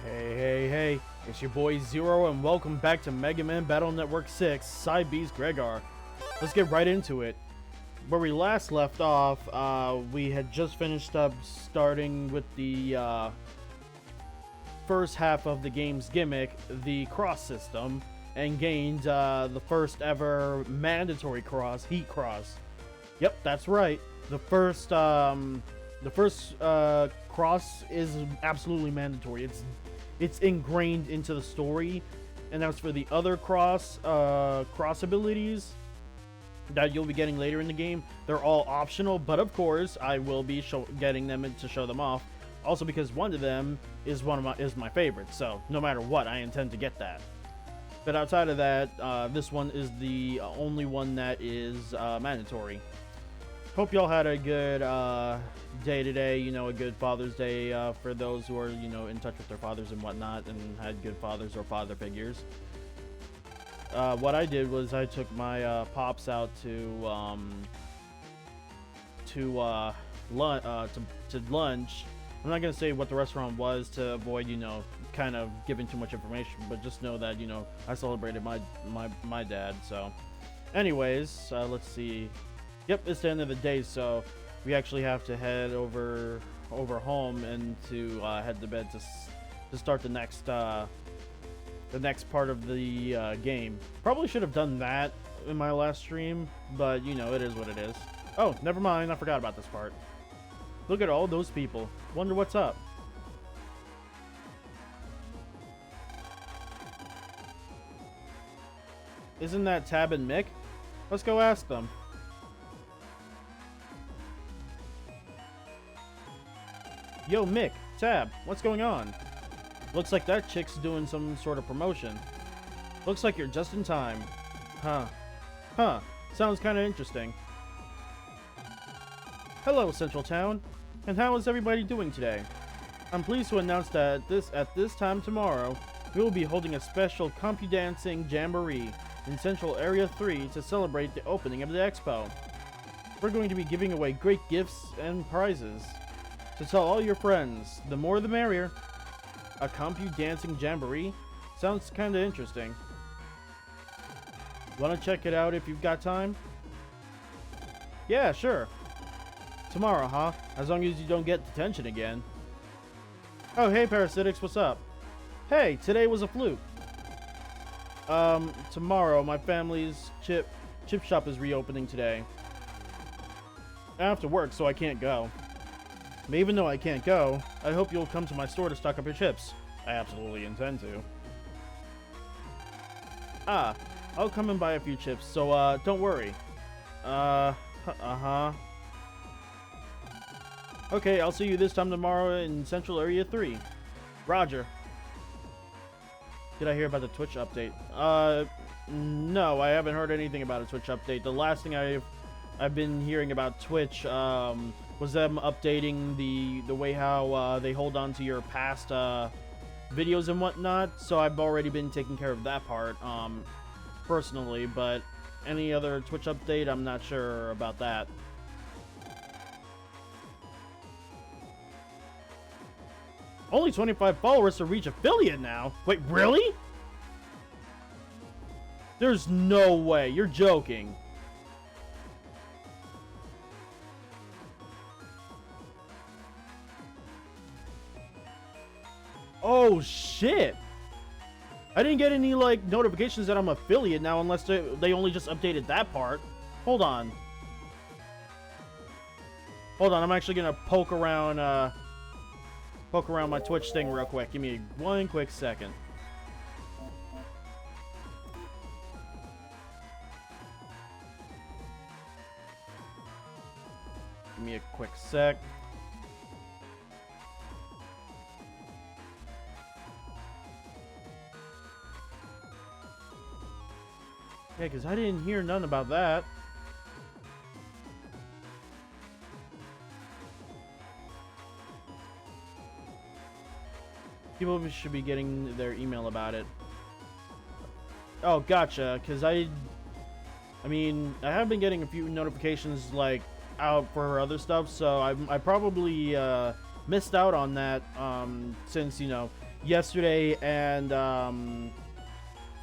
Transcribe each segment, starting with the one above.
Hey, it's your boy Xero, and welcome back to Megaman Battle Network 6, Cybeast Gregar. Let's get right into it. Where we last left off, we had just finished up starting with the first half of the game's gimmick, the cross system, and gained the first ever mandatory cross, Heat Cross. Yep, that's right. The first cross is absolutely mandatory. It's ingrained into the story, and as for the other cross abilities that you'll be getting later in the game, they're all optional. But of course, I will be getting them to show them off. Also, because one of them is my favorite, so no matter what, I intend to get that. But outside of that, this one is the only one that is mandatory. Hope y'all had a good day today, you know, a good Father's Day for those who are, you know, in touch with their fathers and whatnot and had good fathers or father figures. What I did was I took my pops out to lunch. I'm not gonna say what the restaurant was to avoid, you know, kind of giving too much information, but just know that, you know, I celebrated my dad. So, anyways, let's see. Yep, it's the end of the day, so we actually have to head over home and to head to bed to start the next part of the game. Probably should have done that in my last stream, but you know, it is what it is. Oh, never mind, I forgot about this part. Look at all those people. Wonder what's up. Isn't that Tab and Mick? Let's go ask them. Yo, Mick, Tab, what's going on? Looks like that chick's doing some sort of promotion. Looks like you're just in time. Huh. Sounds kind of interesting. Hello, Central Town. And how is everybody doing today? I'm pleased to announce that at this time tomorrow, we will be holding a special CompuDancing Jamboree in Central Area 3 to celebrate the opening of the expo. We're going to be giving away great gifts and prizes. To tell all your friends, the more the merrier. A CompuDancing Jamboree? Sounds kinda interesting. Wanna check it out if you've got time? Yeah, sure. Tomorrow, huh? As long as you don't get detention again. Oh, hey Parasitics, what's up? Hey, today was a fluke. Tomorrow, my family's chip shop is reopening today. I have to work, so I can't go. But even though I can't go, I hope you'll come to my store to stock up your chips. I absolutely intend to. I'll come and buy a few chips, so, don't worry. Okay, I'll see you this time tomorrow in Central Area 3. Roger. Did I hear about the Twitch update? No, I haven't heard anything about a Twitch update. The last thing I've been hearing about Twitch, was them updating the way how they hold on to your past videos and whatnot. So I've already been taking care of that part personally, but any other Twitch update, I'm not sure about that. Only 25 followers to reach affiliate now? Wait, really? There's no way. You're joking. Oh shit! I didn't get any like notifications that I'm affiliate now, unless they only just updated that part. Hold on. I'm actually gonna poke around my Twitch thing real quick. Give me one quick second. Give me a quick sec. Yeah, because I didn't hear none about that. People should be getting their email about it. Oh, gotcha. Because I mean, I have been getting a few notifications, like, out for other stuff, so I probably missed out on that, since, you know, yesterday and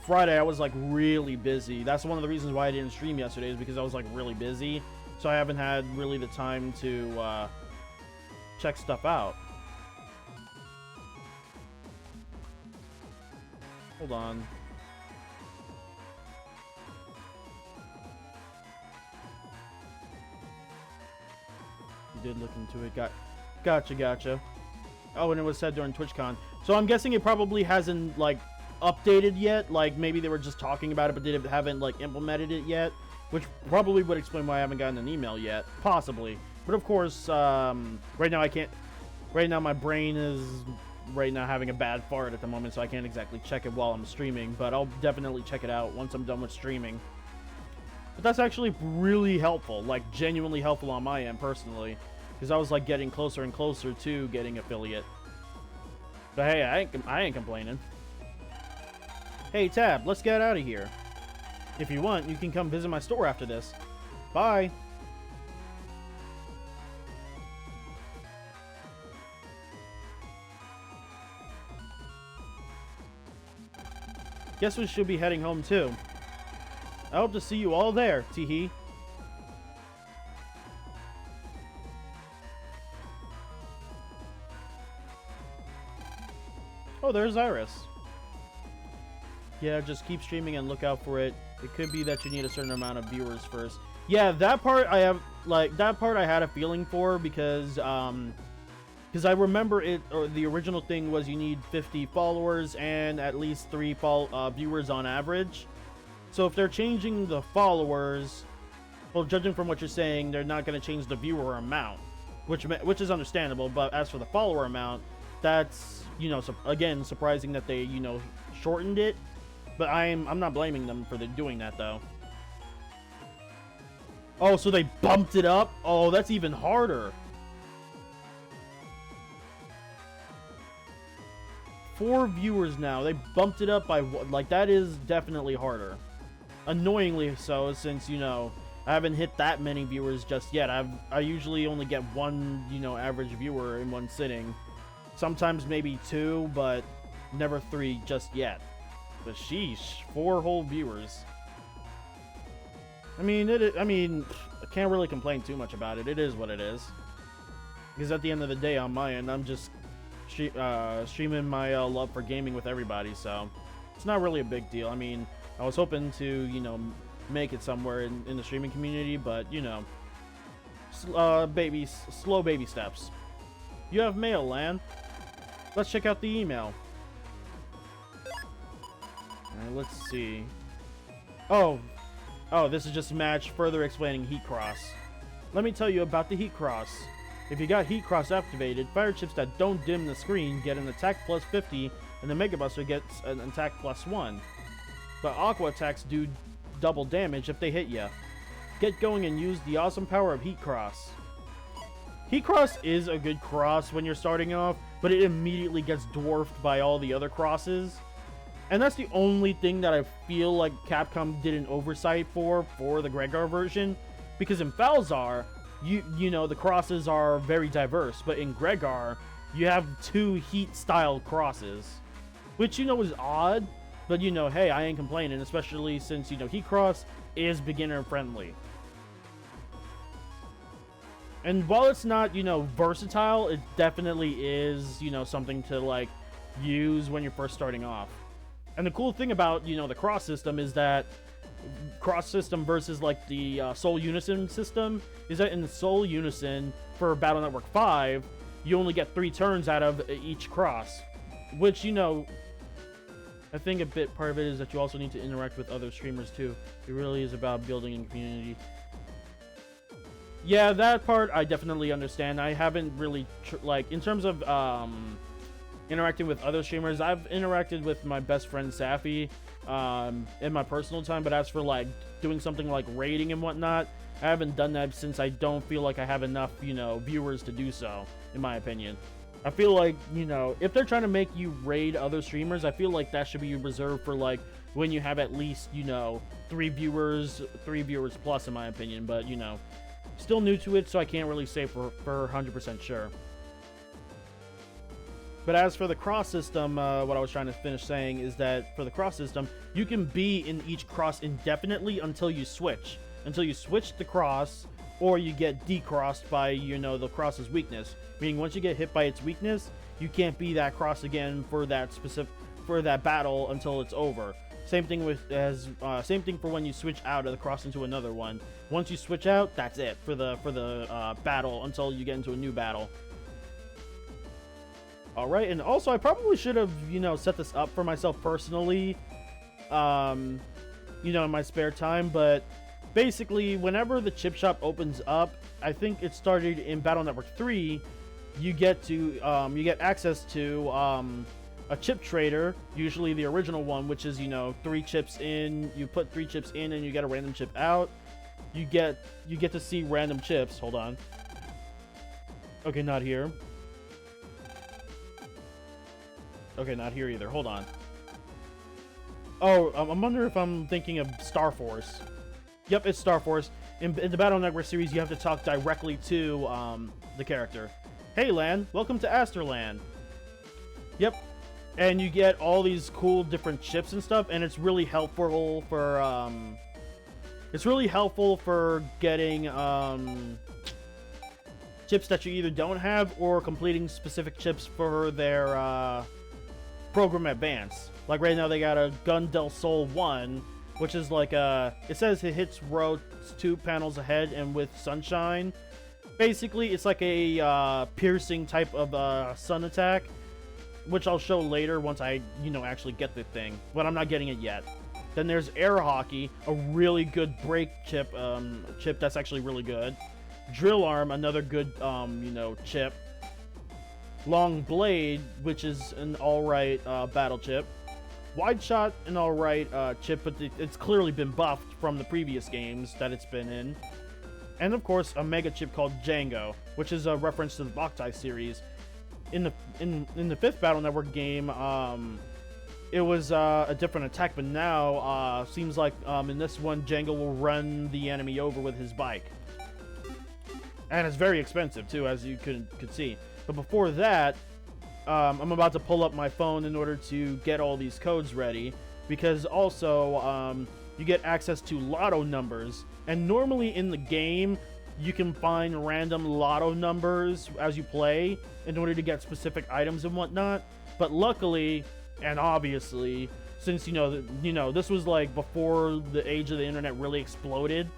Friday I was like really busy. That's one of the reasons why I didn't stream yesterday, is because I was like really busy. So I haven't had really the time to check stuff out. Hold on. You did look into it. Gotcha. Oh, and it was said during TwitchCon. So I'm guessing it probably hasn't like updated yet. Like maybe they were just talking about it, but they haven't like implemented it yet, which probably would explain why I haven't gotten an email yet. Possibly, but of course, right now I can't. Right now my brain is having a bad fart at the moment, so I can't exactly check it while I'm streaming. But I'll definitely check it out once I'm done with streaming. But that's actually really helpful, like genuinely helpful on my end personally, because I was like getting closer and closer to getting affiliate. But hey, I ain't complaining. Hey Tab, let's get out of here. If you want, you can come visit my store after this. Bye. Guess we should be heading home too. I hope to see you all there, Teehee. Oh, there's Iris. Yeah, just keep streaming and look out for it. It could be that you need a certain amount of viewers first. Yeah, that part I have, like, that part I had a feeling for, because I remember it, or the original thing was you need 50 followers and at least 3 viewers on average. So if they're changing the followers, well, judging from what you're saying, they're not going to change the viewer amount, which is understandable. But as for the follower amount, that's, you know, again, surprising that they, you know, shortened it. But I'm not blaming them for doing that though. Oh, so they bumped it up? Oh, that's even harder. 4 viewers now. They bumped it up by, like, that is definitely harder. Annoyingly so, since, you know, I haven't hit that many viewers just yet. I usually only get 1, you know, average viewer in one sitting. Sometimes maybe 2, but never 3 just yet. But sheesh, 4 whole viewers. I mean, I can't really complain too much about it. It is what it is. Because at the end of the day, on my end, I'm just streaming my love for gaming with everybody, so it's not really a big deal. I mean, I was hoping to, you know, make it somewhere in the streaming community, but, you know, slow baby steps. You have mail, Lan. Let's check out the email. Alright, let's see. Oh, this is just a match further explaining Heat Cross. Let me tell you about the Heat Cross. If you got Heat Cross activated, fire chips that don't dim the screen get an attack plus 50, and the Mega Buster gets an attack plus 1. But Aqua attacks do double damage if they hit ya. Get going and use the awesome power of Heat Cross. Heat Cross is a good cross when you're starting off, but it immediately gets dwarfed by all the other crosses. And that's the only thing that I feel like Capcom did an oversight for the Gregar version. Because in Falzar, you know, the crosses are very diverse, but in Gregar, you have 2 Heat-style crosses. Which, you know, is odd, but, you know, hey, I ain't complaining, especially since, you know, Heat Cross is beginner-friendly. And while it's not, you know, versatile, it definitely is, you know, something to, like, use when you're first starting off. And the cool thing about, you know, the cross system is that cross system versus, like, the Soul Unison system is that in the Soul Unison for Battle Network 5, you only get 3 turns out of each cross. Which, you know, I think a bit part of it is that you also need to interact with other streamers, too. It really is about building a community. Yeah, that part I definitely understand. I haven't really, like, in terms of interacting with other streamers, I've interacted with my best friend Safi in my personal time, but as for, like, doing something like raiding and whatnot, I haven't done that since I don't feel like I have enough, you know, viewers to do so, in my opinion. I feel like, you know, if they're trying to make you raid other streamers, I feel like that should be reserved for, like, when you have at least, you know, 3 viewers plus, in my opinion. But, you know, still new to it, so I can't really say for 100% sure. But as for the cross system, what I was trying to finish saying is that for the cross system, you can be in each cross indefinitely until you switch. Until you switch the cross, or you get decrossed by, you know, the cross's weakness. Meaning once you get hit by its weakness, you can't be that cross again for that battle until it's over. Same thing same thing for when you switch out of the cross into another one. Once you switch out, that's it for the battle until you get into a new battle. All right, and also I probably should have, you know, set this up for myself personally, you know, in my spare time. But basically, whenever the chip shop opens up, I think it started in Battle Network 3. You get access to a chip trader, usually the original one, which is, you know, 3 chips in. You put 3 chips in, and you get a random chip out. You get to see random chips. Hold on. Okay, not here. Okay, not here either. Hold on. Oh, I'm wondering if I'm thinking of Star Force. Yep, it's Star Force. In the Battle Network series, you have to talk directly to the character. Hey, Lan, welcome to Asterland. Yep, and you get all these cool different chips and stuff, and it's really helpful for getting chips that you either don't have or completing specific chips for their program advance. Like right now they got a Gun del Sol 1, which is like it says it hits rows 2 panels ahead and with sunshine. Basically it's like a piercing type of sun attack, which I'll show later once I, you know, actually get the thing, but I'm not getting it yet. Then there's Air Hockey, a really good break chip, chip that's actually really good. Drill Arm, another good you know, chip. Long Blade, which is an alright battle chip. Wide Shot, an alright chip, but it's clearly been buffed from the previous games that it's been in. And of course, a mega chip called Django, which is a reference to the Boktai series. In the 5th Battle Network game, it was a different attack, but now seems like in this one, Django will run the enemy over with his bike. And it's very expensive too, as you could see. But before that, I'm about to pull up my phone in order to get all these codes ready, because also you get access to lotto numbers. And normally in the game, you can find random lotto numbers as you play in order to get specific items and whatnot. But luckily, and obviously, since you know this was like before the age of the internet really exploded.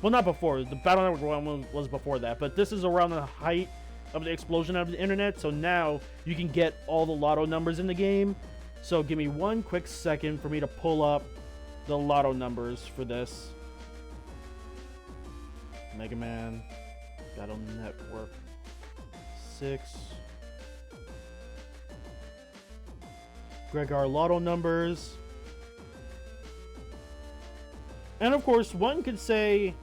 Well, not before. The Battle Network one was before that, but this is around the height of the explosion of the internet, so now you can get all the lotto numbers in the game. So give me one quick second for me to pull up the lotto numbers for this. Megaman, Battle Network 6. Gregar lotto numbers. And of course, one could say...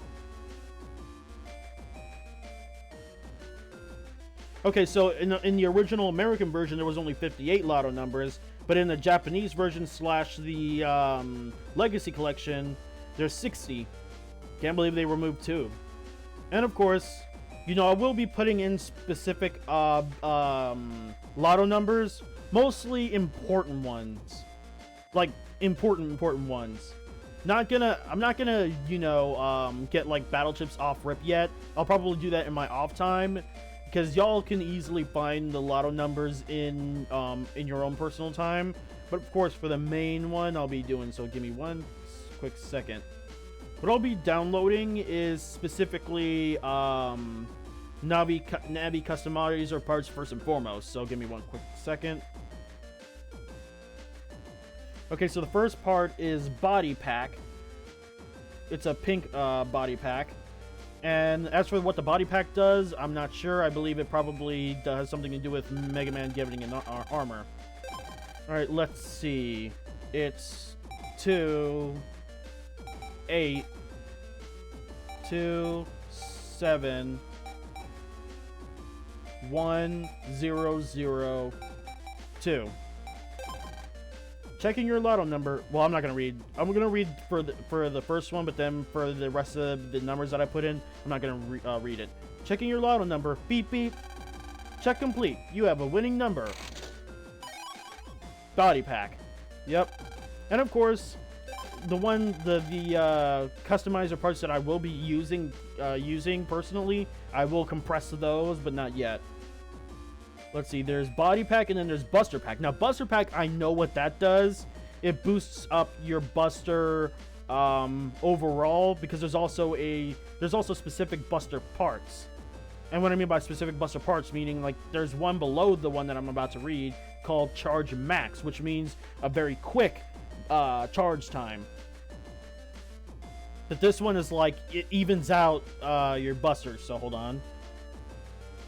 Okay, so in the original American version, there was only 58 lotto numbers, but in the Japanese version / the Legacy Collection, there's 60. Can't believe they removed 2. And of course, you know, I will be putting in specific lotto numbers, mostly important ones, like important ones. I'm not gonna, you know, get like battle chips off rip yet. I'll probably do that in my off time, because y'all can easily find the lotto numbers in your own personal time. But of course, for the main one, I'll be doing so. Give me one quick second. What I'll be downloading is specifically Navi custom mods or parts first and foremost. So give me one quick second. Okay, so the first part is Body Pack. It's a pink body pack. And as for what the body pack does, I'm not sure. I believe it probably has something to do with Mega Man getting an armor. Alright, let's see. It's 2, 8, 2, 7, 1, 0, 0, 2. Checking your lotto number. Well, I'm not gonna read. I'm gonna read for the first one, but then for the rest of the numbers that I put in, I'm not gonna read it. Checking your lotto number. Beep beep. Check complete. You have a winning number. Body pack. Yep. And of course, the customizer parts that I will be using personally, I will compress those, but not yet. Let's see, there's body pack and then there's buster pack. Now buster pack, I know what that does. It boosts up your buster overall, because there's also specific buster parts. And what I mean by specific buster parts, meaning like there's one below the one that I'm about to read called charge max, which means a very quick charge time. But this one is like, it evens out your busters. So hold on.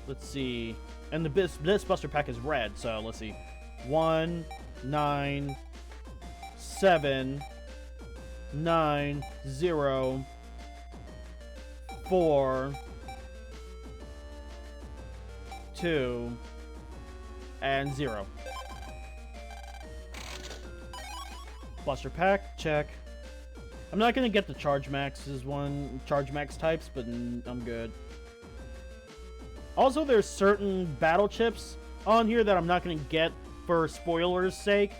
Let's see. And this buster pack is red. So let's see. 1, 9, 7, 9, 0, 4, 2, and 0. Buster pack, check. I'm not gonna get the charge max types, but I'm good. Also, there's certain battle chips on here that I'm not gonna get for spoilers' sake.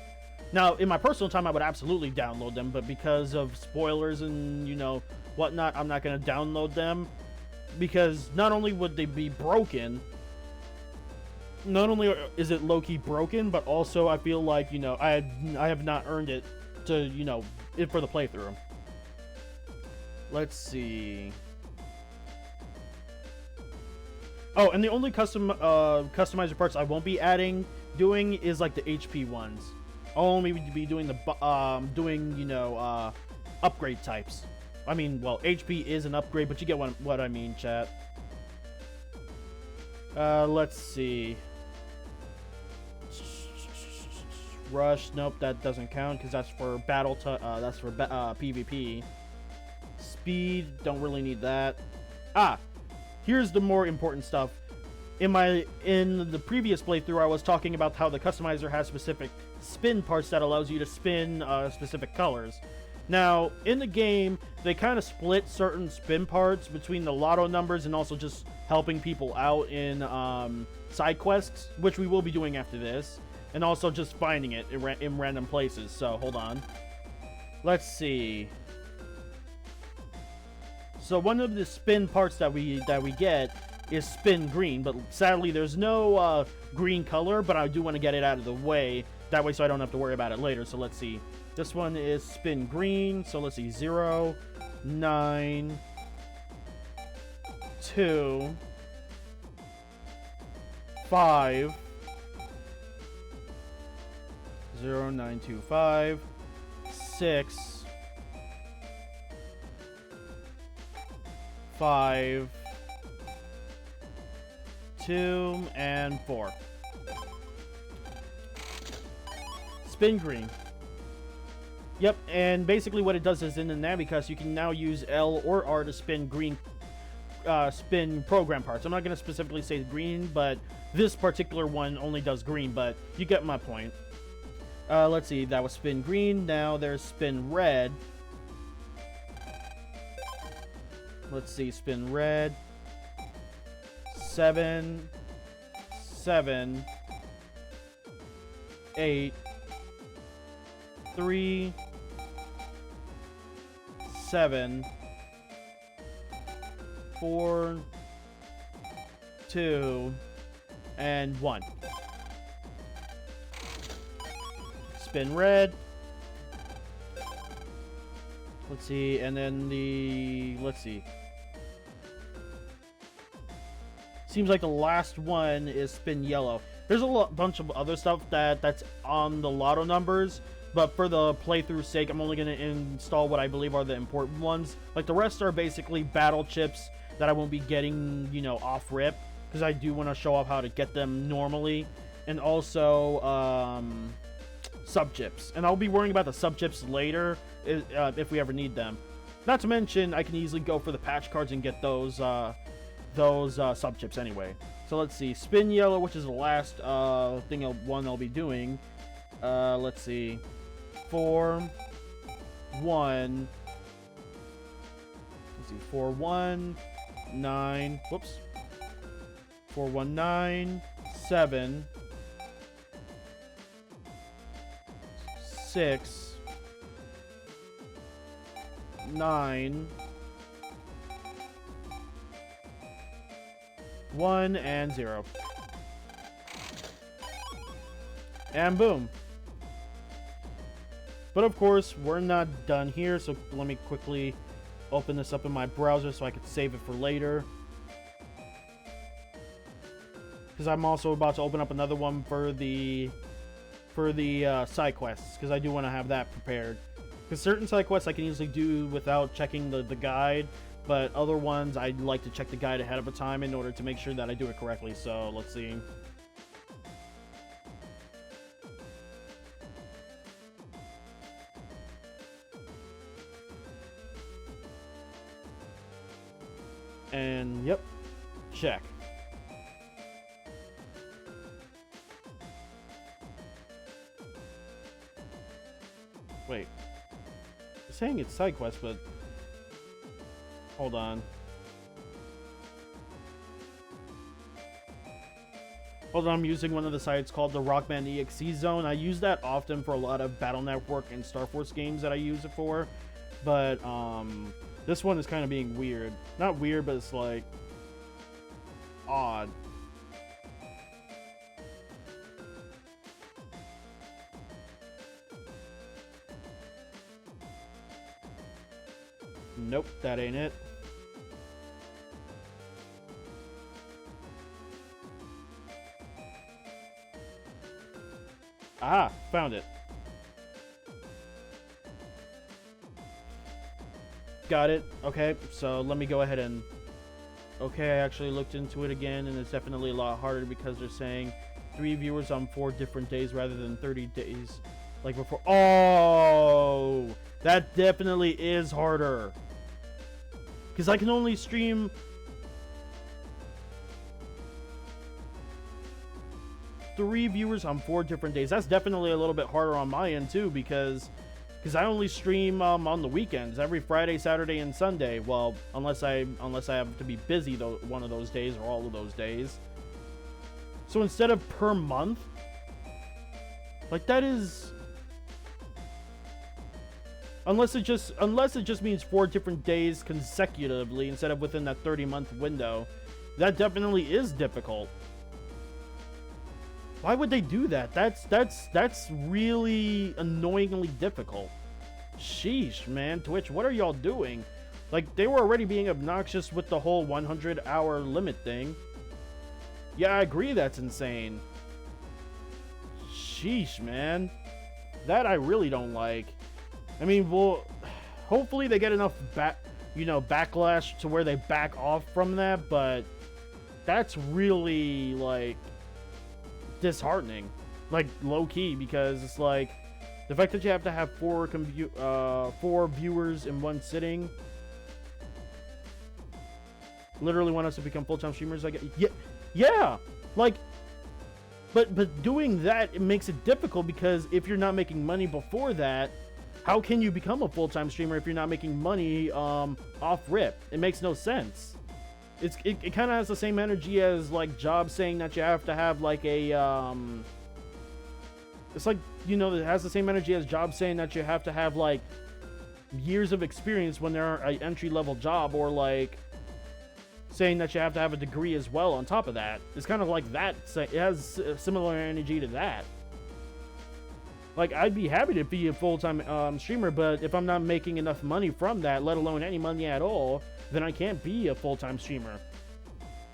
Now, in my personal time, I would absolutely download them, but because of spoilers and, you know, whatnot, I'm not gonna download them. Because not only would they be broken, not only is it low-key broken, but also I feel like, you know, I have not earned it to, you know, for the playthrough. Let's see. Oh, and the only customizer parts I won't be doing is like the HP ones. I'll only be doing you know, upgrade types. I mean, well, HP is an upgrade, but you get what I mean, chat. Let's see. Rush, nope, that doesn't count because that's for PvP. Speed, don't really need that. Here's the more important stuff. In the previous playthrough, I was talking about how the customizer has specific spin parts that allows you to spin specific colors. Now, in the game, they kind of split certain spin parts between the lotto numbers and also just helping people out in side quests, which we will be doing after this, and also just finding it in random places. So, hold on. Let's see. So one of the spin parts that we get is spin green, but sadly there's no green color, but I do want to get it out of the way, that way so I don't have to worry about it later. So let's see. This one is spin green, so let's see. 0, 9, 2, 5, 0, 9, 2, 5, 6, 5, 2, and 4. Spin green. Yep, and basically what it does is in the Navicast, you can now use L or R to spin green, spin program parts. I'm not going to specifically say green, but this particular one only does green, but you get my point. Let's see, that was spin green. Now there's spin red. Let's see, spin red. 7, 7, 8, 3, 7, 4, 2, and 1. Spin red. Let's see, and then let's see. Seems like the last one is spin yellow. There's a bunch of other stuff that's on the lotto numbers, but for the playthrough sake, I'm only going to install what I believe are the important ones. Like, the rest are basically battle chips that I won't be getting, you know, off rip, because I do want to show off how to get them normally, and also sub chips. And I'll be worrying about the sub chips later if we ever need them. Not to mention, I can easily go for the patch cards and get those sub chips anyway. So let's see, spin yellow, which is the last one I'll be doing. Let's see, 4, 1. Let's see, 4, 1, 9. Whoops. 4, 1, 9, 7, 6, 9, 1, and 0. And boom. But of course, we're not done here, so let me quickly open this up in my browser so I can save it for later. Because I'm also about to open up another one for the side quests, because I do want to have that prepared. Because certain side quests I can easily do without checking the guide, but other ones I'd like to check the guide ahead of time in order to make sure that I do it correctly. So let's see. And yep, check. Wait, it's saying it's side quest, but hold on. Hold on, I'm using one of the sites called the Rockman EXE Zone. I use that often for a lot of Battle Network and Star Force games that I use it for, but this one is kind of being weird. Not weird, but it's like odd. Nope, that ain't it. Ah, found it. Got it. Okay, so let me go ahead and... Okay, I actually looked into it again, and it's definitely a lot harder because they're saying 3 viewers on 4 different days rather than 30 days like before. Oh, that definitely is harder. Because I can only stream... three viewers on 4 different days. That's definitely a little bit harder on my end too, because I only stream on the weekends, every Friday, Saturday, and Sunday. Well, unless I have to be busy though one of those days or all of those days. So instead of per month, like that is, unless it just means 4 different days consecutively instead of within that 30-month window, that definitely is difficult. Why would they do that? That's really annoyingly difficult. Sheesh, man. Twitch, what are y'all doing? Like, they were already being obnoxious with the whole 100-hour limit thing. Yeah, I agree that's insane. Sheesh, man. That I really don't like. I mean, well, hopefully they get enough backlash to where they back off from that, but that's really, like, disheartening, like low-key, because it's like the fact that you have to have 4 viewers in one sitting literally want us to become full-time streamers. Like, yeah, like, but doing that, it makes it difficult, because if you're not making money before that, how can you become a full-time streamer if you're not making money off rip? It makes no sense. It kind of has the same energy as like jobs saying that you have to have like a it's like, you know, it has the same energy as jobs saying that you have to have like years of experience when they're an entry-level job, or like saying that you have to have a degree as well on top of that. It's kind of like that. It has a similar energy to that. Like, I'd be happy to be a full-time streamer, but if I'm not making enough money from that, let alone any money at all, then I can't be a full-time streamer.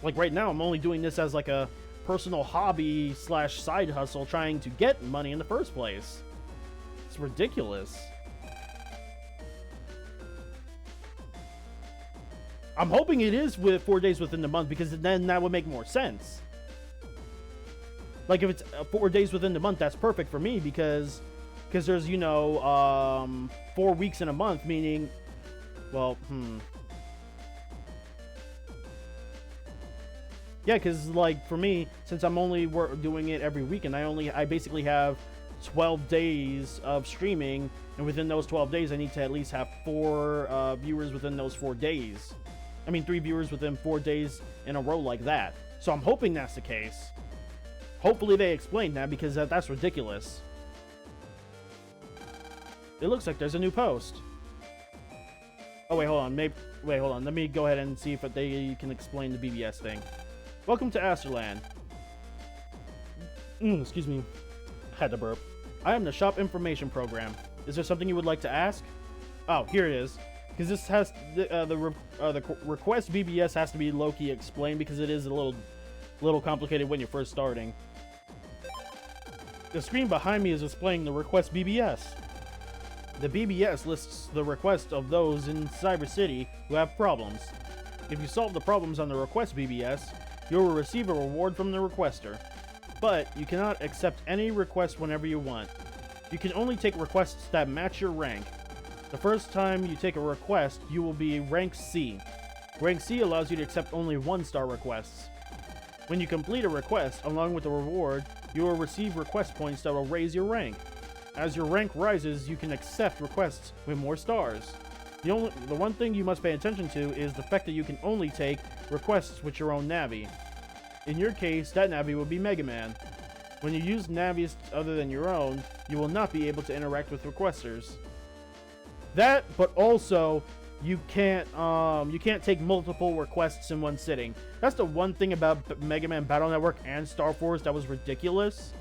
Like, right now, I'm only doing this as like a personal hobby / side hustle, trying to get money in the first place. It's ridiculous. I'm hoping it is with 4 days within the month, because then that would make more sense. Like, if it's 4 days within the month, that's perfect for me, because there's, 4 weeks in a month, meaning, well, yeah, because, like, for me, since I'm only doing it every weekend, I basically have 12 days of streaming, and within those 12 days, I need to at least have 4 viewers within those 4 days. I mean, 3 viewers within 4 days in a row like that. So I'm hoping that's the case. Hopefully they explain that, because that's ridiculous. It looks like there's a new post. Oh, wait, hold on. Wait, hold on. Let me go ahead and see if they can explain the BBS thing. Welcome to Asterland. Excuse me. Had to burp. I am the shop information program. Is there something you would like to ask? Oh, here it is. Because this has the request BBS has to be low-key explained because it is a little complicated when you're first starting. The screen behind me is displaying the request BBS. The BBS lists the requests of those in Cyber City who have problems. If you solve the problems on the request BBS, you will receive a reward from the requester. But you cannot accept any request whenever you want. You can only take requests that match your rank. The first time you take a request, you will be rank C. Rank C allows you to accept only 1-star requests. When you complete a request, along with the reward, you will receive request points that will raise your rank. As your rank rises, you can accept requests with more stars. The one thing you must pay attention to is the fact that you can only take requests with your own Navi. In your case, that Navi will be Megaman. When you use Navis other than your own, you will not be able to interact with requesters. That, but also, you can't take multiple requests in one sitting. That's the one thing about Mega Man Battle Network and Star Force that was ridiculous,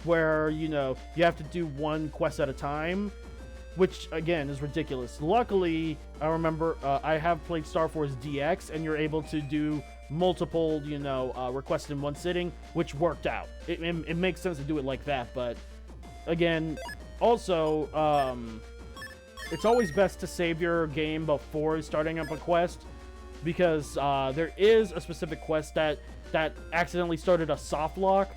where, you know, you have to do one quest at a time, which, again, is ridiculous. Luckily, I remember, I have played Star Force DX, and you're able to do multiple, you know, requests in one sitting, which worked out. It makes sense to do it like that, but, again, also, it's always best to save your game before starting up a quest, because there is a specific quest that accidentally started a soft lock.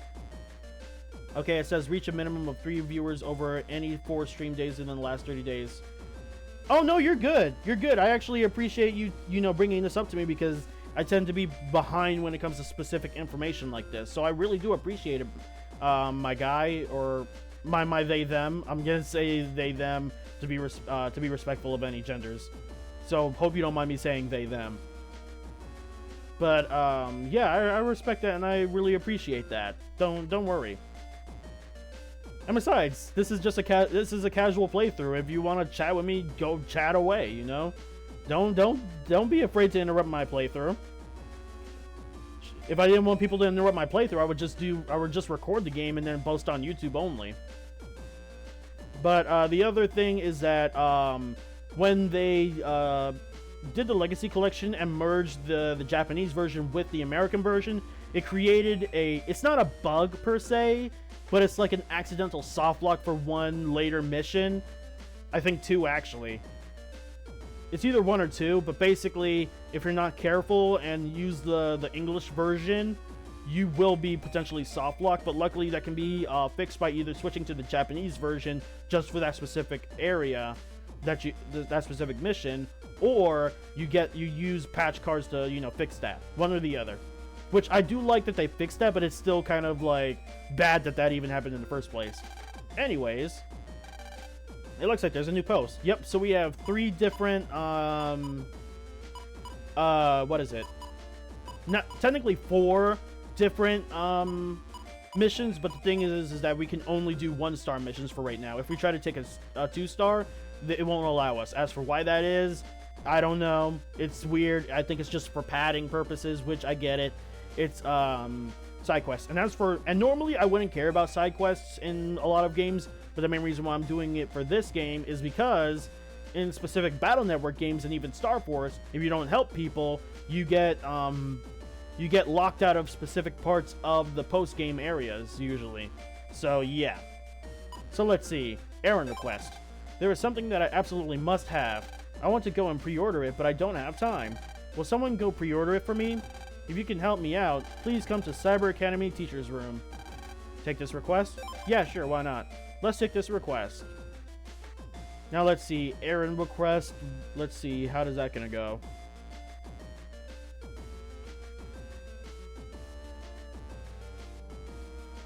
Okay, it says reach a minimum of 3 viewers over any 4 stream days within the last 30 days. Oh, no, you're good. You're good. I actually appreciate you know, bringing this up to me because I tend to be behind when it comes to specific information like this. So I really do appreciate it, my guy, or my they, them. I'm going to say they, them to be respectful of any genders. So hope you don't mind me saying they, them. But, yeah, I respect that and I really appreciate that. Don't worry. And besides, this is just a casual playthrough. If you want to chat with me, go chat away, you know? Don't be afraid to interrupt my playthrough. If I didn't want people to interrupt my playthrough, I would just record the game and then post on YouTube only. But the other thing is that when they did the Legacy Collection and merged the Japanese version with the American version, it created it's not a bug per se, but it's like an accidental soft lock for one later mission. I think 2, actually. It's either 1 or 2, but basically, if you're not careful and use the English version, you will be potentially soft locked, but luckily that can be fixed by either switching to the Japanese version just for that specific area, that specific mission, or you use patch cards to, you know, fix that. One or the other. Which I do like that they fixed that, but it's still kind of like bad that even happened in the first place. Anyways, it looks like there's a new post. Yep, so we have 3 different what is it? Not technically 4 different missions, but the thing is that we can only do 1-star missions for right now. If we try to take a 2-star, it won't allow us. As for why that is, I don't know. It's weird. I think it's just for padding purposes, which I get it. It's side quests. And normally I wouldn't care about side quests in a lot of games, but the main reason why I'm doing it for this game is because in specific Battle Network games and even Star Force, if you don't help people, you get locked out of specific parts of the post-game areas, usually. So, yeah. So, let's see. Errand request. There is something that I absolutely must have. I want to go and pre-order it, but I don't have time. Will someone go pre-order it for me? If you can help me out, please come to Cyber Academy Teacher's Room. Take this request? Yeah, sure, why not? Let's take this request. Now, let's see. Errand request. Let's see. How does that gonna go?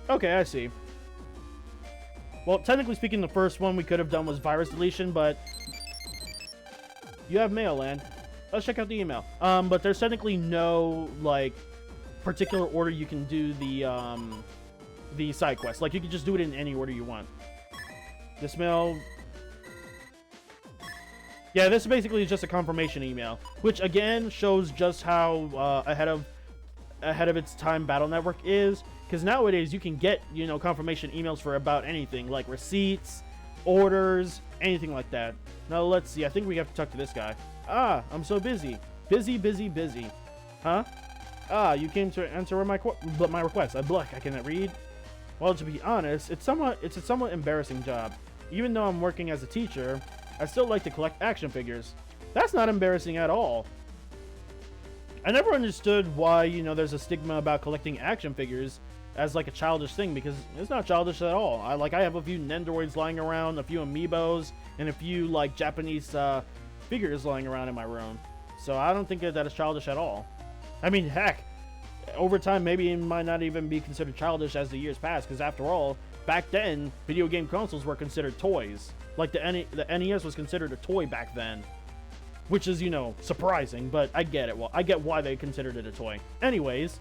Okay, I see. Well, technically speaking, the first one we could have done was virus deletion, but you have mail, Land. Let's check out the email. But there's technically no, like, particular order you can do the side quest. Like, you can just do it in any order you want. This mail Yeah, this basically is just a confirmation email, which again shows just how ahead of its time Battle Network is. Because nowadays you can get, you know, confirmation emails for about anything, like receipts, orders, anything like that. Now let's see. I think we have to talk to this guy. Ah, I'm so busy. Busy. Huh? Ah, you came to answer my request. I cannot read. Well, to be honest, it's a somewhat embarrassing job. Even though I'm working as a teacher, I still like to collect action figures. That's not embarrassing at all. I never understood why, you know, there's a stigma about collecting action figures as like a childish thing, because it's not childish at all. I have a few Nendoroids lying around, a few amiibos, and a few like Japanese figures lying around in my room. So I don't think that is childish at all. I mean, heck, over time maybe it might not even be considered childish as the years pass, because after all, back then video game consoles were considered toys. Like the NES was considered a toy back then, which is, you know, surprising, but I get it. Well, I get why they considered it a toy. Anyways,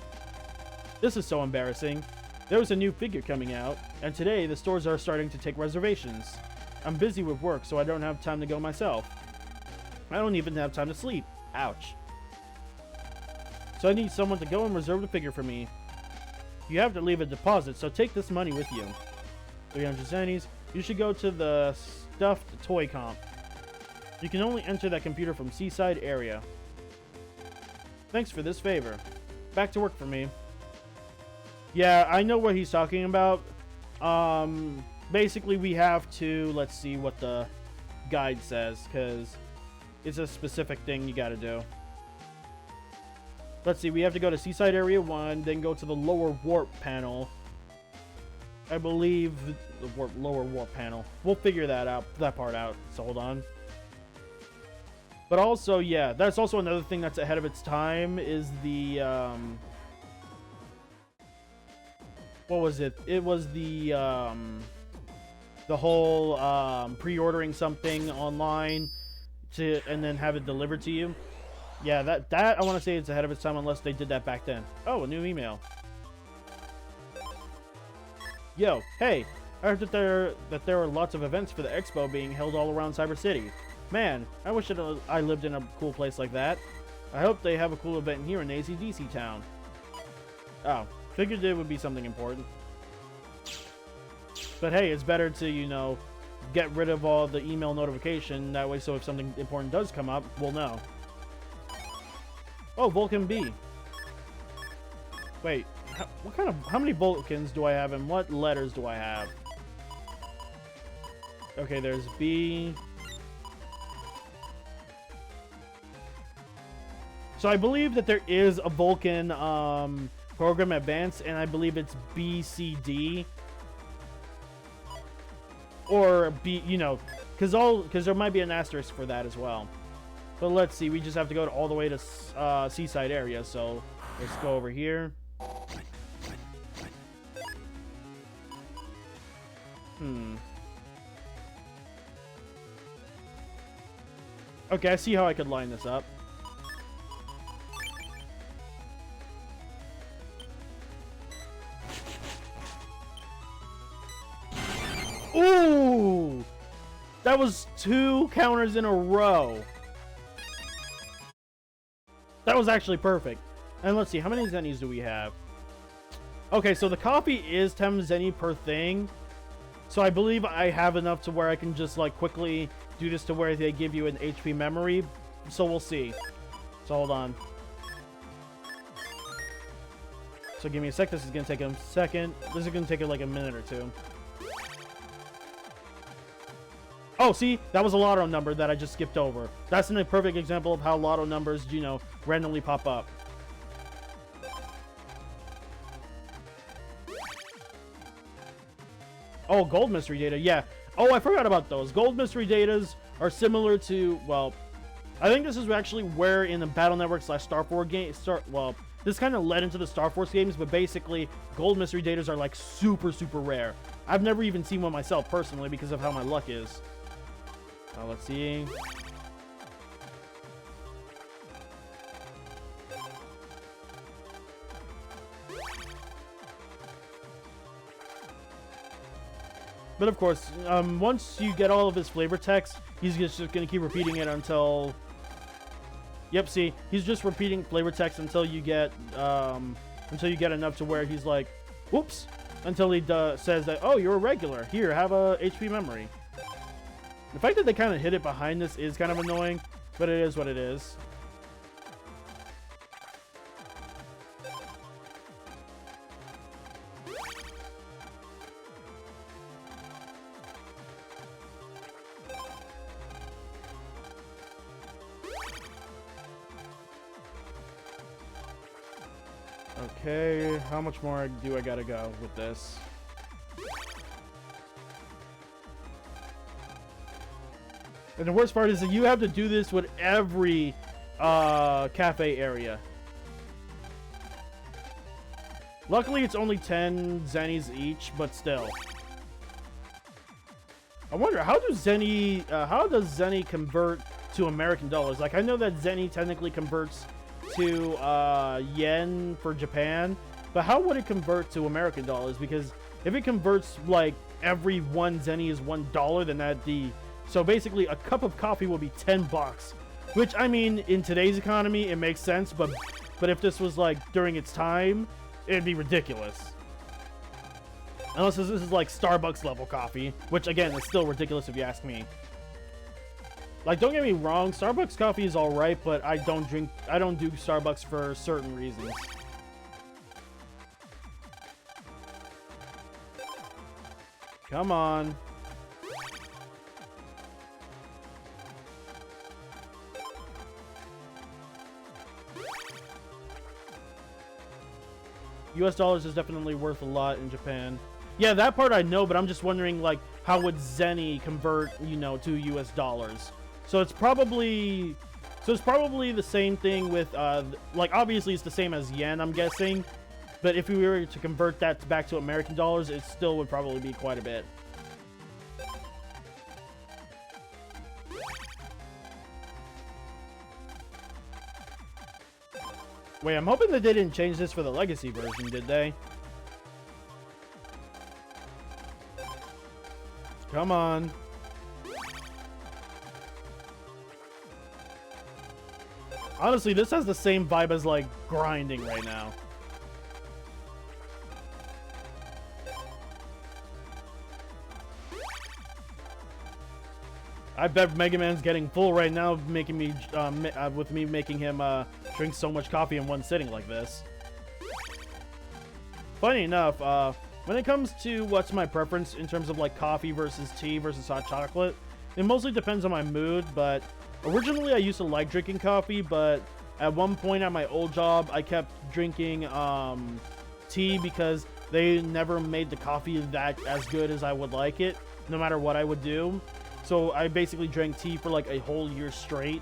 this is so embarrassing. There was a new figure coming out, and today the stores are starting to take reservations. I'm busy with work, so I don't have time to go myself. I don't even have time to sleep. Ouch. So I need someone to go and reserve the figure for me. You have to leave a deposit, so take this money with you. 300 zennies. You should go to the stuffed toy comp. You can only enter that computer from Seaside area. Thanks for this favor. Back to work for me. Yeah, I know what he's talking about. Basically we have to, let's see what the guide says, because it's a specific thing you gotta do. Let's see, we have to go to Seaside Area 1, then go to the lower warp panel. I believe the lower warp panel. We'll figure that part out, so hold on. But also, yeah, that's also another thing that's ahead of its time, is the, what was it? It was the whole, pre-ordering something online and then have it delivered to you. Yeah, that I want to say it's ahead of its time, unless they did that back then. Oh, a new email. Yo, hey, I heard that there are lots of events for the expo being held all around Cyber City. Man, I wish that I lived in a cool place like that. I hope they have a cool event here in ACDC town. Oh, figured it would be something important. But hey, it's better to, you know, get rid of all the email notification, that way so if something important does come up, we'll know. Oh, Vulcan B. Wait, how many Vulcans do I have and what letters do I have? Okay, there's B. So I believe that there is a Vulcan program advanced, and I believe it's BCD. Or B, you know, because there might be an asterisk for that as well. But let's see, we just have to go all the way to Seaside area, so let's go over here. Okay, I see how I could line this up. Ooh! That was 2 counters in a row. That was actually perfect. And let's see, how many zennies do we have? Okay, so the coffee is 10 zenny per thing. So I believe I have enough to where I can just like quickly do this to where they give you an HP memory. So we'll see. So hold on. So give me a sec. This is going to take a second. This is going to take like a minute or two. Oh, see? That was a lotto number that I just skipped over. That's a perfect example of how lotto numbers, you know, randomly pop up. Oh, gold mystery data. Yeah. Oh, I forgot about those. Gold mystery datas are similar to, well, I think this is actually where in the Battle Network / Star Force game, well, this kind of led into the Star Force games, but basically, gold mystery datas are like super, super rare. I've never even seen one myself personally because of how my luck is. Let's see. But of course, once you get all of his flavor text, he's just gonna keep repeating it until... Yep, see, he's just repeating flavor text until you get enough to where he's like, whoops, until he says that, oh, you're a regular. Here, have a HP memory. The fact that they kind of hid it behind this is kind of annoying, but it is what it is. Okay, how much more do I gotta go with this? And the worst part is that you have to do this with every cafe area. Luckily, it's only 10 zennies each, but still. I wonder, how does zenny convert to American dollars? Like, I know that zenny technically converts to yen for Japan, but how would it convert to American dollars? Because if it converts like every one zenny is $1, then so basically a cup of coffee will be $10, which, I mean, in today's economy it makes sense, but if this was like during its time, it'd be ridiculous. Unless this is like Starbucks level coffee, which again is still ridiculous if you ask me. Like, don't get me wrong, Starbucks coffee is alright, but I don't do Starbucks for certain reasons. Come on. US dollars is definitely worth a lot in Japan. Yeah, that part I know, but I'm just wondering, like, how would zenny convert, you know, to US dollars? So it's probably the same thing with, like, obviously it's the same as yen, I'm guessing. But if we were to convert that back to American dollars, it still would probably be quite a bit. Wait, I'm hoping that they didn't change this for the legacy version, did they? Come on. Honestly, this has the same vibe as, like, grinding right now. I bet Megaman's getting full right now, making me, with me making him drink so much coffee in one sitting like this. Funny enough, when it comes to what's my preference in terms of like coffee versus tea versus hot chocolate, it mostly depends on my mood, but originally I used to like drinking coffee, but at one point at my old job, I kept drinking tea because they never made the coffee that as good as I would like it, no matter what I would do. So I basically drank tea for like a whole year straight,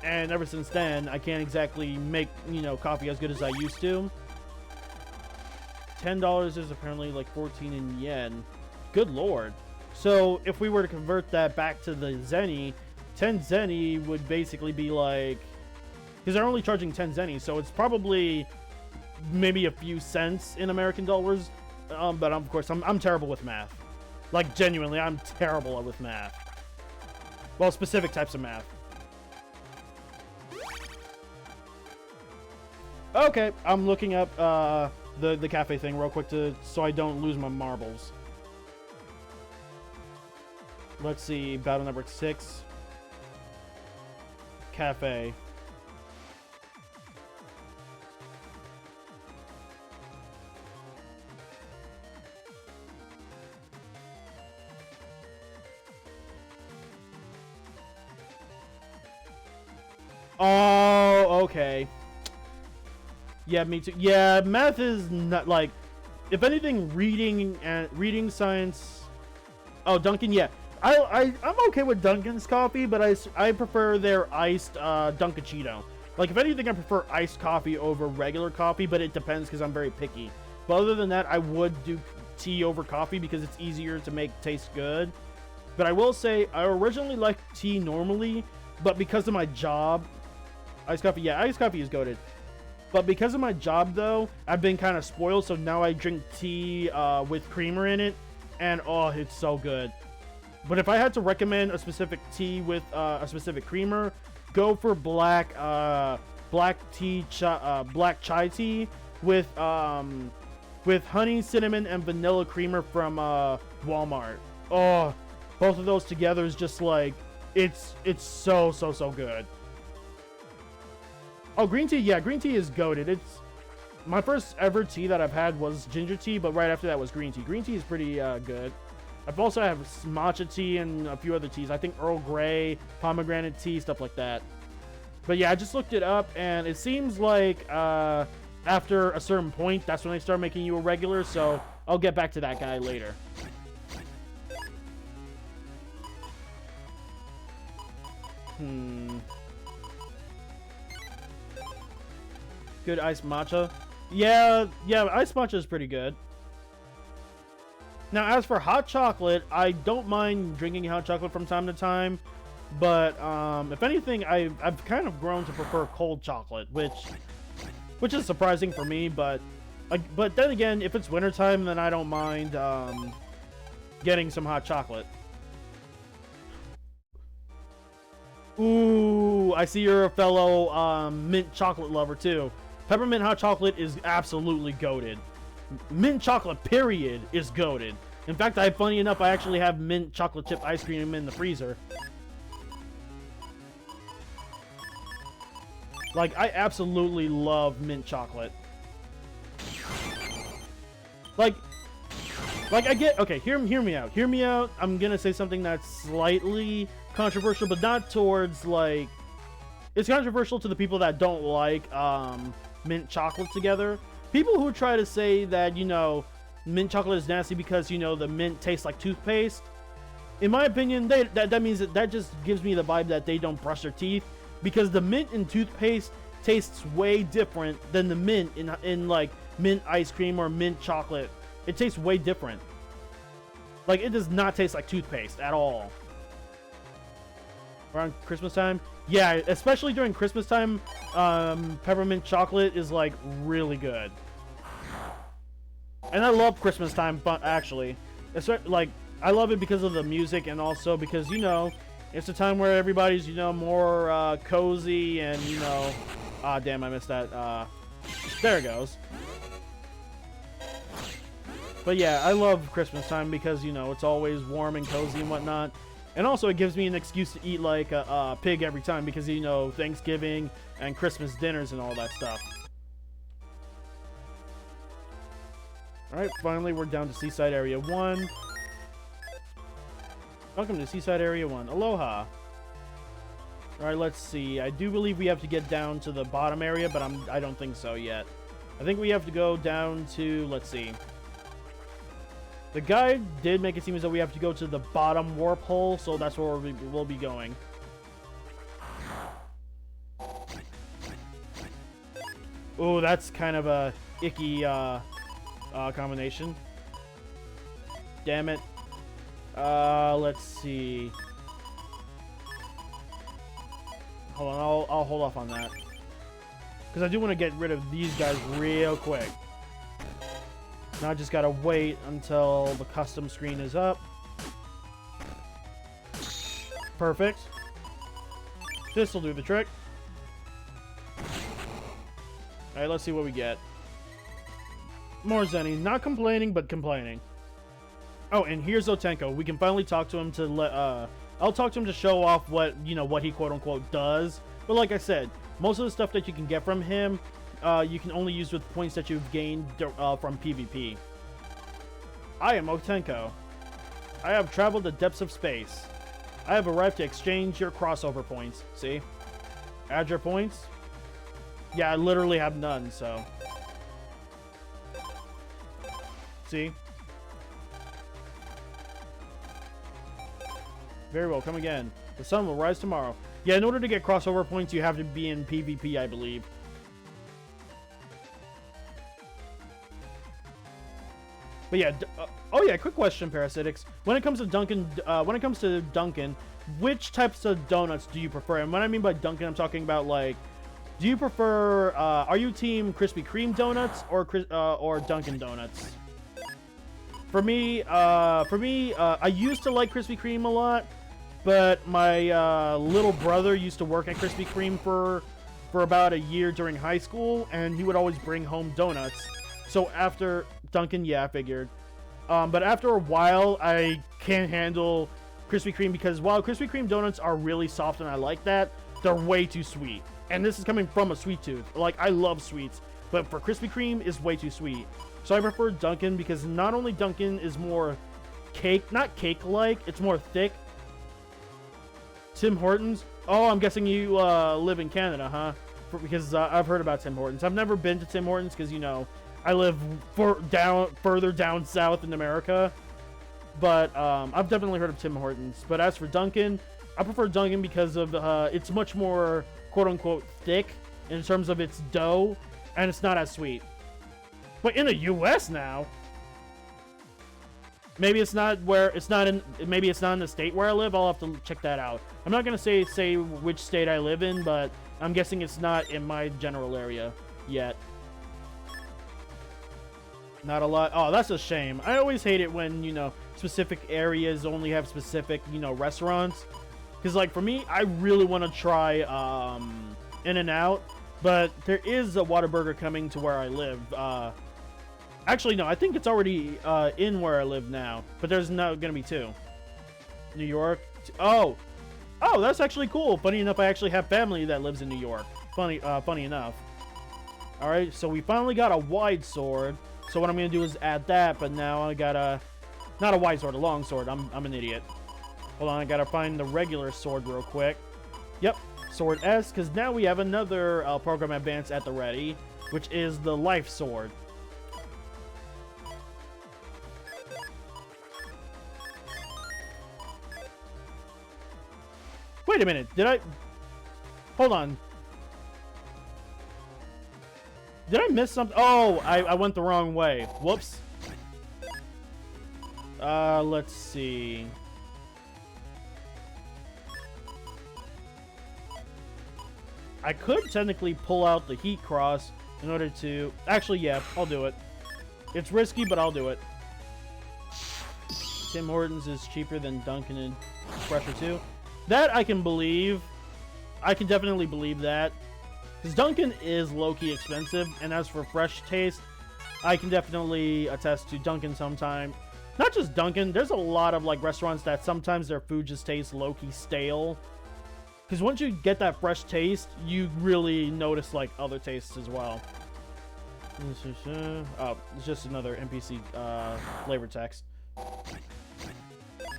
and ever since then, I can't exactly make, you know, coffee as good as I used to. $10 is apparently like 14 in yen. Good lord. So if we were to convert that back to the zenny, 10 zenny would basically be like, because they're only charging 10 zenny, so it's probably maybe a few cents in American dollars. But of course, I'm terrible with math. Like, genuinely, I'm terrible with math. Well, specific types of math. Okay, I'm looking up the cafe thing real quick so I don't lose my marbles. Let's see, battle number 6. Cafe. Oh, okay. Yeah, me too. Yeah, math is not like, if anything, reading science. Oh, Dunkin', yeah. I'm okay with Dunkin's coffee, but I prefer their iced Dunkachito. Like, if anything, I prefer iced coffee over regular coffee, but it depends because I'm very picky. But other than that, I would do tea over coffee because it's easier to make taste good. But I will say, I originally liked tea normally, but because of my job, iced coffee, yeah, iced coffee is goated. But because of my job, though, I've been kind of spoiled, so now I drink tea with creamer in it. and oh, it's so good. But if I had to recommend a specific tea with a specific creamer, go for black chai tea with honey, cinnamon, and vanilla creamer from Walmart. Oh, both of those together is just like it's so good. Oh, green tea, yeah, green tea is goated. It's my first ever tea that I've had was ginger tea, but right after that was green tea. Green tea is pretty good. I've also have matcha tea and a few other teas. I think Earl Grey, pomegranate tea, stuff like that. But yeah, I just looked it up, and it seems like after a certain point, that's when they start making you a regular, so I'll get back to that guy later. Good iced matcha. Yeah, iced matcha is pretty good. Now, as for hot chocolate, I don't mind drinking hot chocolate from time to time, but if anything, I've kind of grown to prefer cold chocolate, which is surprising for me, but then again, if it's wintertime, then I don't mind getting some hot chocolate. Ooh, I see you're a fellow mint chocolate lover too. Peppermint hot chocolate is absolutely goated. Mint chocolate, period, is goated. In fact, funny enough, I actually have mint chocolate chip ice cream in the freezer. Like, I absolutely love mint chocolate. Like I get, okay, hear me out. Hear me out. I'm gonna say something that's slightly controversial, but not towards, like, it's controversial to the people that don't like mint chocolate together. People who try to say that, you know, mint chocolate is nasty because, you know, the mint tastes like toothpaste. In my opinion, that means that just gives me the vibe that they don't brush their teeth, because the mint in toothpaste tastes way different than the mint in like mint ice cream or mint chocolate. It tastes way different. Like, it does not taste like toothpaste at all. Around Christmas time, yeah, especially during Christmas time, peppermint chocolate is like really good. And I love Christmas time, actually. It's like, I love it because of the music, and also because, you know, it's a time where everybody's, you know, more cozy, and, you know, damn, I missed that. There it goes. But yeah, I love Christmas time because, you know, it's always warm and cozy and whatnot. And also, it gives me an excuse to eat like a pig every time because, you know, Thanksgiving and Christmas dinners and all that stuff. Alright, finally, we're down to Seaside Area 1. Welcome to Seaside Area 1. Aloha. Alright, let's see. I do believe we have to get down to the bottom area, but I don't think so yet. I think we have to go down to, let's see. The guide did make it seem as though we have to go to the bottom warp hole, so that's where we'll be going. Oh, that's kind of a icky combination. Damn it. Let's see. Hold on, I'll hold off on that. Because I do want to get rid of these guys real quick. Now I just gotta wait until the custom screen is up. Perfect. This'll do the trick. Alright, let's see what we get. More Zenny. Not complaining, but complaining. Oh, and here's Otenko. We can finally talk to him to let, I'll talk to him to show off what, you know, what he quote-unquote does. But like I said, most of the stuff that you can get from him, you can only use with points that you've gained from PvP. I am Otenko. I have traveled the depths of space. I have arrived to exchange your crossover points. See? Add your points? Yeah, I literally have none, so. See? Very well, come again. The sun will rise tomorrow. Yeah, in order to get crossover points, you have to be in PvP, I believe. But yeah, oh yeah, quick question, Parasitics. When it comes to Dunkin', which types of donuts do you prefer? And what I mean by Dunkin', I'm talking about, like, do you prefer, are you team Krispy Kreme donuts or Dunkin' Donuts? I used to like Krispy Kreme a lot, but my little brother used to work at Krispy Kreme for about a year during high school, and he would always bring home donuts. So after Dunkin', yeah, I figured. But after a while, I can't handle Krispy Kreme because while Krispy Kreme donuts are really soft and I like that, they're way too sweet. And this is coming from a sweet tooth. Like, I love sweets, but for Krispy Kreme, it's way too sweet. So I prefer Dunkin' because not only Dunkin' is more cake, not cake-like, it's more thick. Tim Hortons? Oh, I'm guessing you live in Canada, huh? Because I've heard about Tim Hortons. I've never been to Tim Hortons because, you know, I live further down south in America. But I've definitely heard of Tim Hortons. But as for Dunkin', I prefer Dunkin' because of it's much more quote-unquote thick in terms of its dough, and it's not as sweet. But in the U.S. now, maybe it's not maybe it's not in the state where I live. I'll have to check that out. I'm not gonna say which state I live in, but I'm guessing it's not in my general area yet. Not a lot. Oh, that's a shame. I always hate it when, you know, specific areas only have specific, you know, restaurants. Because, like, for me, I really want to try In-N-Out, but there is a Whataburger coming to where I live. Actually, no, I think it's already in where I live now, but there's now going to be two. New York. Oh, that's actually cool. Funny enough, I actually have family that lives in New York. Funny enough. All right, so we finally got a wide sword. So what I'm going to do is add that, but now I got not a wide sword, a long sword. I'm an idiot. Hold on, I got to find the regular sword real quick. Yep, sword S, because now we have another program advance at the ready, which is the life sword. Wait a minute, hold on. Did I miss something? Oh, I went the wrong way. Whoops. Let's see. I could technically pull out the heat cross in order to... Actually, yeah, I'll do it. It's risky, but I'll do it. Tim Hortons is cheaper than Dunkin' and Fresher too. That I can believe. I can definitely believe that. Because Dunkin' is low-key expensive, and as for fresh taste, I can definitely attest to Dunkin' sometime. Not just Dunkin', there's a lot of like restaurants that sometimes their food just tastes low-key stale. Because once you get that fresh taste, you really notice like other tastes as well. Oh, it's just another NPC flavor text.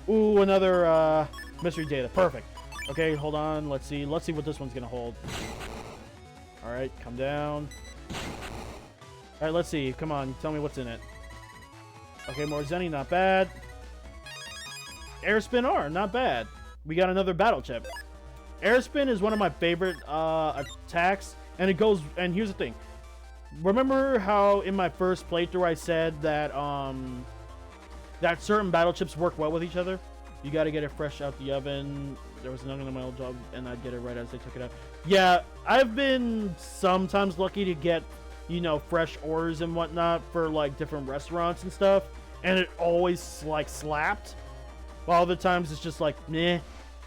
Ooh, another mystery data. Perfect. Okay, hold on. Let's see what this one's gonna hold. Alright, come down. Alright, let's see. Come on, tell me what's in it. Okay, more Zenny, not bad. Airspin R, not bad. We got another battle chip. Airspin is one of my favorite attacks, and it goes... And here's the thing. Remember how in my first playthrough I said that that certain battle chips work well with each other? You gotta get it fresh out the oven. There was another in my old job, and I'd get it right as they took it out. Yeah, I've been sometimes lucky to get, you know, fresh orders and whatnot for, like, different restaurants and stuff. And it always, like, slapped. While other times it's just like, meh.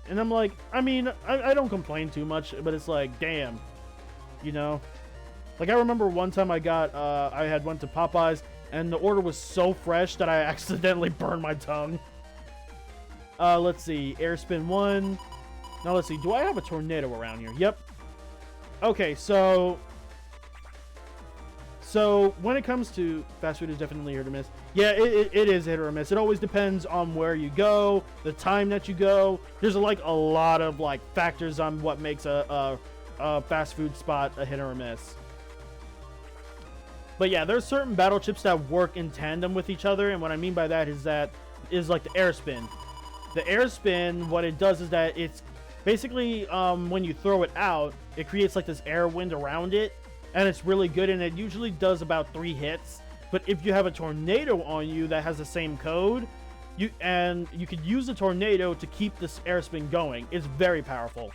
And I'm like, I mean, I don't complain too much, but it's like, damn. You know? Like, I remember one time I had went to Popeyes, and the order was so fresh that I accidentally burned my tongue. Let's see. Airspin 1. Now, let's see. Do I have a tornado around here? Yep. Okay, so when it comes to fast food, is definitely hit or miss. Yeah, it is hit or miss. It always depends on where you go, the time that you go. There's like a lot of like factors on what makes a fast food spot a hit or a miss. But yeah, there's certain battle chips that work in tandem with each other, and what I mean by that is like the air spin. The air spin, what it does is that it's basically when you throw it out, it creates like this air wind around it, and it's really good, and it usually does about 3 hits. But if you have a tornado on you that has the same code, you could use the tornado to keep this air spin going. It's very powerful.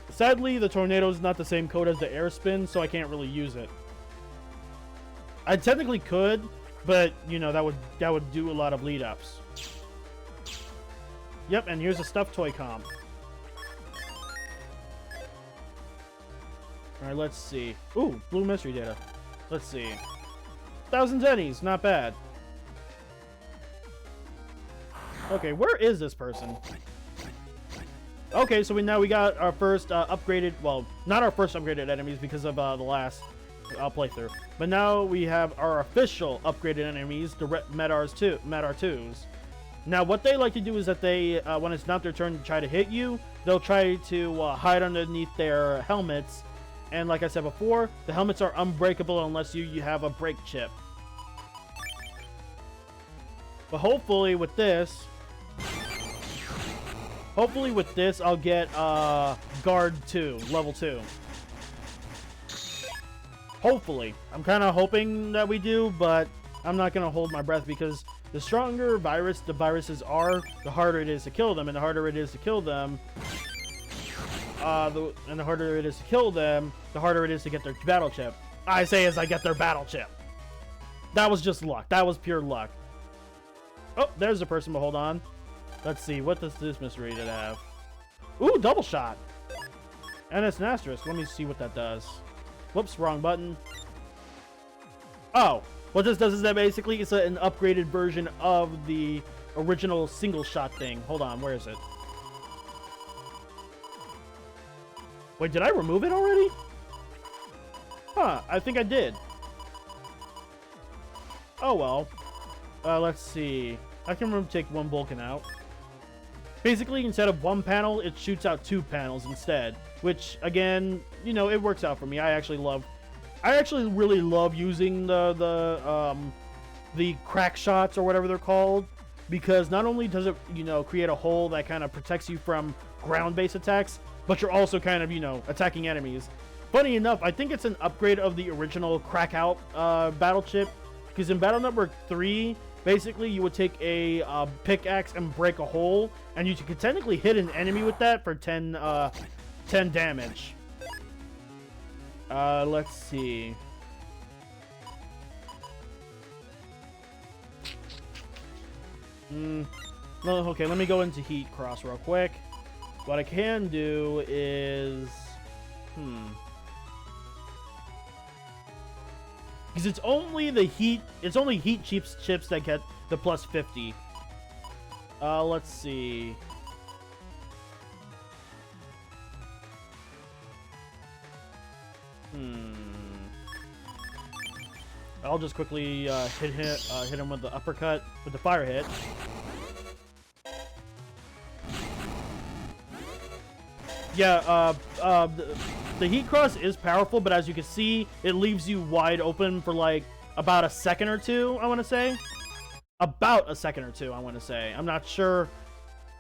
Sadly, the tornado is not the same code as the air spin, so I can't really use it. I technically could, But, you know, that would do a lot of lead-ups. Yep, and here's a stuffed toy comp. Alright, let's see. Ooh, blue mystery data. Let's see. 1,000 zennies, not bad. Okay, where is this person? Okay, so we got our first upgraded, well, not our first upgraded enemies because of the last playthrough. But now we have our official upgraded enemies, the Medar 2s. Now, what they like to do is that they, when it's not their turn to try to hit you, they'll try to hide underneath their helmets. And like I said before, the helmets are unbreakable unless you have a break chip. But hopefully with this, I'll get Guard 2, level 2. Hopefully. I'm kind of hoping that we do, but I'm not going to hold my breath because the stronger the viruses are, the harder it is to kill them. And the harder it is to kill them, the harder it is to kill them, the harder it is to get their battle chip. I say as I get their battle chip. That was just luck. That was pure luck. Oh, there's the person, but hold on. Let's see, what does this mystery data have? Ooh, double shot! And it's an asterisk. Let me see what that does. Whoops, wrong button. Oh, what this does is that basically it's an upgraded version of the original single shot thing. Hold on, where is it? Wait, did I remove it already? Huh, I think I did. Oh well. Let's see. I can take one Vulcan out. Basically, instead of one panel, it shoots out 2 panels instead. Which, again, you know, it works out for me. I actually really love using the crack shots or whatever they're called. Because not only does it, you know, create a hole that kind of protects you from ground-based attacks, but you're also kind of, you know, attacking enemies. Funny enough, I think it's an upgrade of the original crack out battle chip. Because in battle number 3, basically you would take a pickaxe and break a hole, and you could technically hit an enemy with that for 10 damage. Let's see. Well, okay, let me go into Heat Cross real quick. What I can do is... Because it's only heat chips that get the plus 50. Let's see. I'll just quickly hit him with the uppercut, with the fire hit. Yeah, the heat cross is powerful, but as you can see, it leaves you wide open for like about a second or two, I want to say. About a second or two, I want to say. I'm not sure.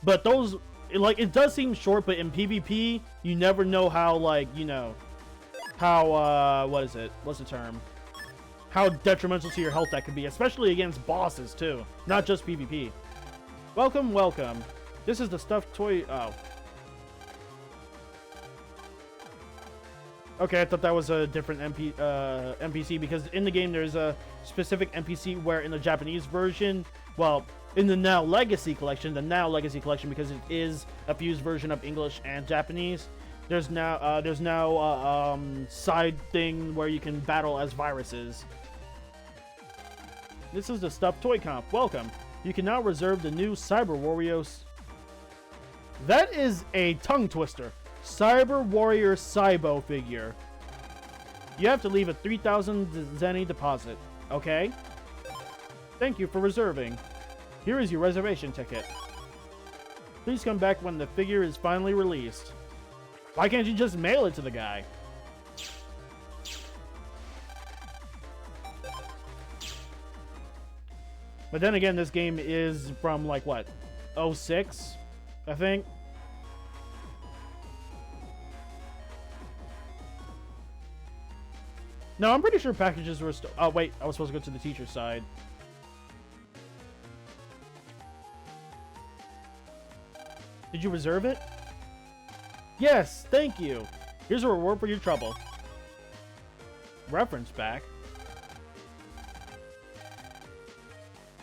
But those, it does seem short, but in PvP, you never know how, like, you know, how, what is it? What's the term? How detrimental to your health that could be, especially against bosses, too. Not just PvP. Welcome, welcome. This is the stuffed toy, oh. Okay, I thought that was a different NPC, because in the game there's a specific NPC where in the Japanese version, well, in the Now Legacy Collection, because it is a fused version of English and Japanese, there's now side thing where you can battle as viruses. This is the stuffed toy comp. Welcome. You can now reserve the new Cyber Warriors. That is a tongue twister. Cyber Warrior Cybo figure. You have to leave a 3,000 zenny deposit. Okay? Thank you for reserving. Here is your reservation ticket. Please come back when the figure is finally released. Why can't you just mail it to the guy? But then again, this game is from, like, what? 06, I think? No, I'm pretty sure packages were still... Oh, wait. I was supposed to go to the teacher's side. Did you reserve it? Yes, thank you. Here's a reward for your trouble. Reference back.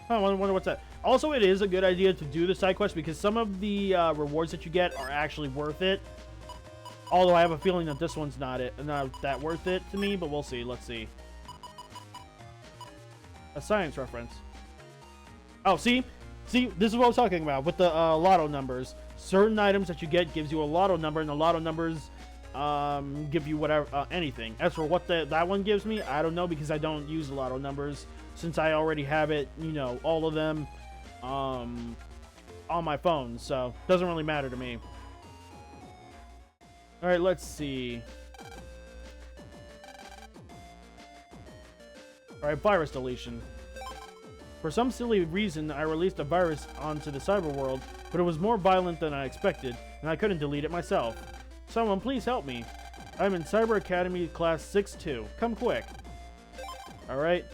I wonder what's that. Also, it is a good idea to do the side quest because some of the rewards that you get are actually worth it. Although I have a feeling that this one's not that worth it to me, but we'll see. Let's see. A science reference. Oh, see, this is what I was talking about with the lotto numbers. Certain items that you get gives you a lotto number, and the lotto numbers give you whatever anything. As for what that one gives me, I don't know because I don't use the lotto numbers since I already have it. You know, all of them on my phone, so it doesn't really matter to me. All right, let's see. All right, virus deletion. For some silly reason, I released a virus onto the cyber world, but it was more violent than I expected, and I couldn't delete it myself. Someone please help me. I'm in Cyber Academy class 6-2. Come quick. All right.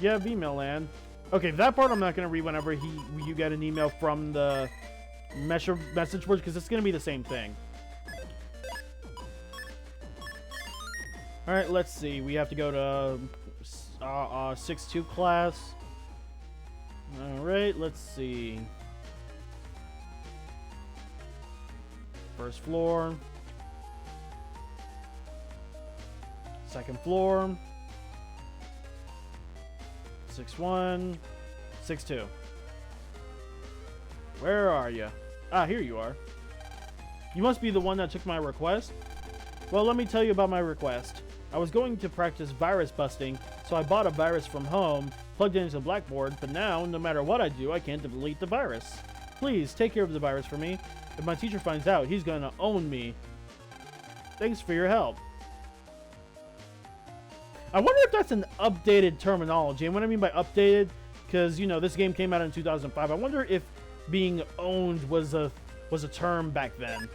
Yeah, email land. Okay, that part I'm not gonna read whenever you get an email from the message board because it's gonna be the same thing. All right, let's see. We have to go to 6-2 class. All right, let's see. First floor. Second floor. 6-1. 6-2. Where are you? Ah, here you are. You must be the one that took my request? Well, let me tell you about my request. I was going to practice virus busting, so I bought a virus from home, plugged it into Blackboard, but now, no matter what I do, I can't delete the virus. Please, take care of the virus for me. If my teacher finds out, he's gonna own me. Thanks for your help. I wonder if that's an updated terminology. And what I mean by updated, because, you know, this game came out in 2005. I wonder if being owned was a term back then.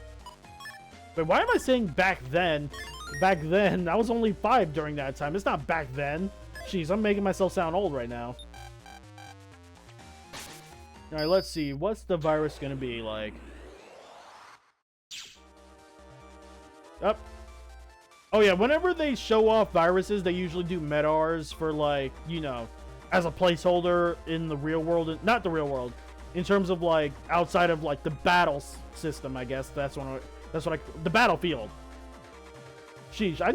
But why am I saying back then? Back then, I was only 5 during that time. It's not back then. Jeez, I'm making myself sound old right now. Alright, let's see. What's the virus gonna be like? Up. Oh yeah, whenever they show off viruses, they usually do medars for, like, you know, as a placeholder in the real world. Not the real world. In terms of, like, outside of, like, the battle system, I guess. That's what the battlefield. Sheesh, I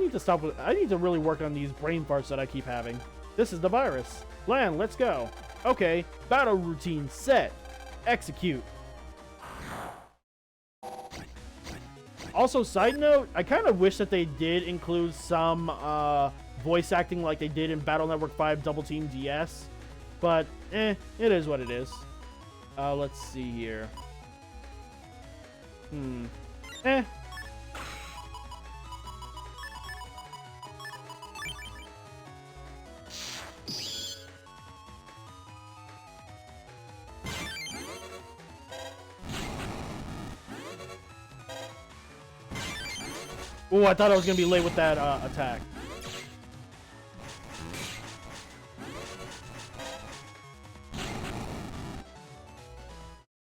need to really work on these brain farts that I keep having. This is the virus. Land, let's go. Okay, battle routine set. Execute. Also, side note, I kind of wish that they did include some voice acting like they did in Battle Network 5 Double Team DS. But, it is what it is. Let's see here. Oh, I thought I was going to be late with that attack.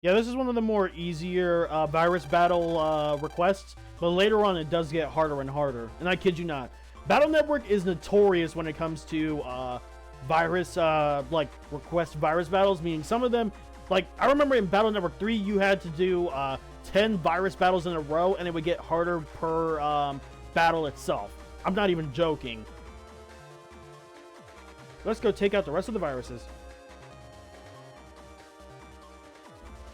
Yeah, this is one of the more easier virus battle requests, but later on it does get harder and harder. And I kid you not. Battle Network is notorious when it comes to virus, like, request virus battles, meaning some of them, like, I remember in Battle Network 3, you had to do 10 virus battles in a row, and it would get harder per battle itself. I'm not even joking. Let's go take out the rest of the viruses.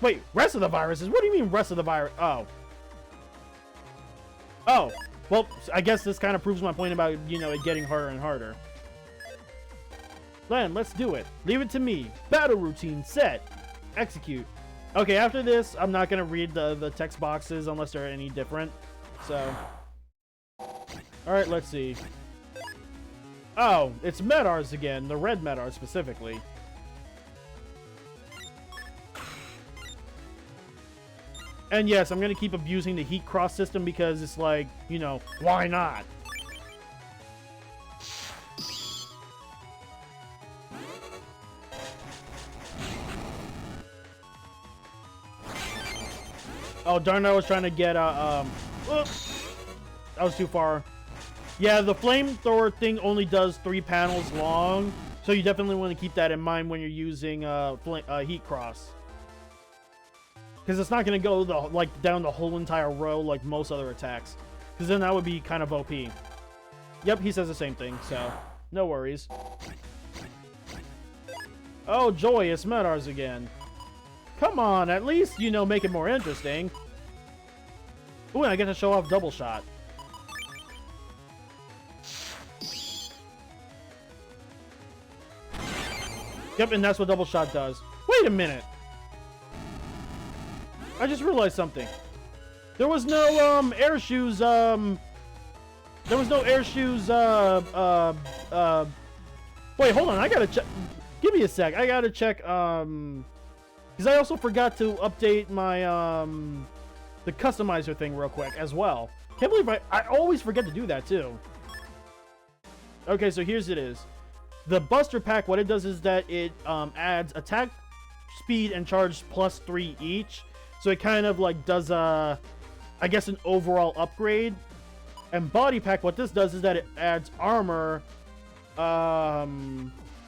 Wait, rest of the viruses? What do you mean rest of the virus? Oh. Oh. Well, I guess this kind of proves my point about, you know, it getting harder and harder. Len, let's do it. Leave it to me. Battle routine set. Execute. Okay, after this, I'm not going to read the text boxes unless they're any different. So. Alright, let's see. Oh, it's Medars again. The red Medars specifically. And yes, I'm going to keep abusing the heat cross system because it's like, you know, why not? Oh, darn, I was trying to get, oops. That was too far. Yeah, the flamethrower thing only does 3 panels long, So you definitely want to keep that in mind when you're using Heat Cross. Because it's not going to go down the whole entire row like most other attacks. Because then that would be kind of OP. Yep, he says the same thing, so no worries. Oh, joy, it's Medars again. Come on, at least, you know, make it more interesting. Ooh, and I get to show off Double Shot. Yep, and that's what Double Shot does. Wait a minute. I just realized something. There was no, air shoes, there was no air shoes, wait, hold on, I gotta check. Give me a sec. I gotta check, because I also forgot to update my, the customizer thing real quick as well. Can't believe I always forget to do that too. Okay, so here's it is. The Buster Pack, what it does is that it adds attack, speed, and charge +3 each. So it kind of like does I guess an overall upgrade. And Body Pack, what this does is that it adds armor. I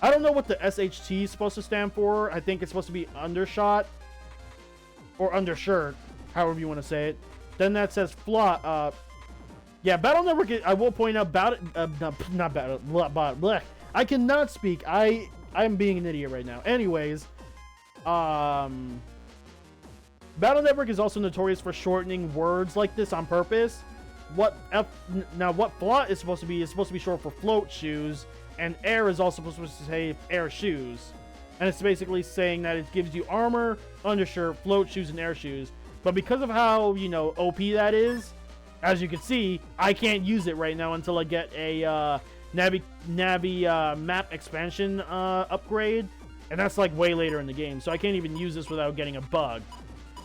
don't know what the SHT is supposed to stand for. I think it's supposed to be undershot or undershirt, however you want to say it. Then that says flaw. Yeah, Battle Network. I will point out not battle. Bleh. I cannot speak. I'm being an idiot right now. Anyways, Battle Network is also notorious for shortening words like this on purpose. What flaw is supposed to be short for float shoes, and air is also supposed to say air shoes. And it's basically saying that it gives you armor, undershirt, float shoes, and air shoes. But because of how, you know, OP that is, as you can see, I can't use it right now until I get a Navi map expansion upgrade, and that's like way later in the game, so I can't even use this without getting a bug.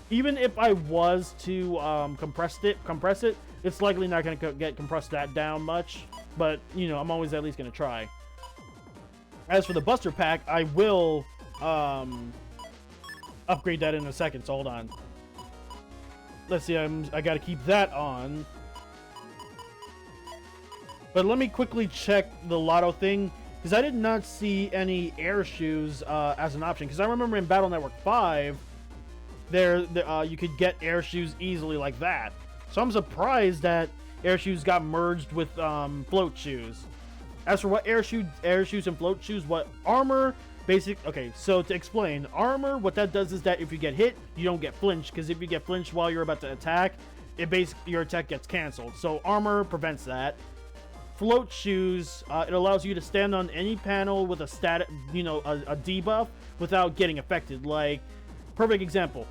Even if I was to compress it, it's likely not going to get compressed that down much, but you know, I'm always at least going to try. As for the Buster Pack, I will upgrade that in a second, so hold on. Let's see, I got to keep that on. But let me quickly check the Lotto thing, because I did not see any air shoes as an option. Because I remember in Battle Network 5, you could get air shoes easily like that. So I'm surprised that air shoes got merged with float shoes. As for what air shoes and float shoes, what armor, okay, so to explain, armor, what that does is that if you get hit, you don't get flinched, because if you get flinched while you're about to attack, your attack gets canceled. So armor prevents that. Float shoes, it allows you to stand on any panel with a static, you know, a debuff without getting affected. Like, perfect example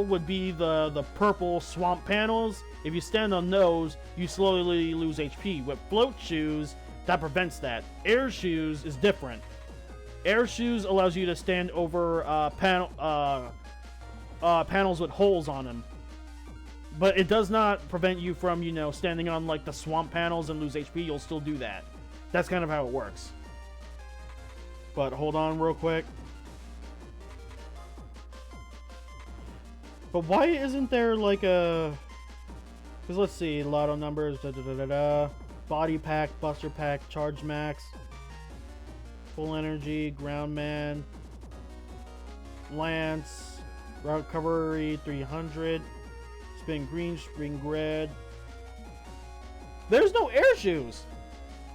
would be the purple swamp panels. If you stand on those, you slowly lose HP. With float shoes, that prevents that. Air shoes is different. Air shoes allows you to stand over panels with holes on them. But it does not prevent you from, you know, standing on, like, the swamp panels and lose HP. You'll still do that. That's kind of how it works. But hold on real quick. But why isn't there, like, a... Because let's see. Lotto numbers. Body Pack, Buster Pack, Charge Max, Full Energy, Ground Man, Lance, Recovery 300... Spin green, spin red. There's no air shoes.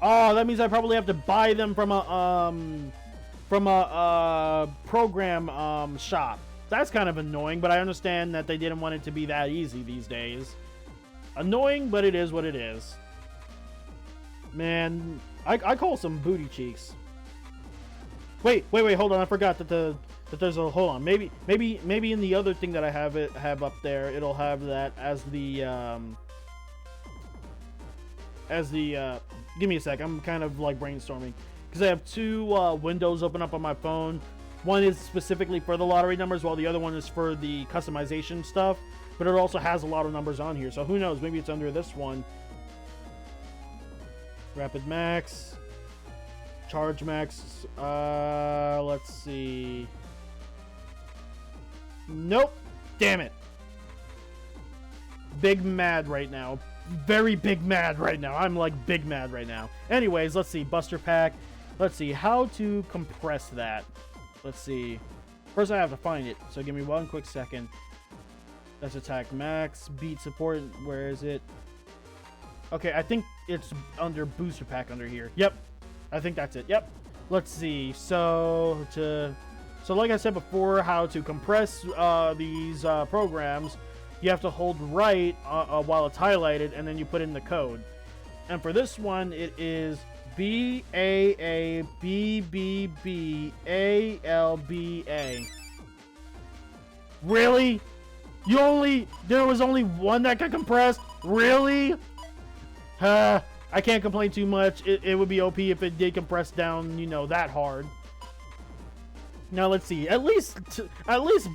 Oh, that means I probably have to buy them from a program shop. That's kind of annoying, but I understand that they didn't want it to be that easy these days. Annoying, but it is what it is. Man, I call some booty cheeks. Wait, hold on. I forgot that there's a, hold on, maybe in the other thing that I have up there, it'll have that as the give me a sec, I'm kind of like brainstorming, because I have two windows open up on my phone. One is specifically for the lottery numbers, while the other one is for the customization stuff, but it also has a lot of numbers on here, so who knows, maybe it's under this one. Rapid Max, Charge Max, let's see. Nope. Damn it. Big mad right now. Very big mad right now. I'm like big mad right now. Anyways, let's see. Buster Pack. Let's see, how to compress that. Let's see. First I have to find it, so give me one quick second. That's attack max, beat support, where is it? Okay, I think it's under booster pack under here. Yep, I think that's it, yep. Let's see, so like I said before, how to compress these programs, you have to hold right while it's highlighted, and then you put in the code. And for this one, it is BAABBBALBA. Really? There was only one that got compressed? Really? I can't complain too much. It would be OP if it did compress down, you know, that hard. Now let's see. At least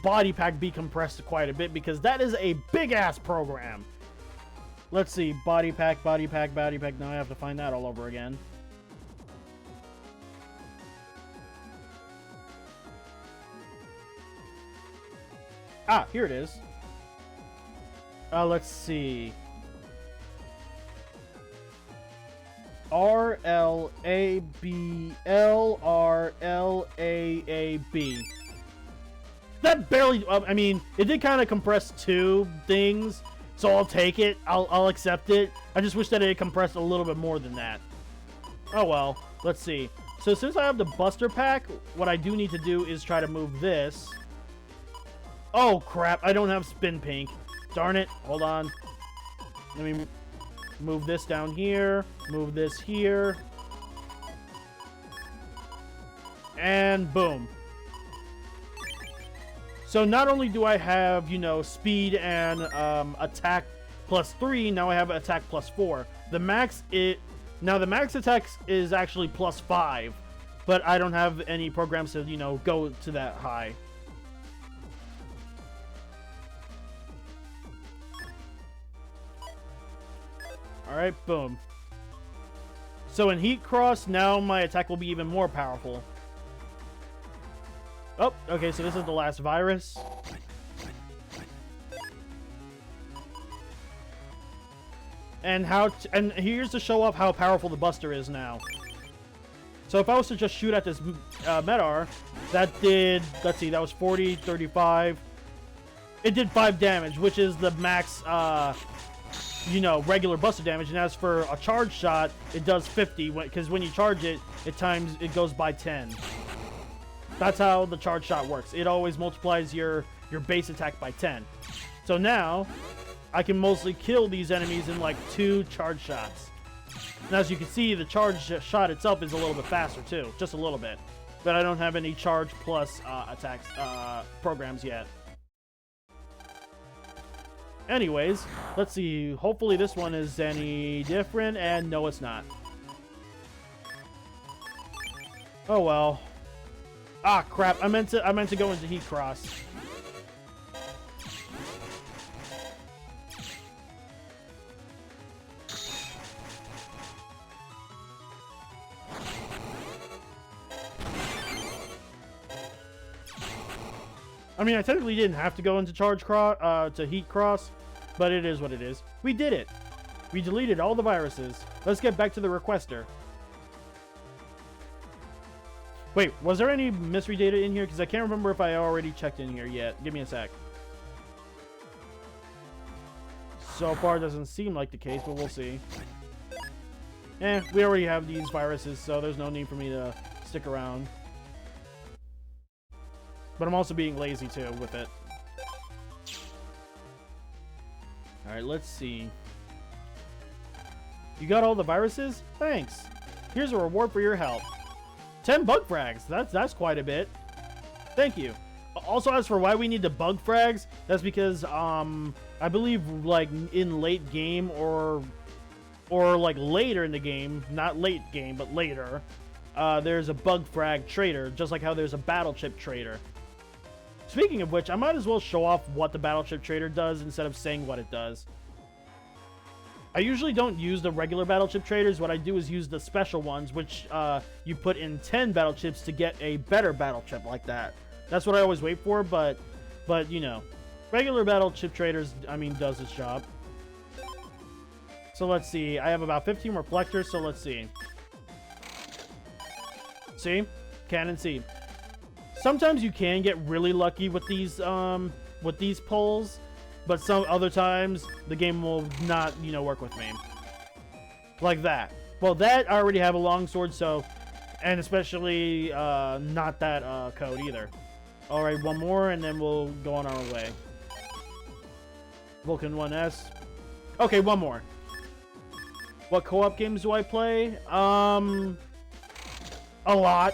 body pack be compressed quite a bit, because that is a big ass program. Let's see. Body pack, body pack, body pack. Now I have to find that all over again. Ah, here it is. Let's see. RLABLRLAAB. That barely. I mean, it did kind of compress two things, so I'll take it. I'll accept it. I just wish that it compressed a little bit more than that. Oh well. Let's see. So since I have the Buster Pack, what I do need to do is try to move this. Oh crap! I don't have Spin Pink. Darn it. Hold on. Let me move this down here. Move this here. And boom. So not only do I have, you know, speed and attack +3, now I have attack +4. The max attack is actually +5, but I don't have any programs to, you know, go to that high. Alright, boom. So in Heat Cross, now my attack will be even more powerful. Oh, okay, so this is the last virus. And here's to show off how powerful the Buster is now. So if I was to just shoot at this Medar, that did, let's see, that was 40, 35. It did 5 damage, which is the max, you know, regular Buster damage. And as for a charge shot, it does 50, because when you charge it, it goes by 10. That's how the charge shot works. It always multiplies your base attack by 10. So now, I can mostly kill these enemies in like 2 charge shots. And as you can see, the charge shot itself is a little bit faster too, just a little bit. But I don't have any charge plus attacks programs yet. Anyways, let's see. Hopefully this one is any different, and no, it's not. Oh well. Ah, crap! I meant to go into Heat Cross. I mean, I technically didn't have to go into to Heat Cross, but it is what it is. We did it. We deleted all the viruses. Let's get back to the requester. Wait, was there any mystery data in here? Because I can't remember if I already checked in here yet. Give me a sec. So far, it doesn't seem like the case, but we'll see. We already have these viruses, so there's no need for me to stick around. But I'm also being lazy, too, with it. Alright, let's see. You got all the viruses? Thanks. Here's a reward for your help. 10 bug frags. That's quite a bit. Thank you. Also, as for why we need the bug frags, that's because, I believe, like, in late game or like, later in the game, not late game, but later, there's a bug frag trader, just like how there's a battle chip trader. Speaking of which, I might as well show off what the battle chip trader does instead of saying what it does. I usually don't use the regular battle chip traders. What I do is use the special ones, which you put in 10 battle chips to get a better battle chip like that. That's what I always wait for, but you know, regular battle chip traders, I mean, does its job. So let's see. I have about 15 reflectors, so let's see. See? Cannon C. Sometimes you can get really lucky with these pulls, but some other times the game will not, you know, work with me. Like that. Well, that I already have a longsword, so, and especially not that code either. All right, one more, and then we'll go on our way. Vulcan 1S. Okay, one more. What co-op games do I play? A lot.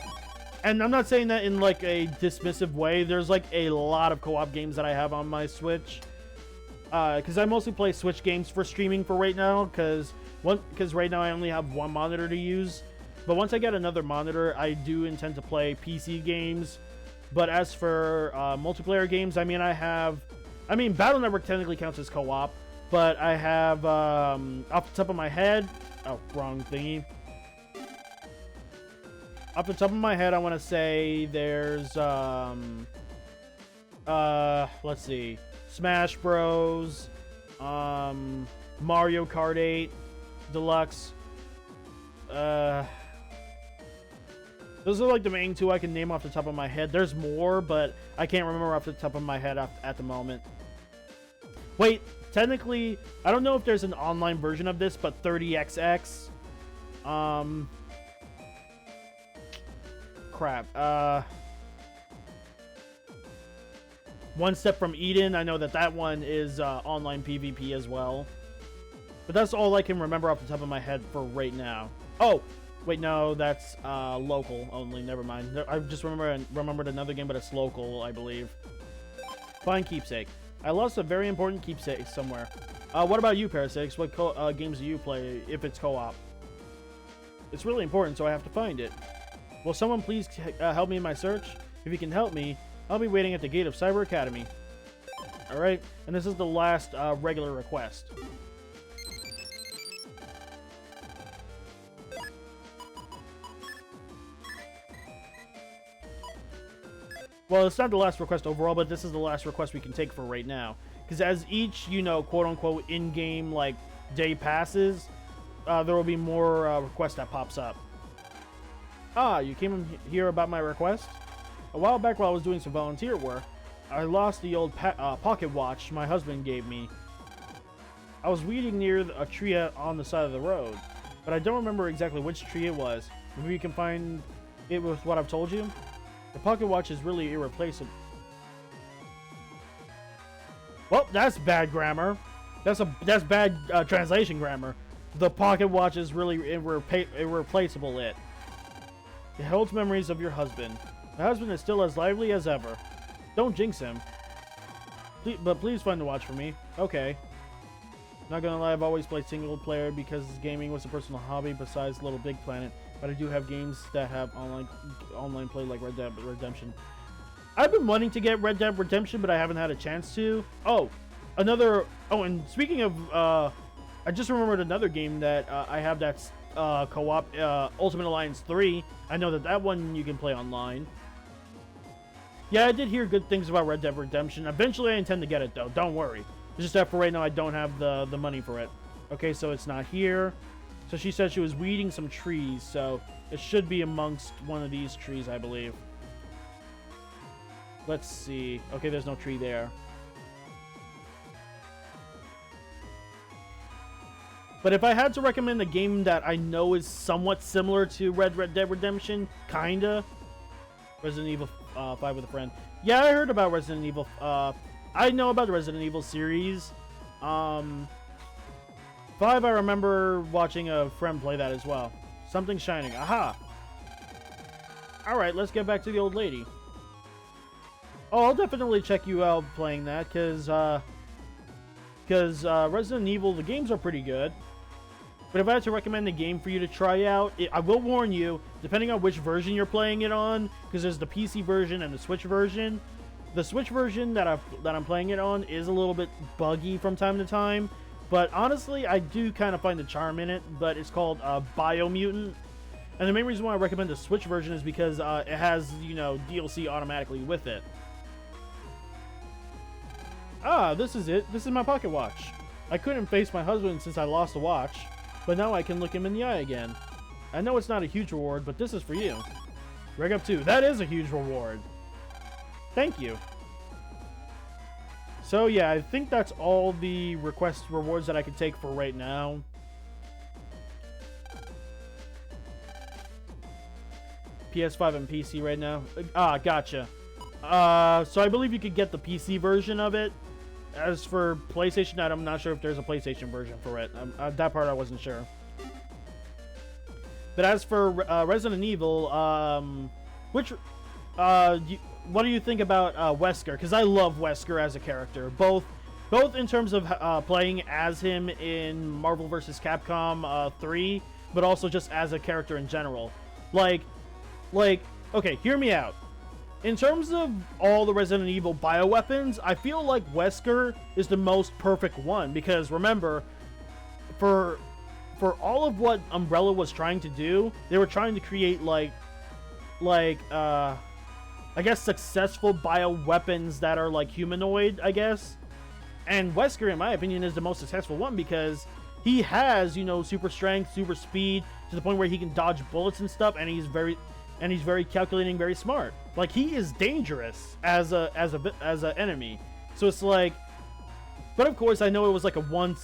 And I'm not saying that in like a dismissive way. There's like a lot of co-op games that I have on my Switch. Because I mostly play Switch games for streaming for right now. Because right now I only have one monitor to use. But once I get another monitor, I do intend to play PC games. But as for multiplayer games, I mean, Battle Network technically counts as co-op. But I have, off the top of my head... Oh, wrong thingy. Off the top of my head, I want to say there's, let's see. Smash Bros. Mario Kart 8 Deluxe. Those are like the main two I can name off the top of my head. There's more, but I can't remember off the top of my head at the moment. Wait, technically, I don't know if there's an online version of this, but 30XX. Crap. One Step from Eden. I know that one is online PvP as well. But that's all I can remember off the top of my head for right now. Oh, wait, no, that's local only. Never mind. I just remembered another game, but it's local, I believe. Find keepsake. I lost a very important keepsake somewhere. What about you, Parasitics? What games do you play if it's co-op? It's really important, so I have to find it. Will someone please help me in my search? If you can help me, I'll be waiting at the gate of Cyber Academy. Alright, and this is the last regular request. Well, it's not the last request overall, but this is the last request we can take for right now. Because as each, you know, quote-unquote in-game, like, day passes, there will be more requests that pops up. Ah, you came here about my request? A while back while I was doing some volunteer work, I lost the old pocket watch my husband gave me. I was weeding near a tree on the side of the road, but I don't remember exactly which tree it was. Maybe you can find it with what I've told you? The pocket watch is really irreplaceable. Well, that's bad grammar. That's bad translation grammar. The pocket watch is really irreplaceable. It holds memories of your husband. My husband is still as lively as ever. Don't jinx him. But please find the watch for me. Okay. Not gonna lie, I've always played single player because gaming was a personal hobby besides Little Big Planet. But I do have games that have online play like Red Dead Redemption. I've been wanting to get Red Dead Redemption, but I haven't had a chance to. Oh, and speaking of, I just remembered another game that I have that's co-op, Ultimate Alliance 3. I know that one you can play online. Yeah, I did hear good things about Red Dead Redemption. Eventually I intend to get it though, don't worry. It's just that for right now I don't have the money for it. Okay, so it's not here. So she said she was weeding some trees, so it should be amongst one of these trees, I believe. Let's see. Okay, there's no tree there. But if I had to recommend a game that I know is somewhat similar to Red Dead Redemption, kinda, Resident Evil 5 with a friend. Yeah, I heard about Resident Evil. I know about the Resident Evil series. 5, I remember watching a friend play that as well. Something shining. Aha! Alright, let's get back to the old lady. Oh, I'll definitely check you out playing that, because Resident Evil, the games are pretty good. But if I had to recommend a game for you to try out, I will warn you, depending on which version you're playing it on, because there's the PC version and the Switch version. The Switch version that I'm playing it on is a little bit buggy from time to time. But honestly, I do kind of find the charm in it, but it's called Biomutant. And the main reason why I recommend the Switch version is because it has, you know, DLC automatically with it. Ah, this is it. This is my pocket watch. I couldn't face my husband since I lost the watch, but now I can look him in the eye again. I know it's not a huge reward, but this is for you. Reg up 2. That is a huge reward. Thank you. So yeah, I think that's all the request rewards that I can take for right now. PS5 and PC right now. Ah, gotcha. So I believe you could get the PC version of it. As for PlayStation, I'm not sure if there's a PlayStation version for it. That part I wasn't sure. But as for Resident Evil, what do you think about Wesker? Because I love Wesker as a character, both in terms of playing as him in Marvel vs. Capcom 3, but also just as a character in general. Like, okay, hear me out. In terms of all the Resident Evil bioweapons, I feel like Wesker is the most perfect one, because remember, for all of what Umbrella was trying to do, they were trying to create I guess successful bioweapons that are like humanoid, I guess. And Wesker, in my opinion, is the most successful one because he has, you know, super strength, super speed, to the point where he can dodge bullets and stuff, and he's very calculating, very smart. Like, he is dangerous as a enemy. So it's like, but of course I know it was like a 1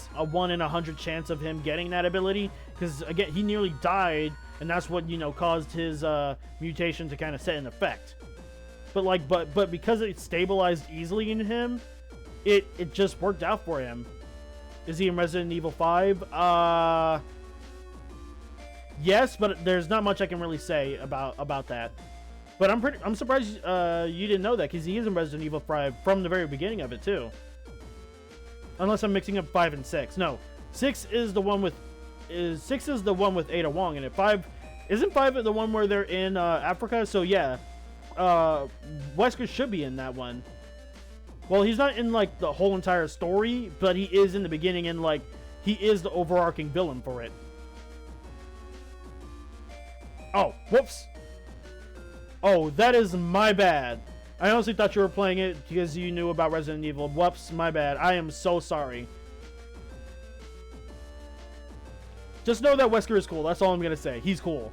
in 100 chance of him getting that ability, because again, he nearly died, and that's what, you know, caused his mutation to kind of set in effect. But because it stabilized easily in him, it just worked out for him. Is he in Resident Evil 5? Yes, but there's not much I can really say about that. But I'm surprised you didn't know that, because he is in Resident Evil 5 from the very beginning of it too. Unless I'm mixing up 5 and 6. No, 6 is the one with Ada Wong in it. 5 isn't 5 the one where they're in Africa. So yeah, Wesker should be in that one. Well, he's not in like the whole entire story, but he is in the beginning, and like he is the overarching villain for it. Oh, whoops. Oh, that is my bad. I honestly thought you were playing it because you knew about Resident Evil. Whoops, my bad. I am so sorry. Just know that Wesker is cool. That's all I'm going to say. He's cool.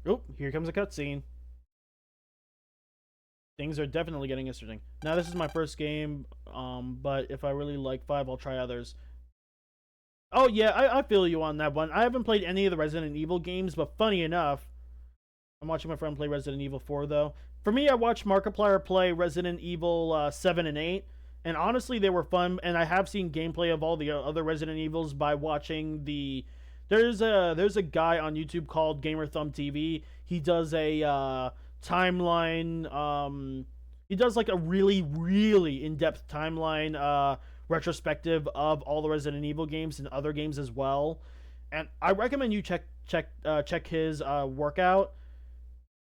Oh, here comes a cutscene. Things are definitely getting interesting. Now, this is my first game, but if I really like 5, I'll try others. Oh, yeah, I feel you on that one. I haven't played any of the Resident Evil games, but funny enough, I'm watching my friend play Resident Evil 4, though. For me, I watched Markiplier play Resident Evil 7 and 8, and honestly, they were fun, and I have seen gameplay of all the other Resident Evils by watching the... There's a guy on YouTube called GamerThumbTV. He does a timeline, he does like a really, really in-depth timeline retrospective of all the Resident Evil games and other games as well. And I recommend you check his workout.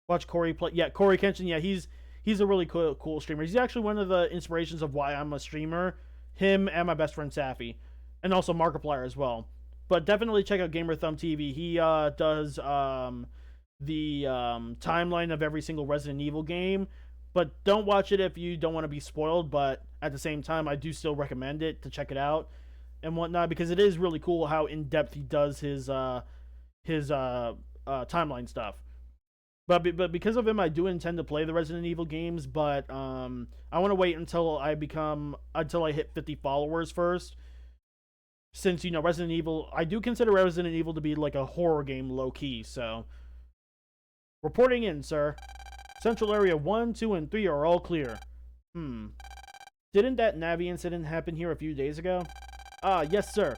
Watch Corey play. Yeah, Corey Kenshin. Yeah, he's a really cool streamer. He's actually one of the inspirations of why I'm a streamer. Him and my best friend Safi, and also Markiplier as well. But definitely check out GamerThumbTV. He does the timeline of every single Resident Evil game. But don't watch it if you don't want to be spoiled. But at the same time, I do still recommend it to check it out and whatnot, because it is really cool how in depth he does his timeline stuff. But because of him, I do intend to play the Resident Evil games. But I want to wait until I hit 50 followers first. Since, you know, Resident Evil, I do consider Resident Evil to be like a horror game low key. So, reporting in, sir. Central Area 1, 2, and 3 are all clear. Didn't that Navi incident happen here a few days ago? Ah, yes, sir.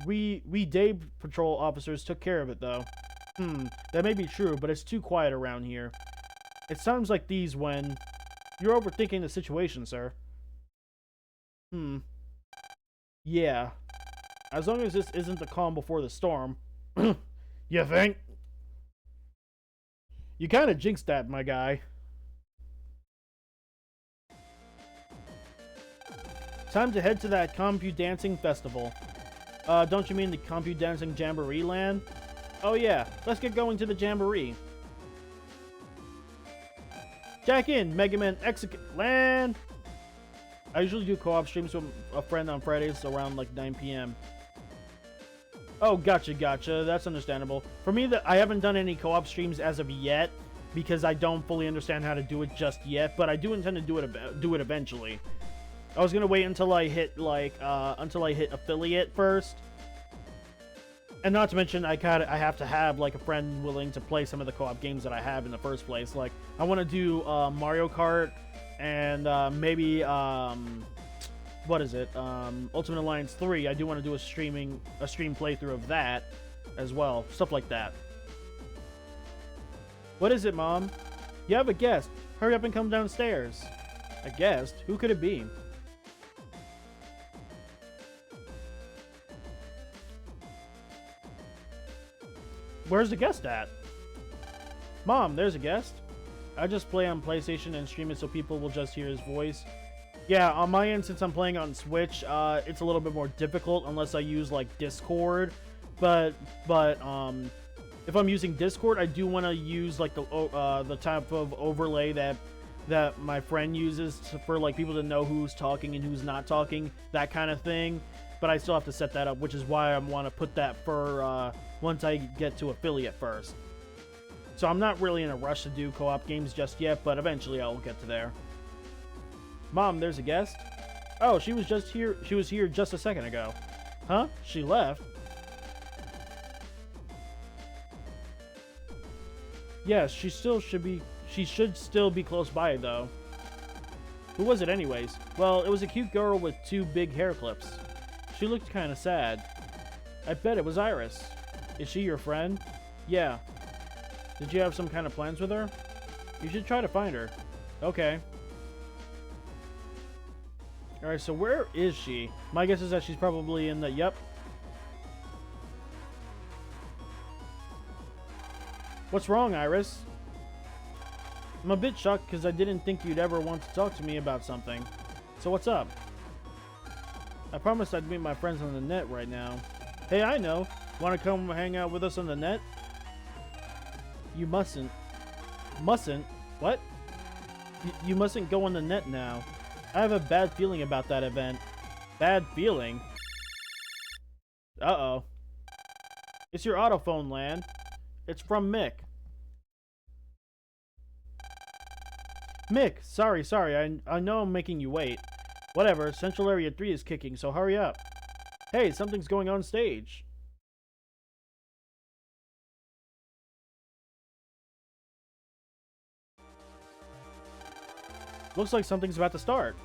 We day patrol officers took care of it, though. That may be true, but it's too quiet around here. It sounds like these when... You're overthinking the situation, sir. Yeah. As long as this isn't the calm before the storm. You think? You kind of jinxed that, my guy. Time to head to that Compu-Dancing Festival. Don't you mean the Compu-Dancing Jamboree Land? Oh yeah, let's get going to the Jamboree. Jack in, Megaman Execute Land! I usually do co-op streams with a friend on Fridays around like 9 p.m. Oh, gotcha. That's understandable. For me, I haven't done any co-op streams as of yet because I don't fully understand how to do it just yet. But I do intend to do it eventually. I was gonna wait until I hit affiliate first, and not to mention I have to have like a friend willing to play some of the co-op games that I have in the first place. Like I want to do Mario Kart and maybe what is it? Ultimate Alliance 3. I do want to do a stream playthrough of that as well. Stuff like that. What is it, Mom? You have a guest. Hurry up and come downstairs. A guest? Who could it be? Where's the guest at? Mom, there's a guest. I just play on PlayStation and stream it so people will just hear his voice. Yeah, on my end, since I'm playing on Switch, it's a little bit more difficult unless I use like Discord. But if I'm using Discord, I do want to use like the type of overlay that my friend uses for like people to know who's talking and who's not talking, that kind of thing. But I still have to set that up, which is why I want to put that for once I get to affiliate first. So I'm not really in a rush to do co-op games just yet, but eventually I'll get to there. Mom, there's a guest. Oh, she was here just a second ago. Huh? She left? Yes, she should still be close by, though. Who was it anyways? Well, it was a cute girl with 2 big hair clips. She looked kind of sad. I bet it was Iris. Is she your friend? Yeah. Did you have some kind of plans with her? You should try to find her. Okay. Alright, so where is she? My guess is that she's probably in the... Yep. What's wrong, Iris? I'm a bit shocked because I didn't think you'd ever want to talk to me about something. So what's up? I promised I'd meet my friends on the net right now. Hey, I know. Want to come hang out with us on the net? You mustn't. Mustn't? What? You mustn't go on the net now. I have a bad feeling about that event. Bad feeling? Uh-oh. It's your autophone, Lan. It's from Mick. Mick, sorry. I know I'm making you wait. Whatever, Central Area 3 is kicking, so hurry up. Hey, something's going on stage. Looks like something's about to start.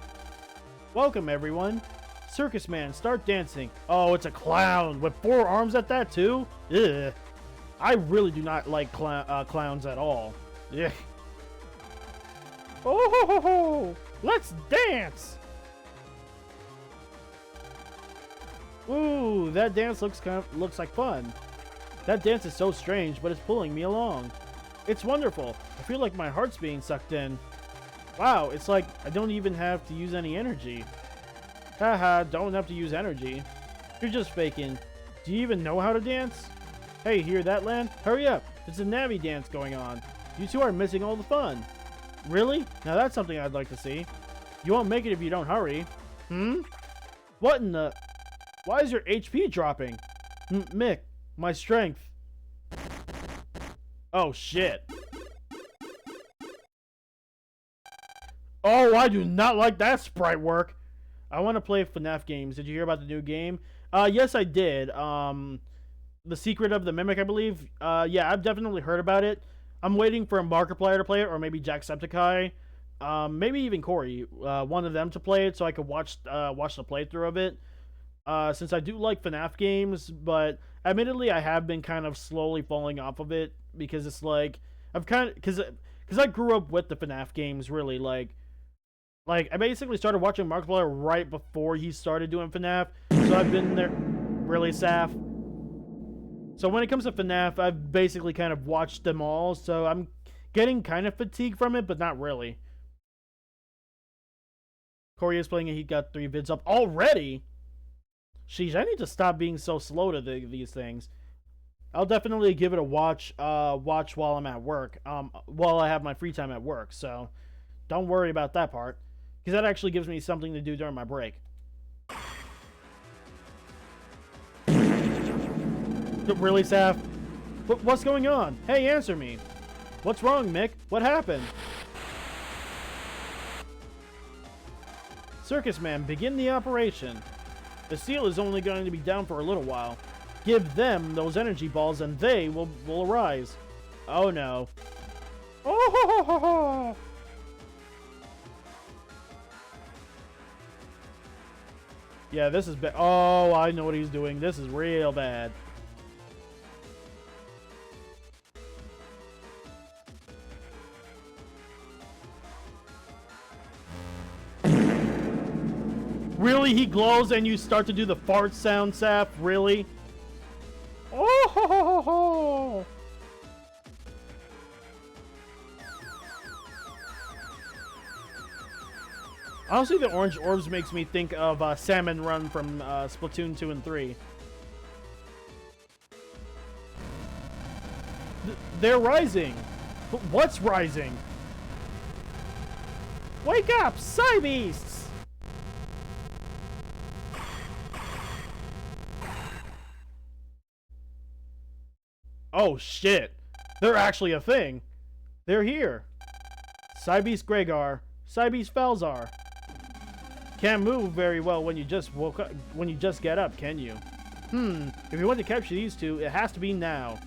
Welcome, everyone. Circus Man, start dancing. Oh, it's a clown with 4 arms at that, too? Ugh. I really do not like clowns at all. Yeah. Oh, ho, ho, ho. Let's dance! Ooh, that dance looks like fun. That dance is so strange, but it's pulling me along. It's wonderful. I feel like my heart's being sucked in. Wow, it's like I don't even have to use any energy. Haha, don't have to use energy. You're just faking. Do you even know how to dance? Hey, hear that, Lan? Hurry up! It's a Navi dance going on. You two are missing all the fun. Really? Now that's something I'd like to see. You won't make it if you don't hurry. What in the... Why is your HP dropping? Mick, my strength. Oh, shit. Oh, I do not like that sprite work. I want to play FNAF games. Did you hear about the new game? Yes, I did. The Secret of the Mimic, I believe. Yeah, I've definitely heard about it. I'm waiting for a Markiplier to play it, or maybe Jacksepticeye. Maybe even Corey. One of them to play it, so I could watch the playthrough of it. Since I do like FNAF games, but admittedly, I have been kind of slowly falling off of it because it's like I've kind of because I grew up with the FNAF games, really. Like I basically started watching Markiplier right before he started doing FNAF, so I've been there. Really, Saf. So when it comes to FNAF, I've basically kind of watched them all, so I'm getting kind of fatigued from it, but not really. Corey is playing it. He got 3 vids up already. Sheesh, I need to stop being so slow to these things. I'll definitely give it a watch while I'm at work. While I have my free time at work, so don't worry about that part. Because that actually gives me something to do during my break. Really, Saf? What's going on? Hey, answer me. What's wrong, Mick? What happened? Circus Man, begin the operation. The seal is only going to be down for a little while. Give them those energy balls and they will arise. Oh no. Oh ho ho ho ho! Yeah, this is bad. Oh, I know what he's doing. This is real bad. Really? He glows and you start to do the fart sound, Sap? Really? Oh ho ho ho ho! Honestly, the orange orbs makes me think of Salmon Run from Splatoon 2 and 3. They're rising! But what's rising? Wake up, Cybeasts! Oh shit! They're actually a thing! They're here! Cybeast Gregar, Cybeast Falzar. Can't move very well when you just woke up, when you just get up, can you? If you want to capture these two, it has to be now.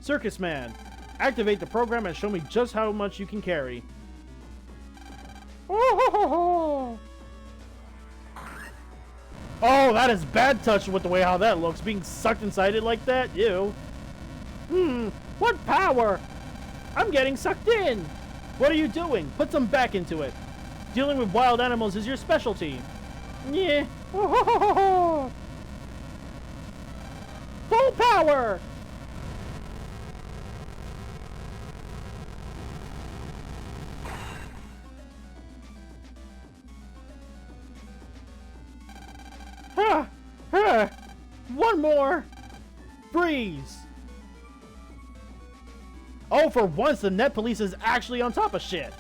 Circus Man, activate the program and show me just how much you can carry. Oh, that is bad touch with the way how that looks. Being sucked inside it like that, ew. What power? I'm getting sucked in. What are you doing? Put some back into it. Dealing with wild animals is your specialty. Yeah. Full power. One more. Freeze. Oh, for once, the net police is actually on top of shit.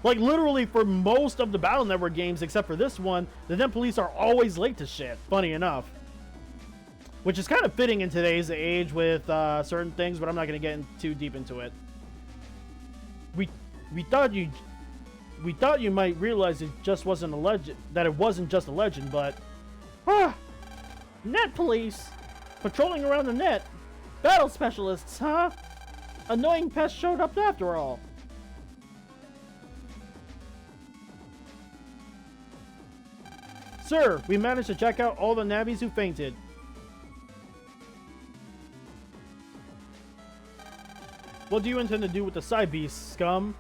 Like, literally, for most of the Battle Network games, except for this one, the net police are always late to shit, funny enough. Which is kind of fitting in today's age with certain things, but I'm not going to get too deep into it. We thought you might realize it just wasn't a legend, that it wasn't just a legend, but... Net police! Patrolling around the net. Battle specialists, huh? Annoying pests showed up after all. Sir, we managed to check out all the nabbies who fainted. What do you intend to do with the Cybeast, scum?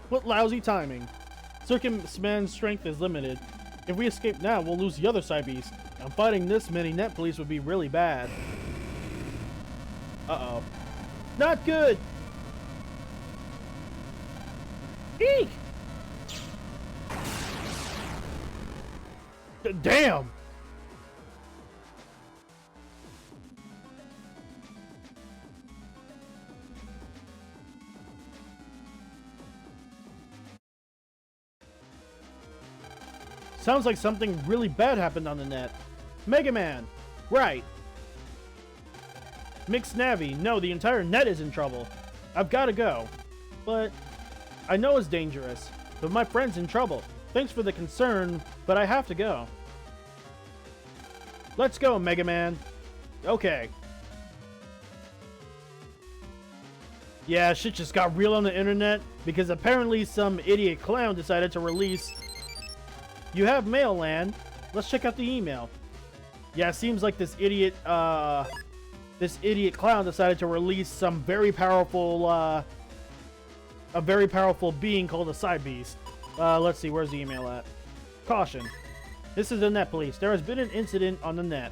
What lousy timing. Circus Man's strength is limited. If we escape now, we'll lose the other Cybeast. And fighting this many net police would be really bad. Uh-oh. Not good! Eek! Damn! Sounds like something really bad happened on the net. Megaman! Right. Mixed Navi, no, the entire net is in trouble. I've gotta go. But I know it's dangerous, but my friend's in trouble. Thanks for the concern, but I have to go. Let's go, Megaman. Okay. Yeah, shit just got real on the internet because apparently some idiot clown decided to release... You have mail, Lan. Let's check out the email. Yeah, it seems like this idiot clown decided to release some very powerful, a very powerful being called a Cybeast. Let's see, where's the email at? Caution. This is the net police. There has been an incident on the net.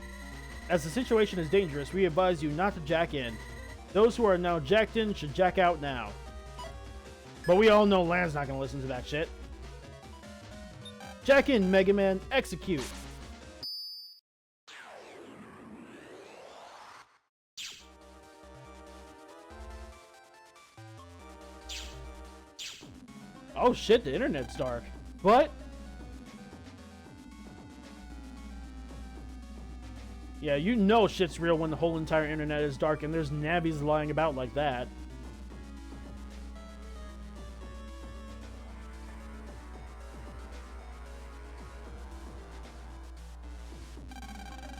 As the situation is dangerous, we advise you not to jack in. Those who are now jacked in should jack out now. But we all know Lan's not gonna listen to that shit. Jack in, Megaman. Execute. Oh shit, the internet's dark. What? Yeah, you know shit's real when the whole entire internet is dark and there's nabbies lying about like that.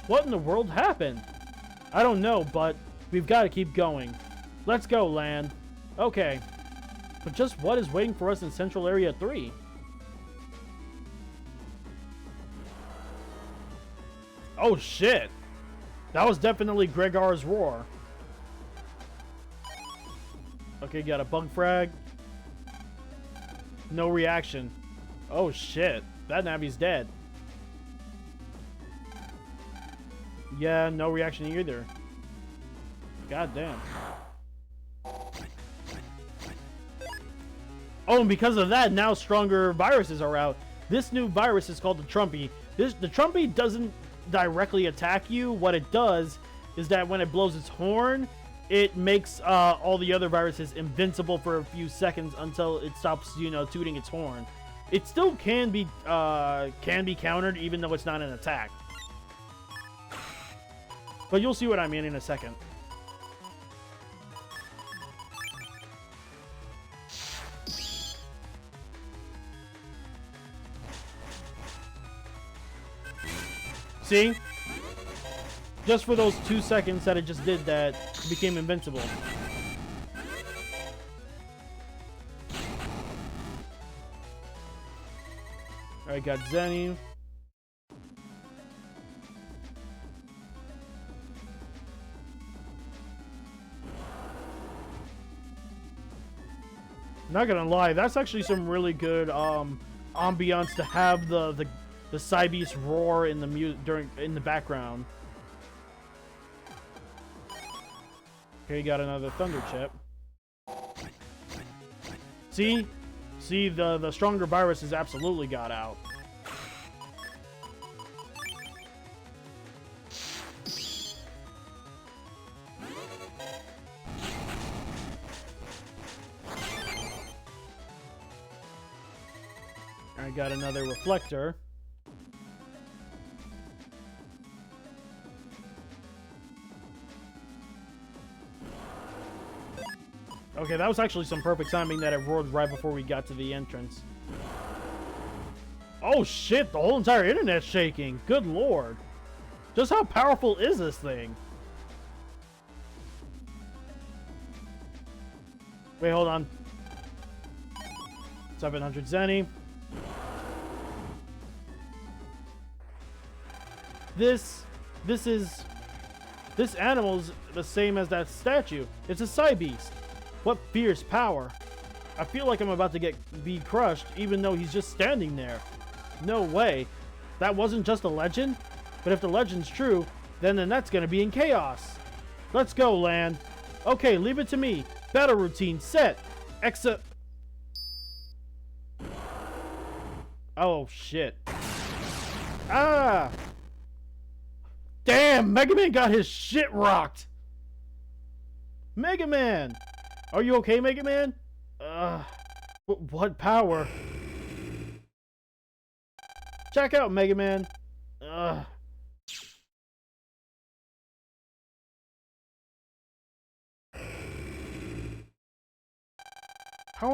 What in the world happened? I don't know, but we've got to keep going. Let's go, Lan. Okay. But just what is waiting for us in Central Area 3? Oh shit! That was definitely Gregar's roar. Okay, got a bug frag. No reaction. Oh shit, that Navi's dead. Yeah, no reaction either. God damn. Oh, and because of that, now stronger viruses are out. This new virus is called the Trumpy. The Trumpy doesn't directly attack you. What it does is that when it blows its horn, it makes all the other viruses invincible for a few seconds until it stops, you know, tooting its horn. It still can be countered even though it's not an attack. But you'll see what I mean in a second. See? Just for those 2 seconds that it just did that, it became invincible. Alright, got Zenny. Not gonna lie, that's actually some really good ambiance to have the Cybeast roar in the in the background. Okay, you got another thunder chip. See, the stronger virus has absolutely got out. I got another reflector. Okay, that was actually some perfect timing that it roared right before we got to the entrance. Oh shit, the whole entire internet's shaking. Good lord. Just how powerful is this thing? Wait, hold on. 700 Zenny. This animal's the same as that statue. It's a Cybeast. What fierce power. I feel like I'm about to be crushed even though he's just standing there. No way. That wasn't just a legend? But if the legend's true, then the net's gonna be in chaos. Let's go, Lan. Okay, leave it to me. Battle routine set. Oh, shit. Ah! Damn, Megaman got his shit rocked! Megaman! Are you okay, Megaman? What power? Check out, Megaman. How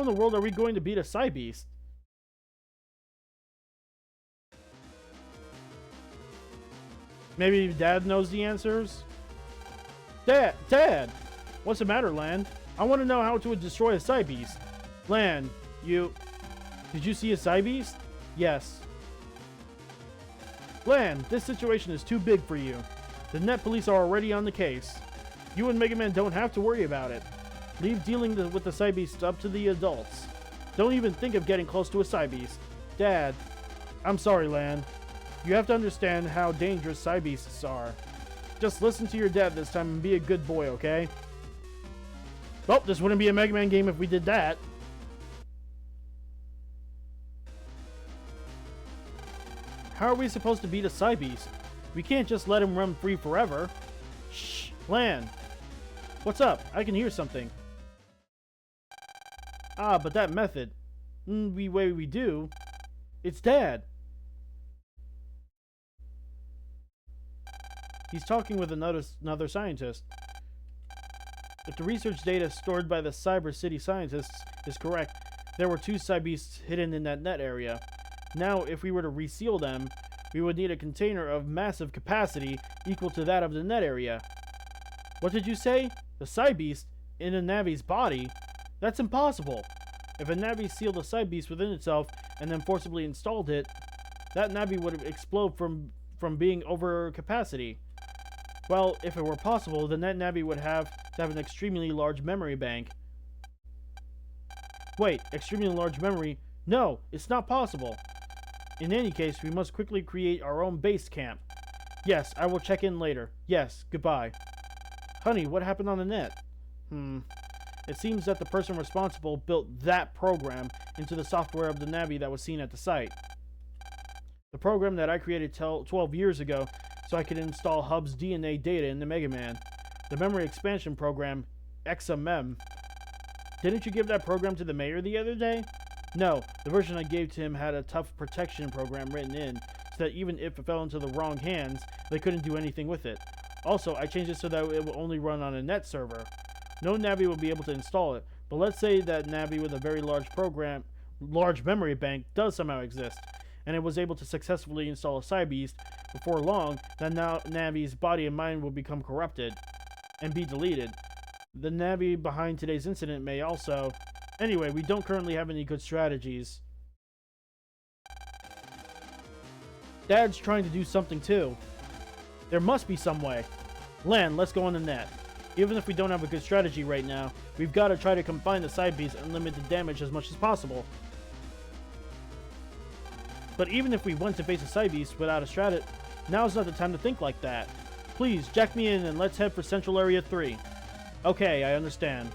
in the world are we going to beat a Cybeast? Maybe Dad knows the answers? Dad! What's the matter, Lan? I want to know how to destroy a Cybeast. Lan, did you see a Cybeast? Yes. Lan, this situation is too big for you. The net police are already on the case. You and Megaman don't have to worry about it. Leave dealing with the Cybeast up to the adults. Don't even think of getting close to a Cybeast. Dad, I'm sorry, Lan. You have to understand how dangerous Cybeasts are. Just listen to your dad this time and be a good boy, okay? Well, this wouldn't be a Mega Man game if we did that. How are we supposed to beat a Cybeast? We can't just let him run free forever. Shh, Lan. What's up? I can hear something. Ah, but that method. We do. It's Dad. He's talking with another scientist. If the research data stored by the Cyber City scientists is correct, there were 2 Cybeasts hidden in that net area. Now, if we were to reseal them, we would need a container of massive capacity equal to that of the net area. What did you say? The Cybeast in a Navi's body? That's impossible. If a Navi sealed a Cybeast within itself and then forcibly installed it, that Navi would explode from being over capacity. Well, if it were possible, then that Navi would have to have an extremely large memory bank. Wait, extremely large memory? No, it's not possible. In any case, we must quickly create our own base camp. Yes, I will check in later. Yes, goodbye. Honey, what happened on the net? It seems that the person responsible built that program into the software of the Navi that was seen at the site. The program that I created 12 years ago so I could install Hub's DNA data in the Megaman. The memory expansion program, XMM. Didn't you give that program to the mayor the other day? No, the version I gave to him had a tough protection program written in, so that even if it fell into the wrong hands, they couldn't do anything with it. Also, I changed it so that it will only run on a net server. No Navi will be able to install it, but let's say that Navi with a very large memory bank does somehow exist, and it was able to successfully install a Cybeast. Before long, that Navi's body and mind will become corrupted and be deleted. The Navi behind today's incident may also... Anyway, we don't currently have any good strategies. Dad's trying to do something too. There must be some way. Lan, let's go on the net. Even if we don't have a good strategy right now, we've got to try to confine the Cybeast and limit the damage as much as possible. But even if we went to face a Cybeast without a strategy, now's not the time to think like that. Please, jack me in and let's head for Central Area 3. Okay, I understand.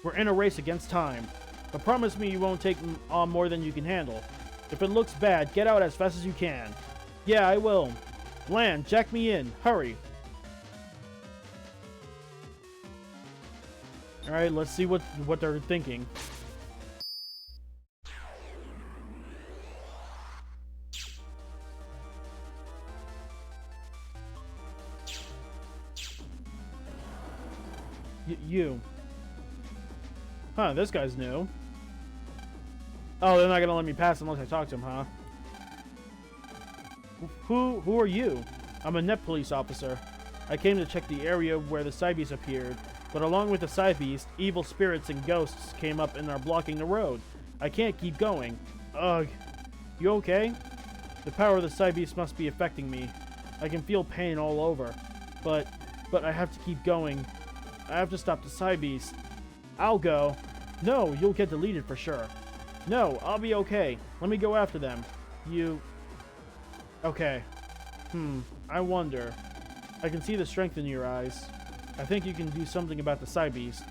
We're in a race against time. But promise me you won't take on more than you can handle. If it looks bad, get out as fast as you can. Yeah, I will. Lan, jack me in. Hurry. Alright, let's see what they're thinking. You. Huh, this guy's new. Oh, they're not gonna let me pass unless I talk to him, huh? Who are you? I'm a net police officer. I came to check the area where the Cybeast appeared, but along with the Cybeast, evil spirits and ghosts came up and are blocking the road. I can't keep going. Ugh. You okay? The power of the Cybeast must be affecting me. I can feel pain all over. But I have to keep going. I have to stop the Cybeast. I'll go. No, you'll get deleted for sure. No, I'll be okay. Let me go after them. You... Okay. I wonder. I can see the strength in your eyes. I think you can do something about the Cybeast.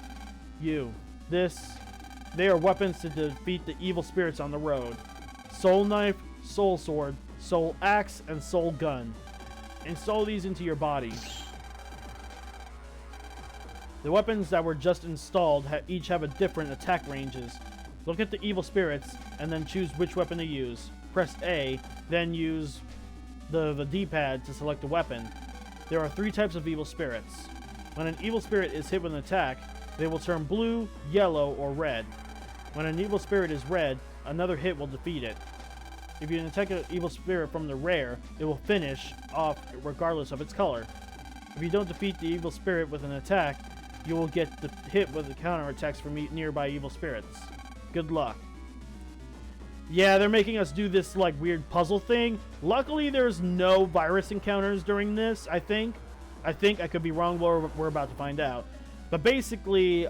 You. This... They are weapons to defeat the evil spirits on the road. Soul Knife, Soul Sword, Soul Axe, and Soul Gun. Install these into your body. The weapons that were just installed each have a different attack ranges. Look at the evil spirits, and then choose which weapon to use. Press A, then use the D-pad to select the weapon. There are 3 types of evil spirits. When an evil spirit is hit with an attack, they will turn blue, yellow, or red. When an evil spirit is red, another hit will defeat it. If you attack an evil spirit from the rear, it will finish off regardless of its color. If you don't defeat the evil spirit with an attack, you will get hit with the counterattacks from nearby evil spirits. Good luck. Yeah, they're making us do this, like, weird puzzle thing. Luckily, there's no virus encounters during this, I think. I could be wrong, but we're about to find out. But basically,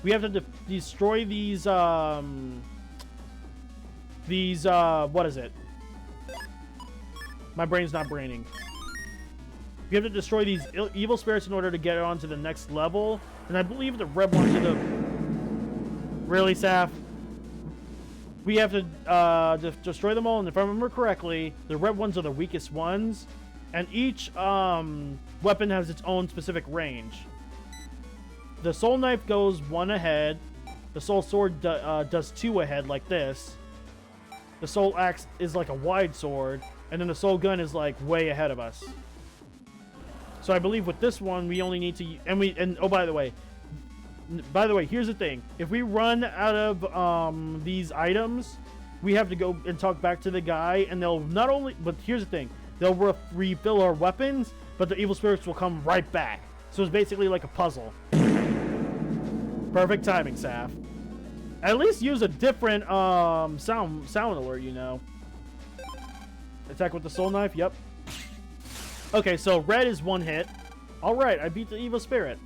we have to destroy these, what is it? My brain's not braining. We have to destroy these evil spirits in order to get on to the next level. And I believe the red ones are the... Really, Saf? We have to destroy them all, and if I remember correctly, the red ones are the weakest ones. And each weapon has its own specific range. The Soul Knife goes 1 ahead. The soul sword does 2 ahead like this. The soul axe is like a wide sword, and then the soul gun is like way ahead of us. So I believe with this one we only need to and oh by the way, here's the thing. If we run out of these items, we have to go and talk back to the guy, and they'll not only, but here's the thing, they'll refill our weapons, but the evil spirits will come right back. So it's basically like a puzzle. Perfect timing, Saf. At least use a different sound alert, you know. Attack with the soul knife, yep. Okay, so red is 1 hit. Alright, I beat the evil spirit.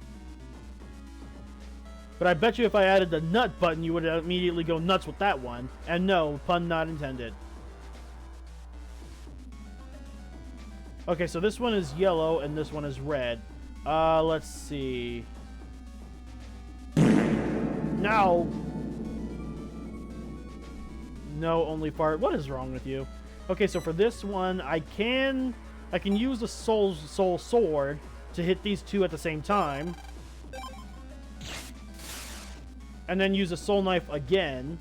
But I bet you if I added the nut button, you would immediately go nuts with that one. And no, pun not intended. Okay, so this one is yellow and this one is red. Let's see. Now. No, only fart. What is wrong with you? Okay, so for this one, I can use the soul sword to hit these 2 at the same time. And then use a soul knife again.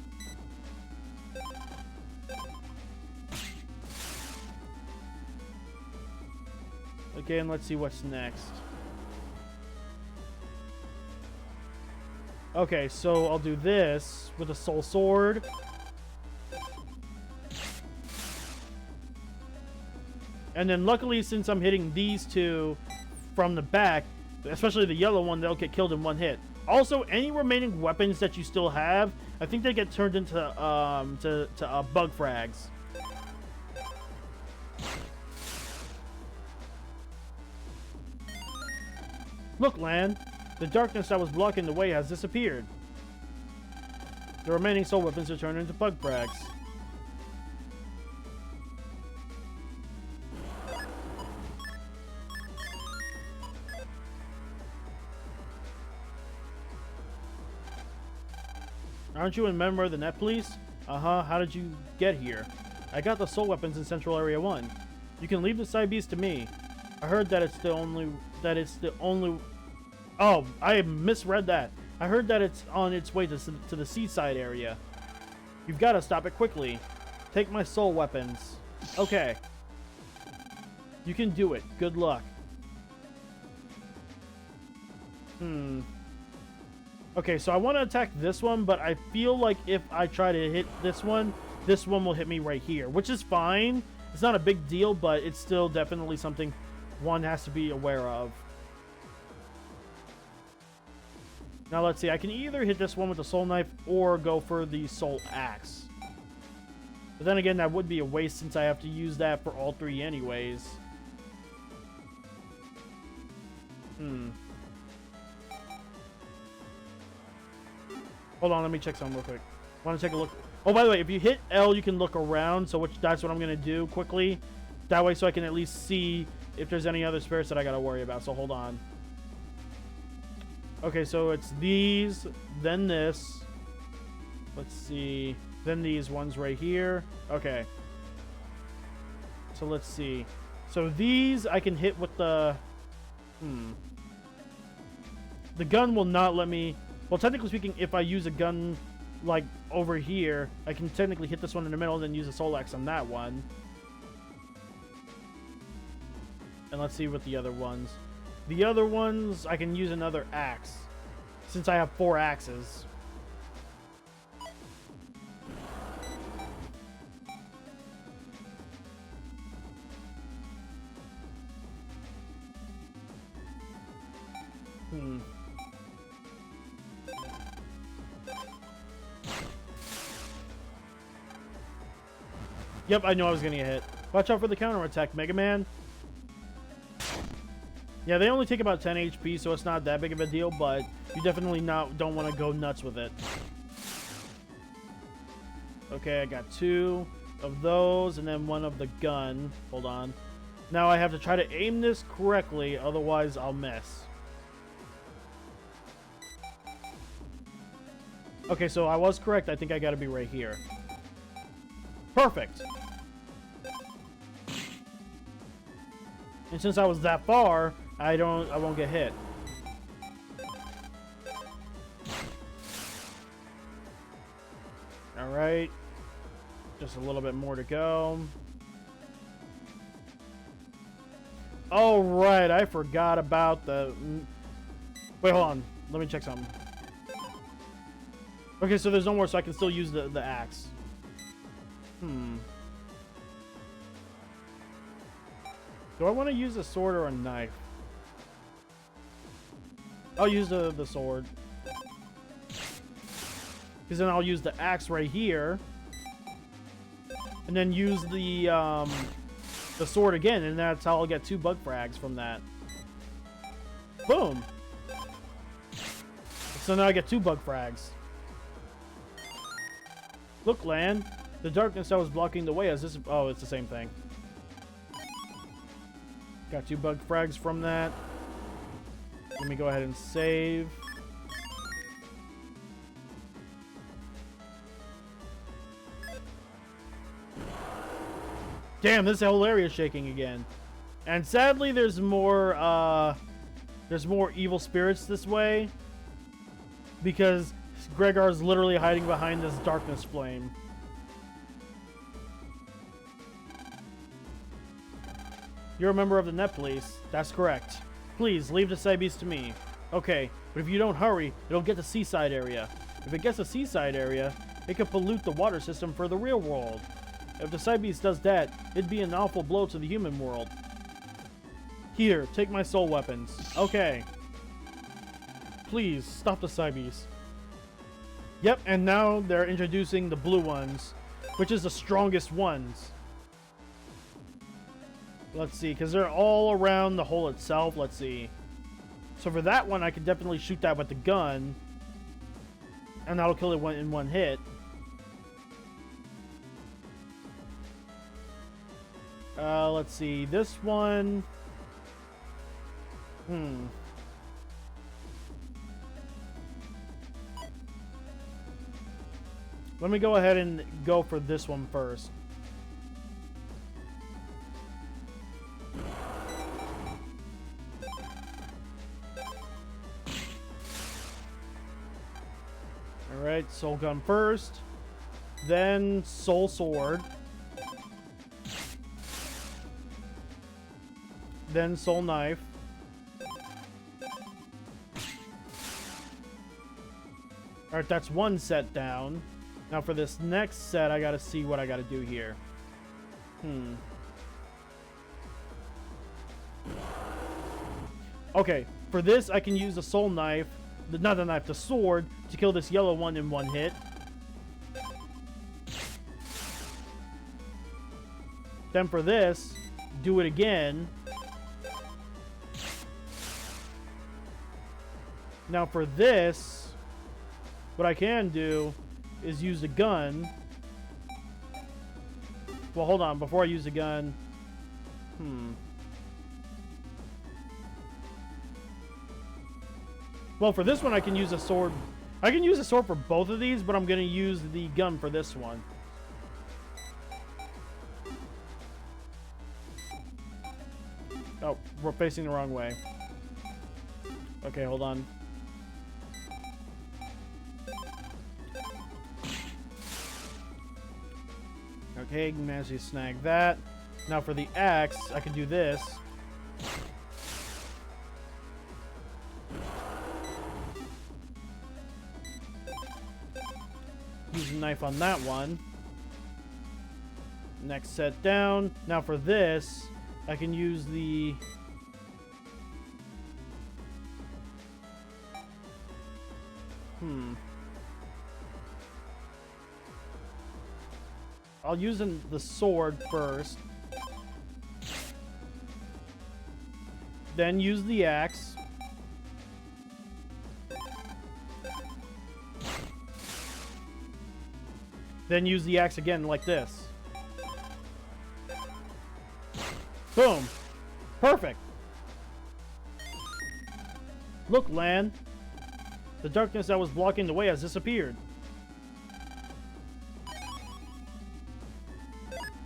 Okay, and let's see what's next. Okay, so I'll do this with a soul sword. And then luckily, since I'm hitting these 2 from the back, especially the yellow one, they'll get killed in 1 hit. Also, any remaining weapons that you still have, I think they get turned into bug frags. Look, Lan, the darkness that was blocking the way has disappeared. The remaining soul weapons are turned into bug frags. Aren't you a member of the Net Police? Uh-huh, how did you get here? I got the soul weapons in Central Area 1. You can leave the Cybeast to me. I heard that it's the only... Oh, I misread that. I heard that it's on its way to the seaside area. You've got to stop it quickly. Take my soul weapons. Okay. You can do it. Good luck. Okay, so I want to attack this one, but I feel like if I try to hit this one will hit me right here, which is fine. It's not a big deal, but it's still definitely something one has to be aware of. Now, let's see. I can either hit this one with the soul knife or go for the soul axe. But then again, that would be a waste since I have to use that for all 3 anyways. Hold on, let me check something real quick. Want to take a look? Oh, by the way, if you hit L, you can look around. So that's what I'm going to do quickly. That way so I can at least see if there's any other spirits that I got to worry about. So hold on. Okay, so it's these, then this. Let's see. Then these ones right here. Okay. So let's see. So these I can hit with the... The gun will not let me... Well, technically speaking, if I use a gun, like, over here, I can technically hit this one in the middle and then use a soul axe on that one. And let's see what the other ones... The other ones, I can use another axe, since I have 4 axes. Yep, I knew I was gonna get hit. Watch out for the counterattack, Megaman. Yeah, they only take about 10 HP, so it's not that big of a deal, but you definitely don't want to go nuts with it. Okay, I got 2 of those, and then 1 of the gun. Hold on. Now I have to try to aim this correctly, otherwise I'll miss. Okay, so I was correct. I think I gotta be right here. Perfect! And since I was that far, I won't get hit. Alright. Just a little bit more to go. Oh, right. I forgot about the... Wait, hold on. Let me check something. Okay, so there's no more, so I can still use the axe. Do I want to use a sword or a knife? I'll use the sword. Because then I'll use the axe right here. And then use the sword again, and that's how I'll get 2 bug frags from that. Boom! So now I get 2 bug frags. Look, Lan. The darkness that was blocking the way as this... Oh, it's the same thing. Got 2 bug frags from that. Let me go ahead and save. Damn, this whole area is shaking again. And sadly, there's more evil spirits this way. Because Gregar is literally hiding behind this darkness flame. You're a member of the Net Police. That's correct. Please, leave the Cybeast to me. Okay, but if you don't hurry, it'll get the seaside area. If it gets the seaside area, it could pollute the water system for the real world. If the Cybeast does that, it'd be an awful blow to the human world. Here, take my soul weapons. Okay. Please, stop the Cybeast. Yep, and now they're introducing the blue ones, which is the strongest ones. Let's see, because they're all around the hole itself. Let's see. So for that one, I could definitely shoot that with the gun. And that'll kill it in one hit. Let's see. This one... Let me go ahead and go for this one first. Alright, soul gun first. Then soul sword. Then soul knife. Alright, that's one set down. Now for this next set, I gotta see what I gotta do here. Okay, for this, I can use the soul knife. Not the knife, the sword, to kill this yellow one in one hit. Then for this, do it again. Now for this, what I can do is use the gun. Well, hold on. Before I use the gun... Well, for this one, I can use a sword. I can use a sword for both of these, but I'm going to use the gun for this one. Oh, we're facing the wrong way. Okay, hold on. Okay, managed to snag that. Now for the axe, I can do this. Use a knife on that one. Next set down. Now for this, I can use the... I'll use the sword first. Then use the axe. Then use the axe again like this. Boom. Perfect. Look, Lan. The darkness that was blocking the way has disappeared.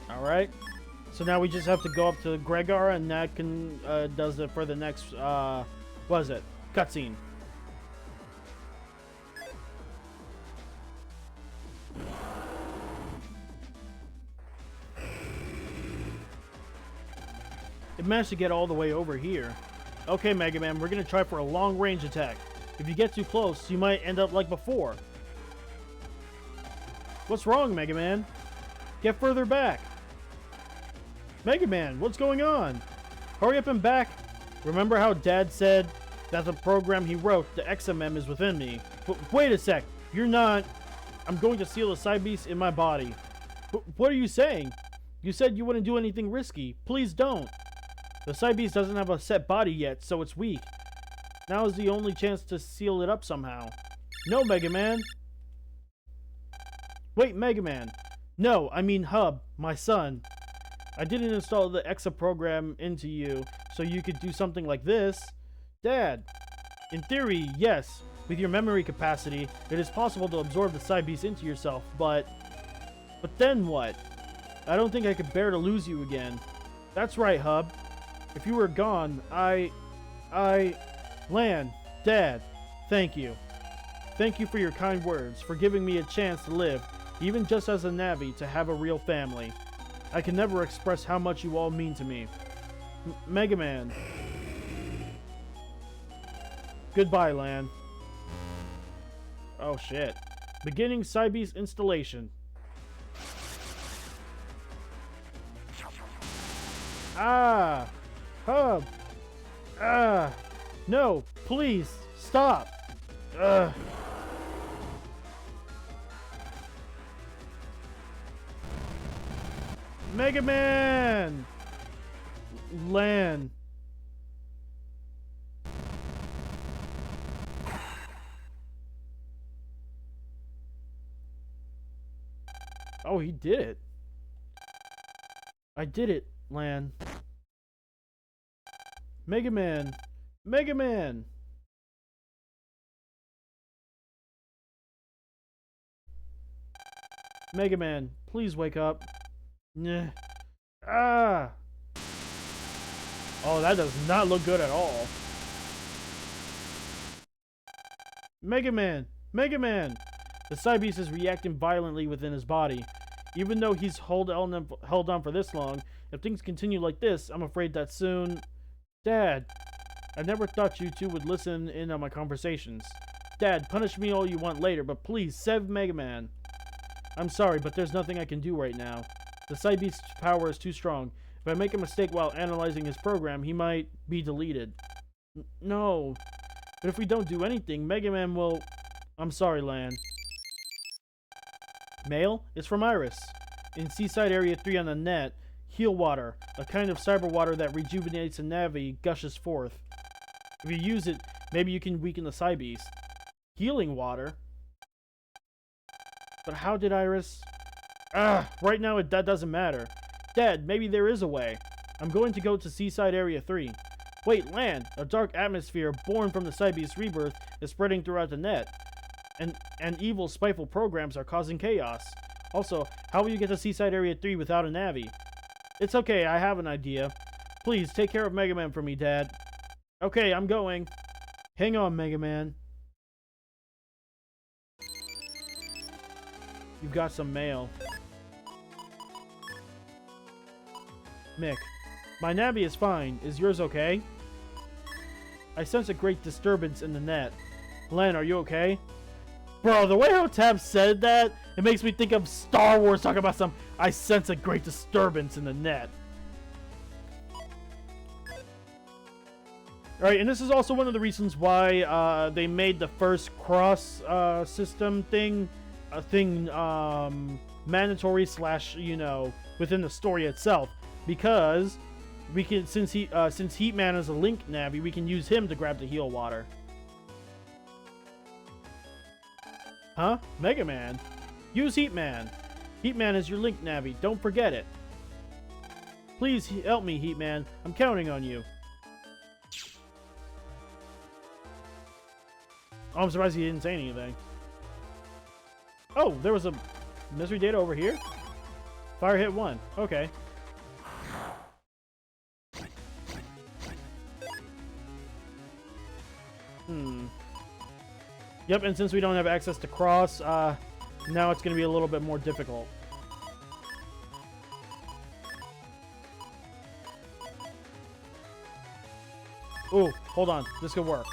Alright. So now we just have to go up to Gregar, and that can does it for the next what is it? Cutscene. It managed to get all the way over here. Okay, Mega Man, we're gonna try for a long-range attack. If you get too close, you might end up like before. What's wrong, Mega Man? Get further back. Mega Man, what's going on? Hurry up and back. Remember how Dad said that the program he wrote, the XMM, is within me? But wait a sec. You're not... I'm going to seal the Cybeast in my body. What are you saying? You said you wouldn't do anything risky. Please don't. The Cybeast doesn't have a set body yet, so it's weak. Now is the only chance to seal it up somehow. No, Mega Man. Wait, Mega Man. No, I mean Hub, my son. I didn't install the EXA program into you, so you could do something like this. Dad. In theory, yes. With your memory capacity, it is possible to absorb the Cybeast into yourself, but then what? I don't think I could bear to lose you again. That's right, Hub. If you were gone, Lan, Dad, thank you. Thank you for your kind words, for giving me a chance to live, even just as a Navi, to have a real family. I can never express how much you all mean to me. Mega Man. Goodbye, Lan. Oh shit. Beginning Cybeast installation. Ah! Hub! Ah! No! Please! Stop! Ugh! Mega Man! Lan. Oh, he did it. I did it, Lan. Mega Man! Mega Man! Mega Man, please wake up. Nah. Ah! Oh, that does not look good at all. Mega Man! Mega Man! The Cybeast is reacting violently within his body. Even though he's held on for this long, if things continue like this, I'm afraid that soon... Dad! I never thought you two would listen in on my conversations. Dad, punish me all you want later, but please, save Mega Man. I'm sorry, but there's nothing I can do right now. The Cybeast's power is too strong. If I make a mistake while analyzing his program, he might be deleted. No. But if we don't do anything, Mega Man will... I'm sorry, Lan. Mail? It's from Iris. In Seaside Area 3 on the net, Heal Water, a kind of cyber water that rejuvenates a Navi, gushes forth. If you use it, maybe you can weaken the Cybeast. Healing water? But how did Iris... right now that doesn't matter. Dad, maybe there is a way. I'm going to go to Seaside Area 3. Wait, Lan! A dark atmosphere born from the Cybeast rebirth is spreading throughout the net. And evil, spiteful programs are causing chaos. Also, how will you get to Seaside Area 3 without a Navi? It's okay, I have an idea. Please, take care of Mega Man for me, Dad. Okay, I'm going. Hang on, Mega Man. You've got some mail. Mick. My Navi is fine. Is yours okay? I sense a great disturbance in the net. Len, are you okay? Bro, the way how Tab said that, it makes me think of Star Wars talking about some... I sense a great disturbance in the net. Alright, and this is also one of the reasons why they made the first cross system thing mandatory / you know, within the story itself, because we can, since Heatman is a Link Navi, we can use him to grab the heal water. Huh? Mega Man? Use Heatman. Heatman is your Link Navi. Don't forget it. Please help me, Heatman. I'm counting on you. Oh, I'm surprised he didn't say anything. Oh, there was a mystery data over here? Fire hit 1. Okay. Yep, and since we don't have access to cross, now it's going to be a little bit more difficult. Ooh, hold on. This could work.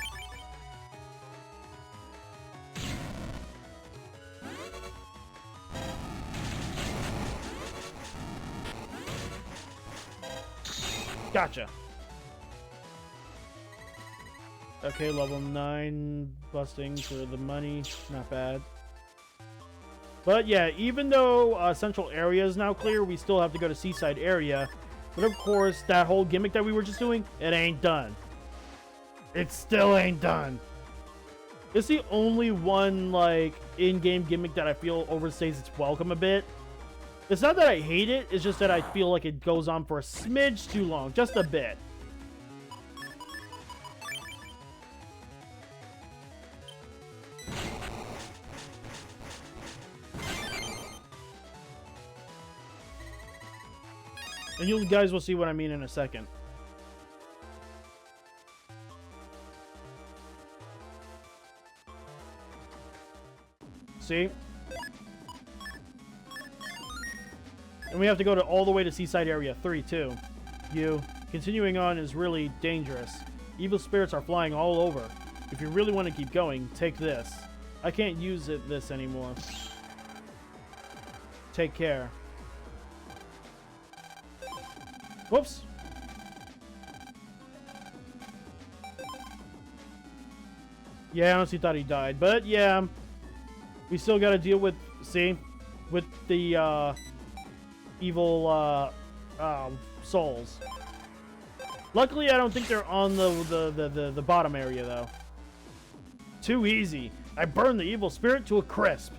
Gotcha. Okay, level 9 busting for the money. Not bad. But yeah, even though central area is now clear, we still have to go to seaside area. But of course, that whole gimmick that we were just doing, it ain't done. It still ain't done. It's the only one, like, in-game gimmick that I feel overstays its welcome a bit. It's not that I hate it, it's just that I feel like it goes on for a smidge too long. Just a bit. And you guys will see what I mean in a second. See? And we have to go all the way to Seaside Area 3, too. Continuing on is really dangerous. Evil spirits are flying all over. If you really want to keep going, take this. I can't use this anymore. Take care. Whoops. Yeah, I honestly thought he died. But, yeah. We still got to deal with, with the, evil, souls. Luckily, I don't think they're on the bottom area, though. Too easy. I burned the evil spirit to a crisp.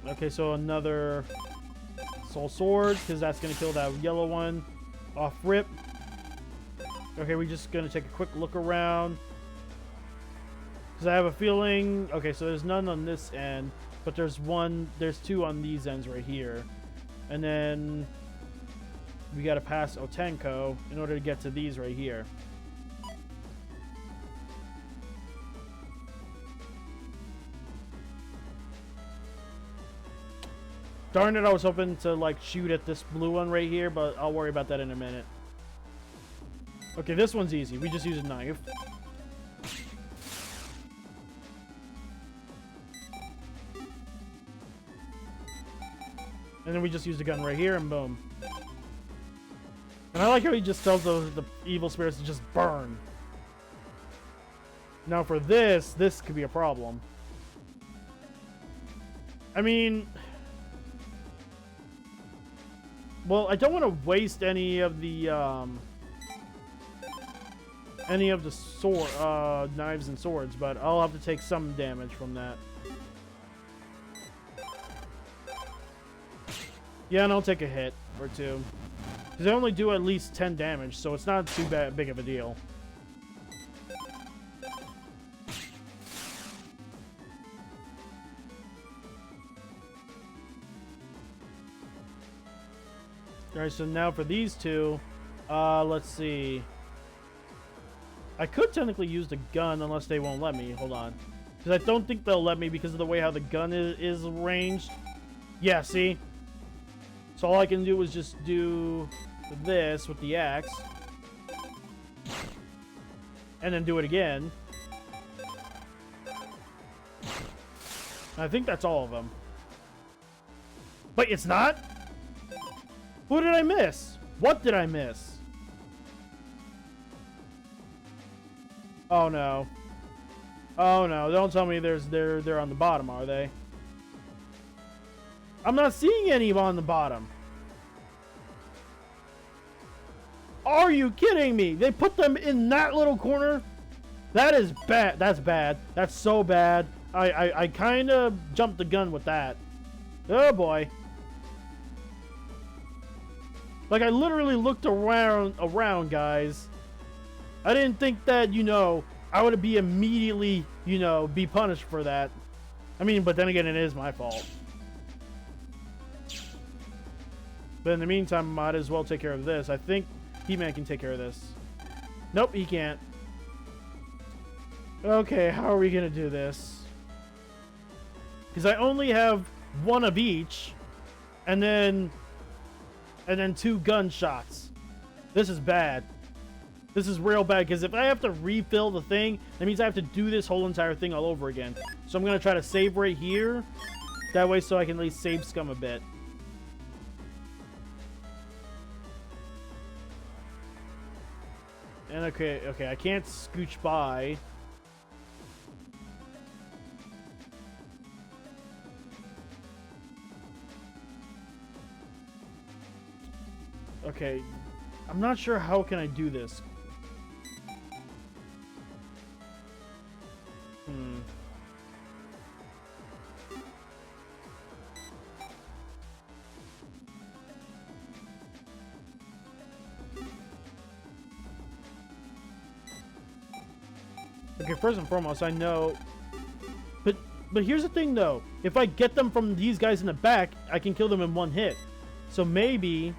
Okay, so another soul sword, because that's going to kill that yellow one off rip. Okay, we're just going to take a quick look around. Because I have a feeling... Okay, so there's none on this end, but there's two on these ends right here. And then we got to pass Otenko in order to get to these right here. Darn it, I was hoping to, like, shoot at this blue one right here, but I'll worry about that in a minute. Okay, this one's easy. We just use a knife. And then we just use the gun right here, and boom. And I like how he just tells the evil spirits to just burn. Now for this could be a problem. I mean... Well, I don't want to waste any of the sword, knives and swords, but I'll have to take some damage from that. Yeah, and I'll take a hit or two. Because they only do at least 10 damage, so it's not too big of a deal. Alright, so now for these two, let's see. I could technically use the gun unless they won't let me. Hold on. Because I don't think they'll let me because of the way how the gun is ranged. Yeah, see? So all I can do is just do this with the axe. And then do it again. I think that's all of them. But it's not? Who did I miss? What did I miss? Oh no. Oh no, don't tell me they're on the bottom, are they? I'm not seeing any on the bottom. Are you kidding me? They put them in that little corner? That is bad. That's bad. That's so bad. I kind of jumped the gun with that. Oh boy. Like, I literally looked around, guys. I didn't think that, you know, I would be immediately, you know, be punished for that. I mean, but then again, it is my fault. But in the meantime, I might as well take care of this. I think He-Man can take care of this. Nope, he can't. Okay, how are we going to do this? Because I only have one of each. And then 2 gunshots. This is bad. This is real bad, because if I have to refill the thing, that means I have to do this whole entire thing all over again. So I'm going to try to save right here. That way so I can at least save scum a bit. And okay, I can't scooch by. Okay, I'm not sure how can I do this. Okay, first and foremost, I know... But here's the thing, though. If I get them from these guys in the back, I can kill them in one hit. So maybe...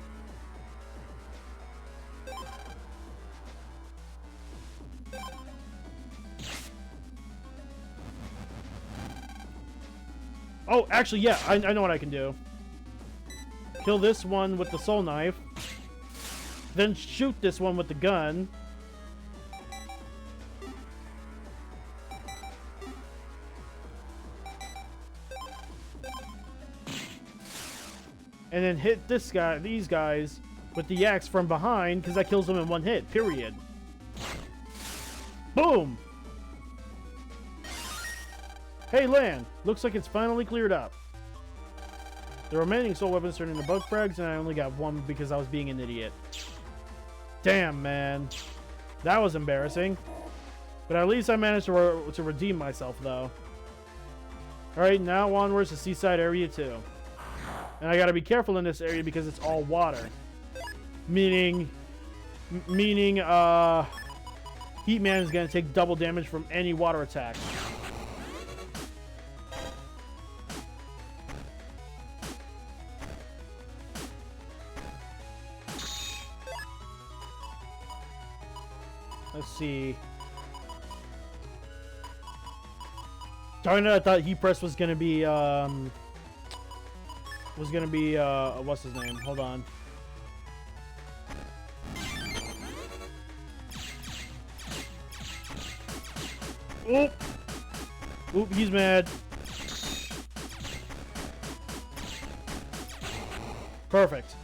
Oh, actually, yeah, I know what I can do. Kill this one with the soul knife. Then shoot this one with the gun. And then hit these guys with the axe from behind, because that kills them in one hit, period. Boom! Hey, land! Looks like it's finally cleared up. The remaining soul weapons turned into bug frags, and I only got one because I was being an idiot. Damn, man. That was embarrassing. But at least I managed to redeem myself, though. Alright, now onwards to Seaside Area 2. And I gotta be careful in this area because it's all water. Meaning, Heatman is gonna take double damage from any water attack. Let's see. Darn it, I thought Heat Press was gonna be, what's his name? Hold on. Oop! Oop, he's mad. Perfect.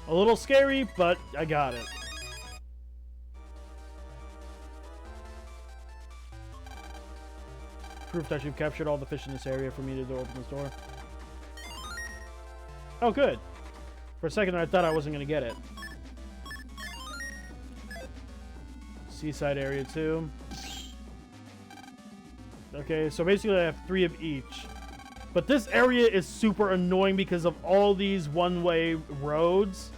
A little scary, but I got it. Proof that you've captured all the fish in this area for me to open this door. Oh, good. For a second, I thought I wasn't going to get it. Seaside Area 2. Okay, so basically I have 3 of each. But this area is super annoying because of all these one-way roads.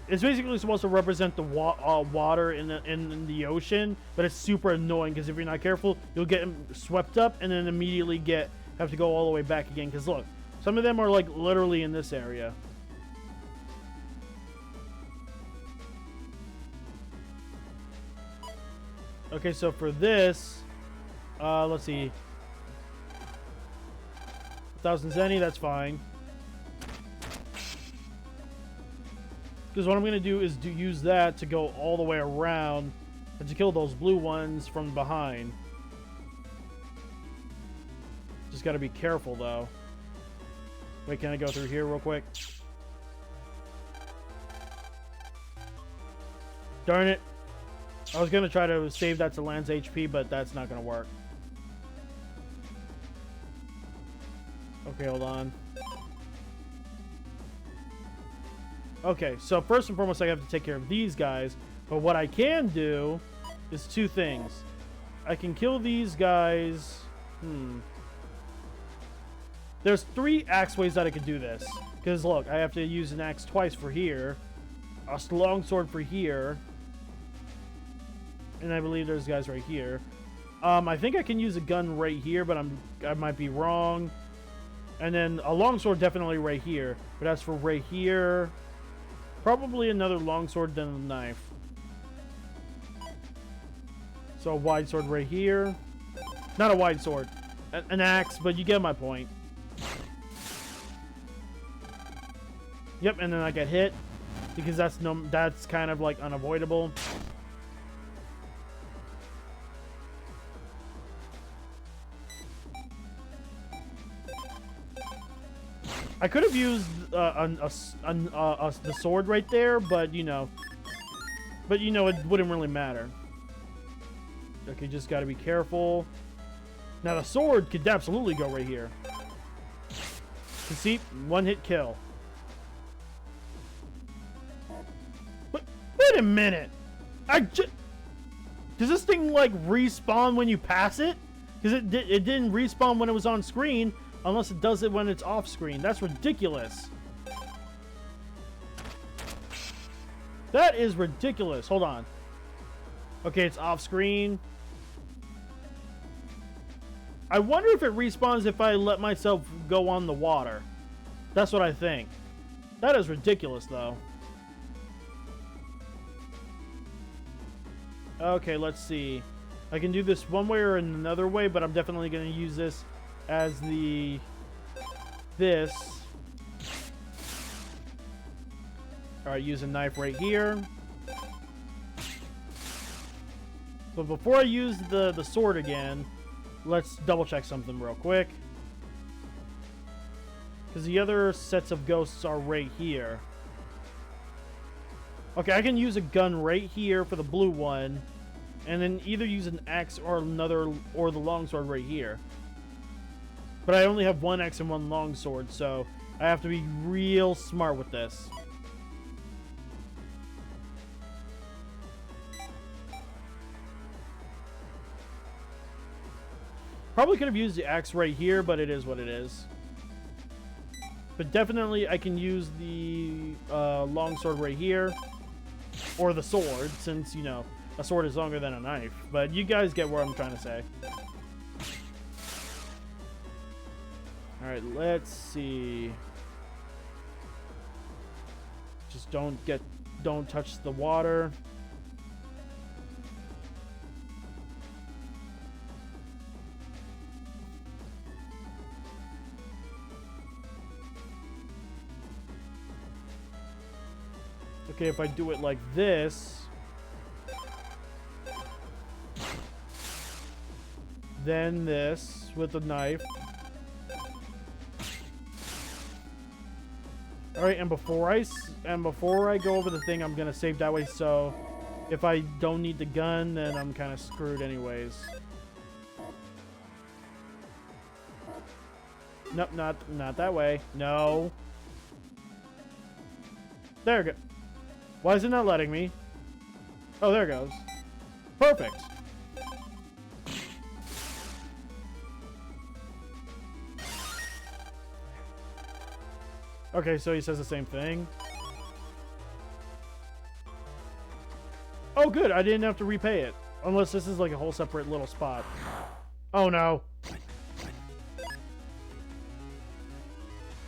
It's basically supposed to represent the water in the ocean, but it's super annoying because if you're not careful, you'll get swept up and then immediately have to go all the way back again. Because look, some of them are like literally in this area. Okay, so for this, let's see. 1,000 Zenny, that's fine. Because what I'm going to do is use that to go all the way around and to kill those blue ones from behind. Just got to be careful, though. Wait, can I go through here real quick? Darn it. I was going to try to save that to Lance HP, but that's not going to work. Okay, hold on. Okay, so first and foremost, I have to take care of these guys. But what I can do is 2 things. I can kill these guys. There's 3 axe ways that I could do this. Because look, I have to use an axe twice for here. A longsword for here. And I believe there's guys right here. I think I can use a gun right here, but I might be wrong. And then a longsword definitely right here. But as for right here, probably another longsword than a knife. So a wide sword right here. Not a wide sword. An axe, but you get my point. Yep, and then I get hit. Because that's kind of like unavoidable. I could have used the sword right there, but you know, it wouldn't really matter. Okay, just got to be careful. Now the sword could absolutely go right here. You see, one hit kill. Wait a minute. Does this thing like respawn when you pass it? Because it didn't respawn when it was on screen, unless it does it when it's off screen. That's ridiculous. That is ridiculous. Hold on. Okay, it's off screen. I wonder if it respawns if I let myself go on the water. That's what I think. That is ridiculous, though. Okay, let's see. I can do this one way or another way, but I'm definitely going to use this as this. Alright, use a knife right here. But before I use the sword again, let's double check something real quick. Because the other sets of ghosts are right here. Okay, I can use a gun right here for the blue one. And then either use an axe or the longsword right here. But I only have one axe and one longsword, so I have to be real smart with this. Probably could have used the axe right here, but it is what it is. But definitely I can use the longsword right here. Or the sword, since, you know, a sword is longer than a knife. But you guys get what I'm trying to say. Alright, let's see. Just don't touch the water. Okay, if I do it like this, then this with the knife. All right, and before I go over the thing, I'm gonna save that way. So if I don't need the gun, then I'm kind of screwed anyways. Nope, not that way. No. There we go. Why is it not letting me? Oh, there it goes. Perfect. Okay, so he says the same thing. Oh, good. I didn't have to repay it. Unless this is like a whole separate little spot. Oh, no.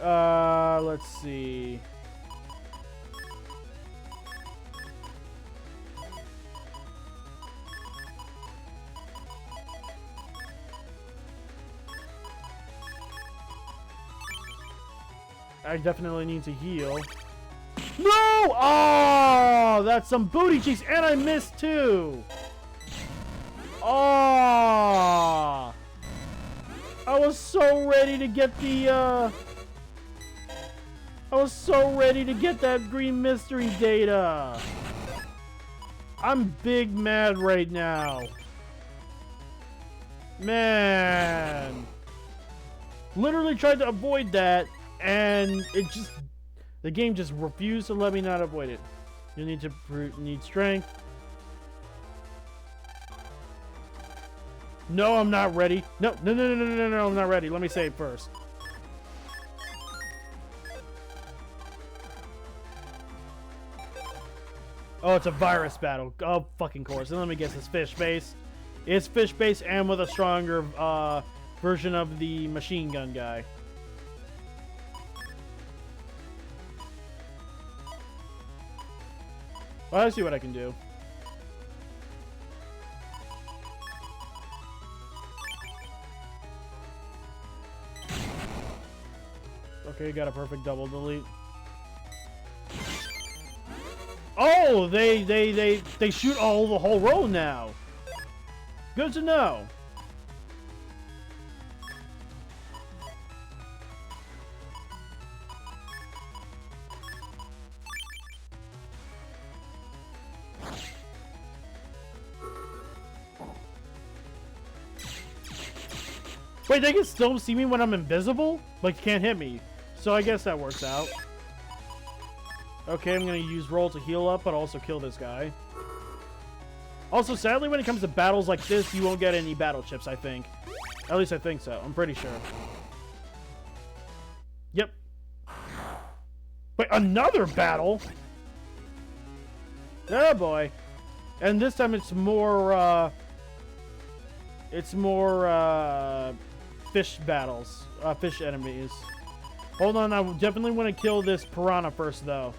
Let's see. I definitely need to heal. No! Oh, that's some booty cheeks, and I missed too. Oh, I was so ready to get the. I was so ready to get that green mystery data. I'm big mad right now. Man, literally tried to avoid that. And the game just refused to let me not avoid it. You need strength. No, I'm not ready. No, I'm not ready. Let me save first. Oh, it's a virus battle. Oh, fucking course. And let me guess, it's fish base. It's fish base and with a stronger version of the machine gun guy. Well, I see what I can do. Okay, got a perfect double delete. Oh, they shoot the whole row now. Good to know. Wait, they can still see me when I'm invisible? Like, you can't hit me. So I guess that works out. Okay, I'm gonna use roll to heal up, but also kill this guy. Also, sadly, when it comes to battles like this, you won't get any battle chips, I think. At least I think so. I'm pretty sure. Yep. Wait, another battle? Oh, boy. And this time it's more, fish battles. Fish enemies. Hold on, I definitely want to kill this piranha first, though.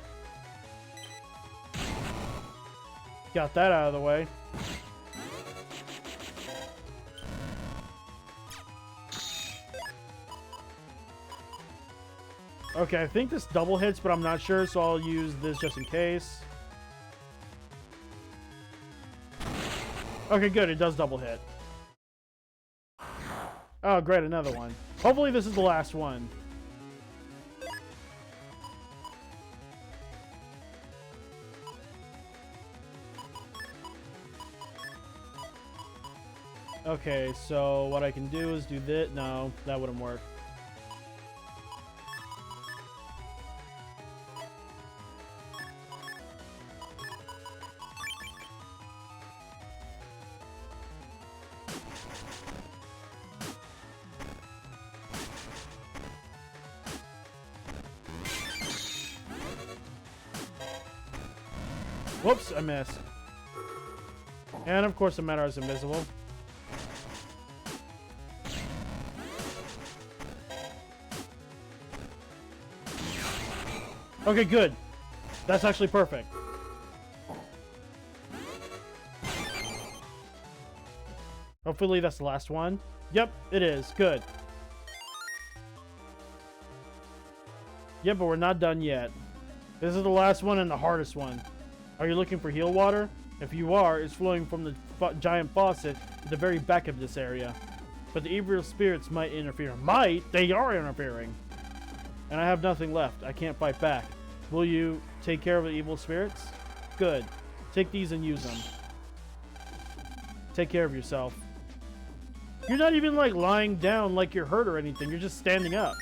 Got that out of the way. Okay, I think this double hits, but I'm not sure, so I'll use this just in case. Okay, good. It does double hit. Oh, great. Another one. Hopefully this is the last one. Okay, so what I can do is do this. No, that wouldn't work. Whoops, I missed. And of course the Megaman is invisible. Okay, good. That's actually perfect. Hopefully that's the last one. Yep, it is. Good. Yep, but we're not done yet. This is the last one and the hardest one. Are you looking for heal water? If you are, it's flowing from the giant faucet at the very back of this area. But the evil spirits might interfere. Might? They are interfering. And I have nothing left. I can't fight back. Will you take care of the evil spirits? Good. Take these and use them. Take care of yourself. You're not even like lying down like you're hurt or anything. You're just standing up.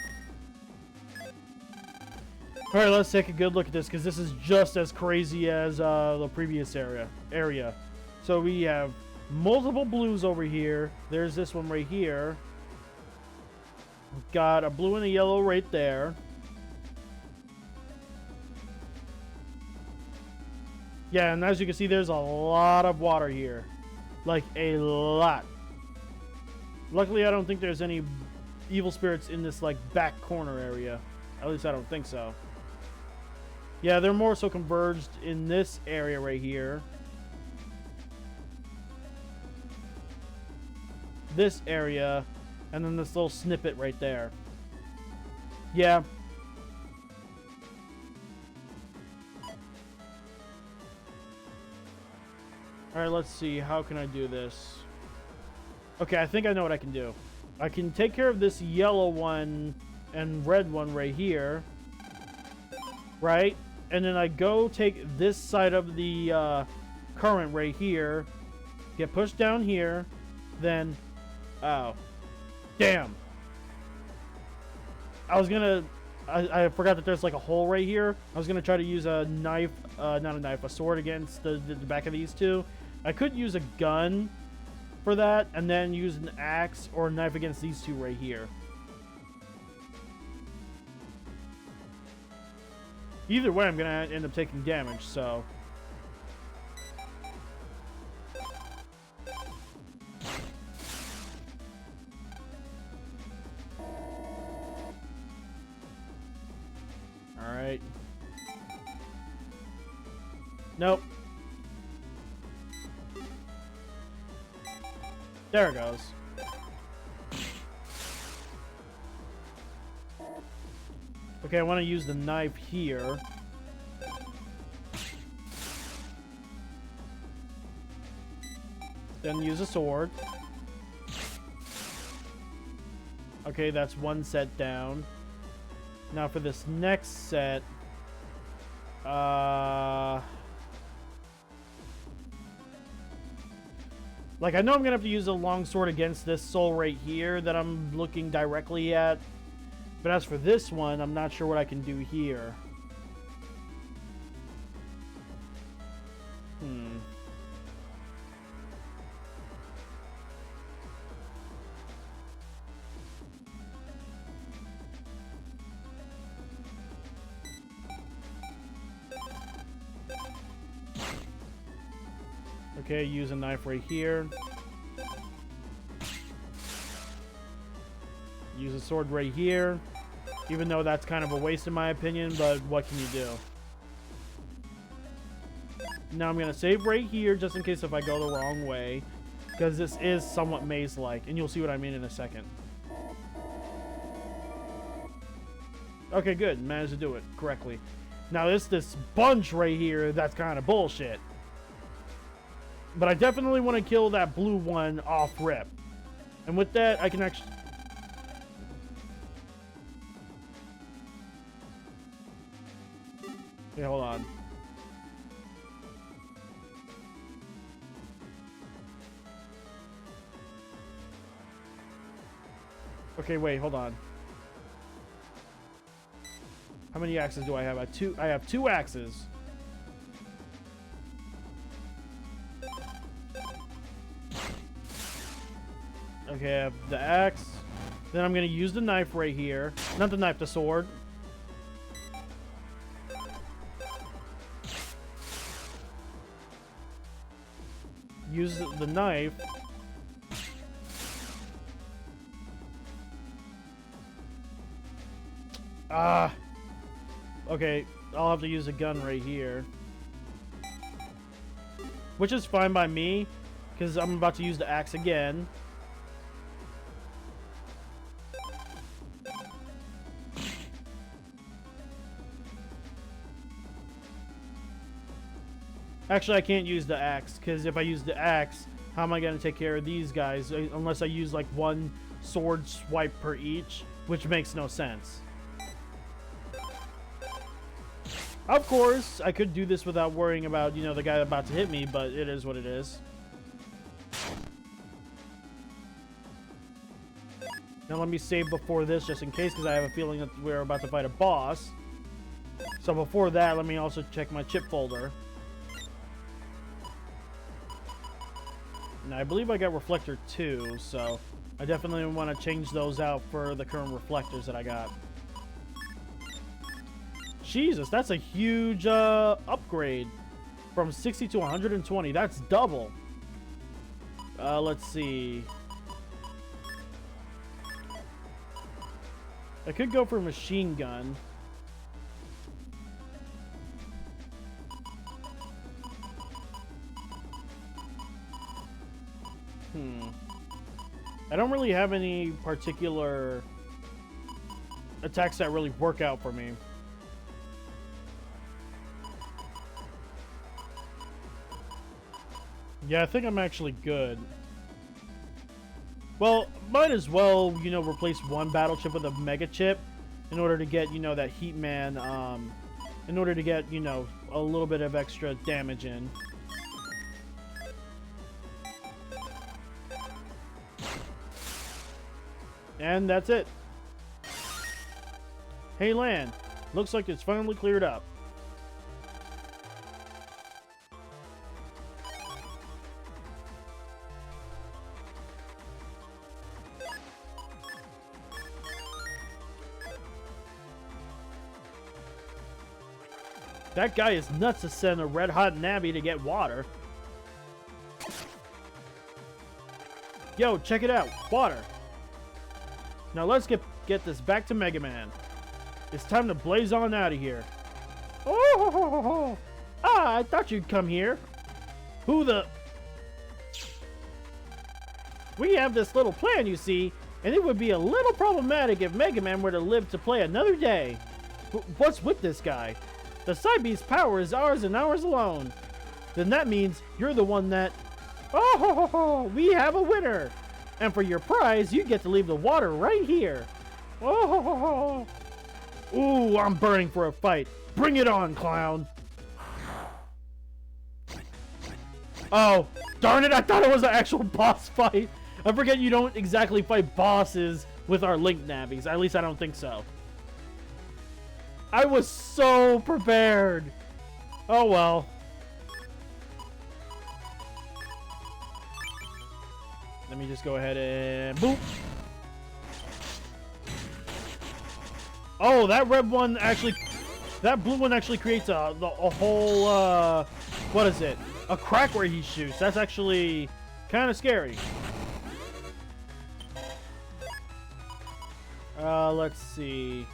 Alright, let's take a good look at this, because this is just as crazy as the previous area. So we have multiple blues over here. There's this one right here. We've got a blue and a yellow right there. Yeah, and as you can see, there's a lot of water here. Like, a lot. Luckily, I don't think there's any evil spirits in this, like, back corner area. At least I don't think so. Yeah, they're more so converged in this area right here. This area. And then this little snippet right there. Yeah. Alright, let's see. How can I do this? Okay, I think I know what I can do. I can take care of this yellow one and red one right here. Right? And then I go take this side of the current right here. Get pushed down here. Then... Oh. Damn. I was gonna... I forgot that there's like a hole right here. I was gonna try to use a knife... not a knife, a sword against the back of these two. I could use a gun for that. And then use an axe or a knife against these two right here. Either way, I'm going to end up taking damage, so... Alright. Nope. There it goes. Okay, I want to use the knife here. Then use a sword. Okay, that's one set down. Now for this next set... Like, I know I'm gonna have to use a longsword against this soul right here that I'm looking directly at. But as for this one, I'm not sure what I can do here. Okay, use a knife right here. Use a sword right here. Even though that's kind of a waste in my opinion, but what can you do? Now I'm going to save right here just in case if I go the wrong way. Because this is somewhat maze-like, and you'll see what I mean in a second. Okay, good. Managed to do it correctly. Now this bunch right here, that's kind of bullshit. But I definitely want to kill that blue one off rip. And with that, I can actually... Okay, hold on. Okay, wait, hold on. How many axes do I have? I have two axes. Okay, I have the axe. Then I'm going to use the knife right here. Not the knife, the sword. Use the knife. Ah. Okay, I'll have to use a gun right here. Which is fine by me, because I'm about to use the axe again. Actually, I can't use the axe, because if I use the axe, how am I going to take care of these guys? Unless I use, like, one sword swipe per each, which makes no sense. Of course, I could do this without worrying about, you know, the guy about to hit me, but it is what it is. Now let me save before this, just in case, because I have a feeling that we're about to fight a boss. So before that, let me also check my chip folder. Now, I believe I got Reflector 2, so I definitely want to change those out for the current reflectors that I got. Jesus, that's a huge upgrade. From 60 to 120. That's double. Let's see. I could go for a machine gun. I don't really have any particular attacks that really work out for me. Yeah, I think I'm actually good. Well, might as well, you know, replace one battle chip with a mega chip in order to get, you know, that Heat Man, in order to get, you know, a little bit of extra damage in. And that's it. Hey, land. Looks like it's finally cleared up. That guy is nuts to send a red-hot nabby to get water. Yo, check it out. Water. Now let's get this back to Megaman. It's time to blaze on out of here. Oh! Ah, I thought you'd come here. Who the... We have this little plan, you see, and it would be a little problematic if Megaman were to live to play another day. What's with this guy? The Cybeast power is ours and ours alone. Then that means you're the one that... Oh, we have a winner. And for your prize, you get to leave the water right here. Oh, ooh, I'm burning for a fight. Bring it on, clown. Oh, darn it, I thought it was an actual boss fight. I forget you don't exactly fight bosses with our Link Navis. At least I don't think so. I was so prepared. Oh well. Let me just go ahead and boop. Oh, that red one actually, that blue one actually creates a whole, what is it? A crack where he shoots. That's actually kind of scary. Let's see.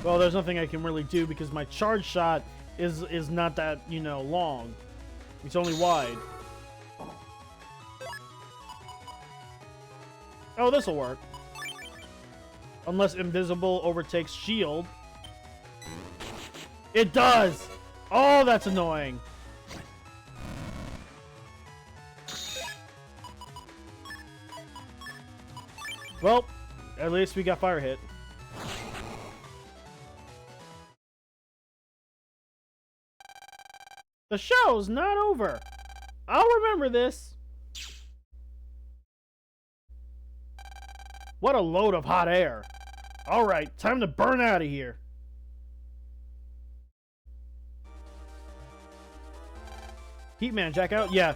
Well, there's nothing I can really do because my charge shot is not that, you know, long. It's only wide. Oh, this'll work. Unless invisible overtakes shield. It does! Oh, that's annoying. Well, at least we got fire hit. The show's not over. I'll remember this. What a load of hot air. Alright, time to burn out of here. Heatman, jack out? Yeah.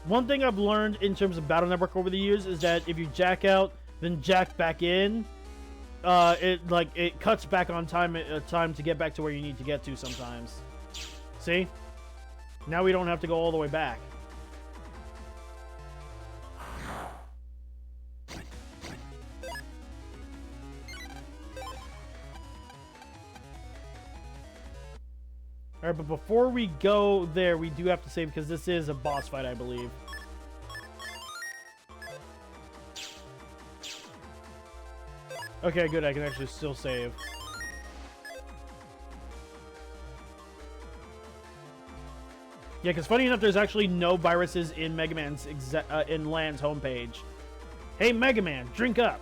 One thing I've learned in terms of Battle Network over the years is that if you jack out, then jack back in, it cuts back on time to get back to where you need to get to sometimes. See? Now we don't have to go all the way back. Alright, but before we go there, we do have to save because this is a boss fight, I believe. Okay, good. I can actually still save. Yeah, because funny enough, there's actually no viruses in Megaman's in Land's homepage. Hey, Megaman, drink up.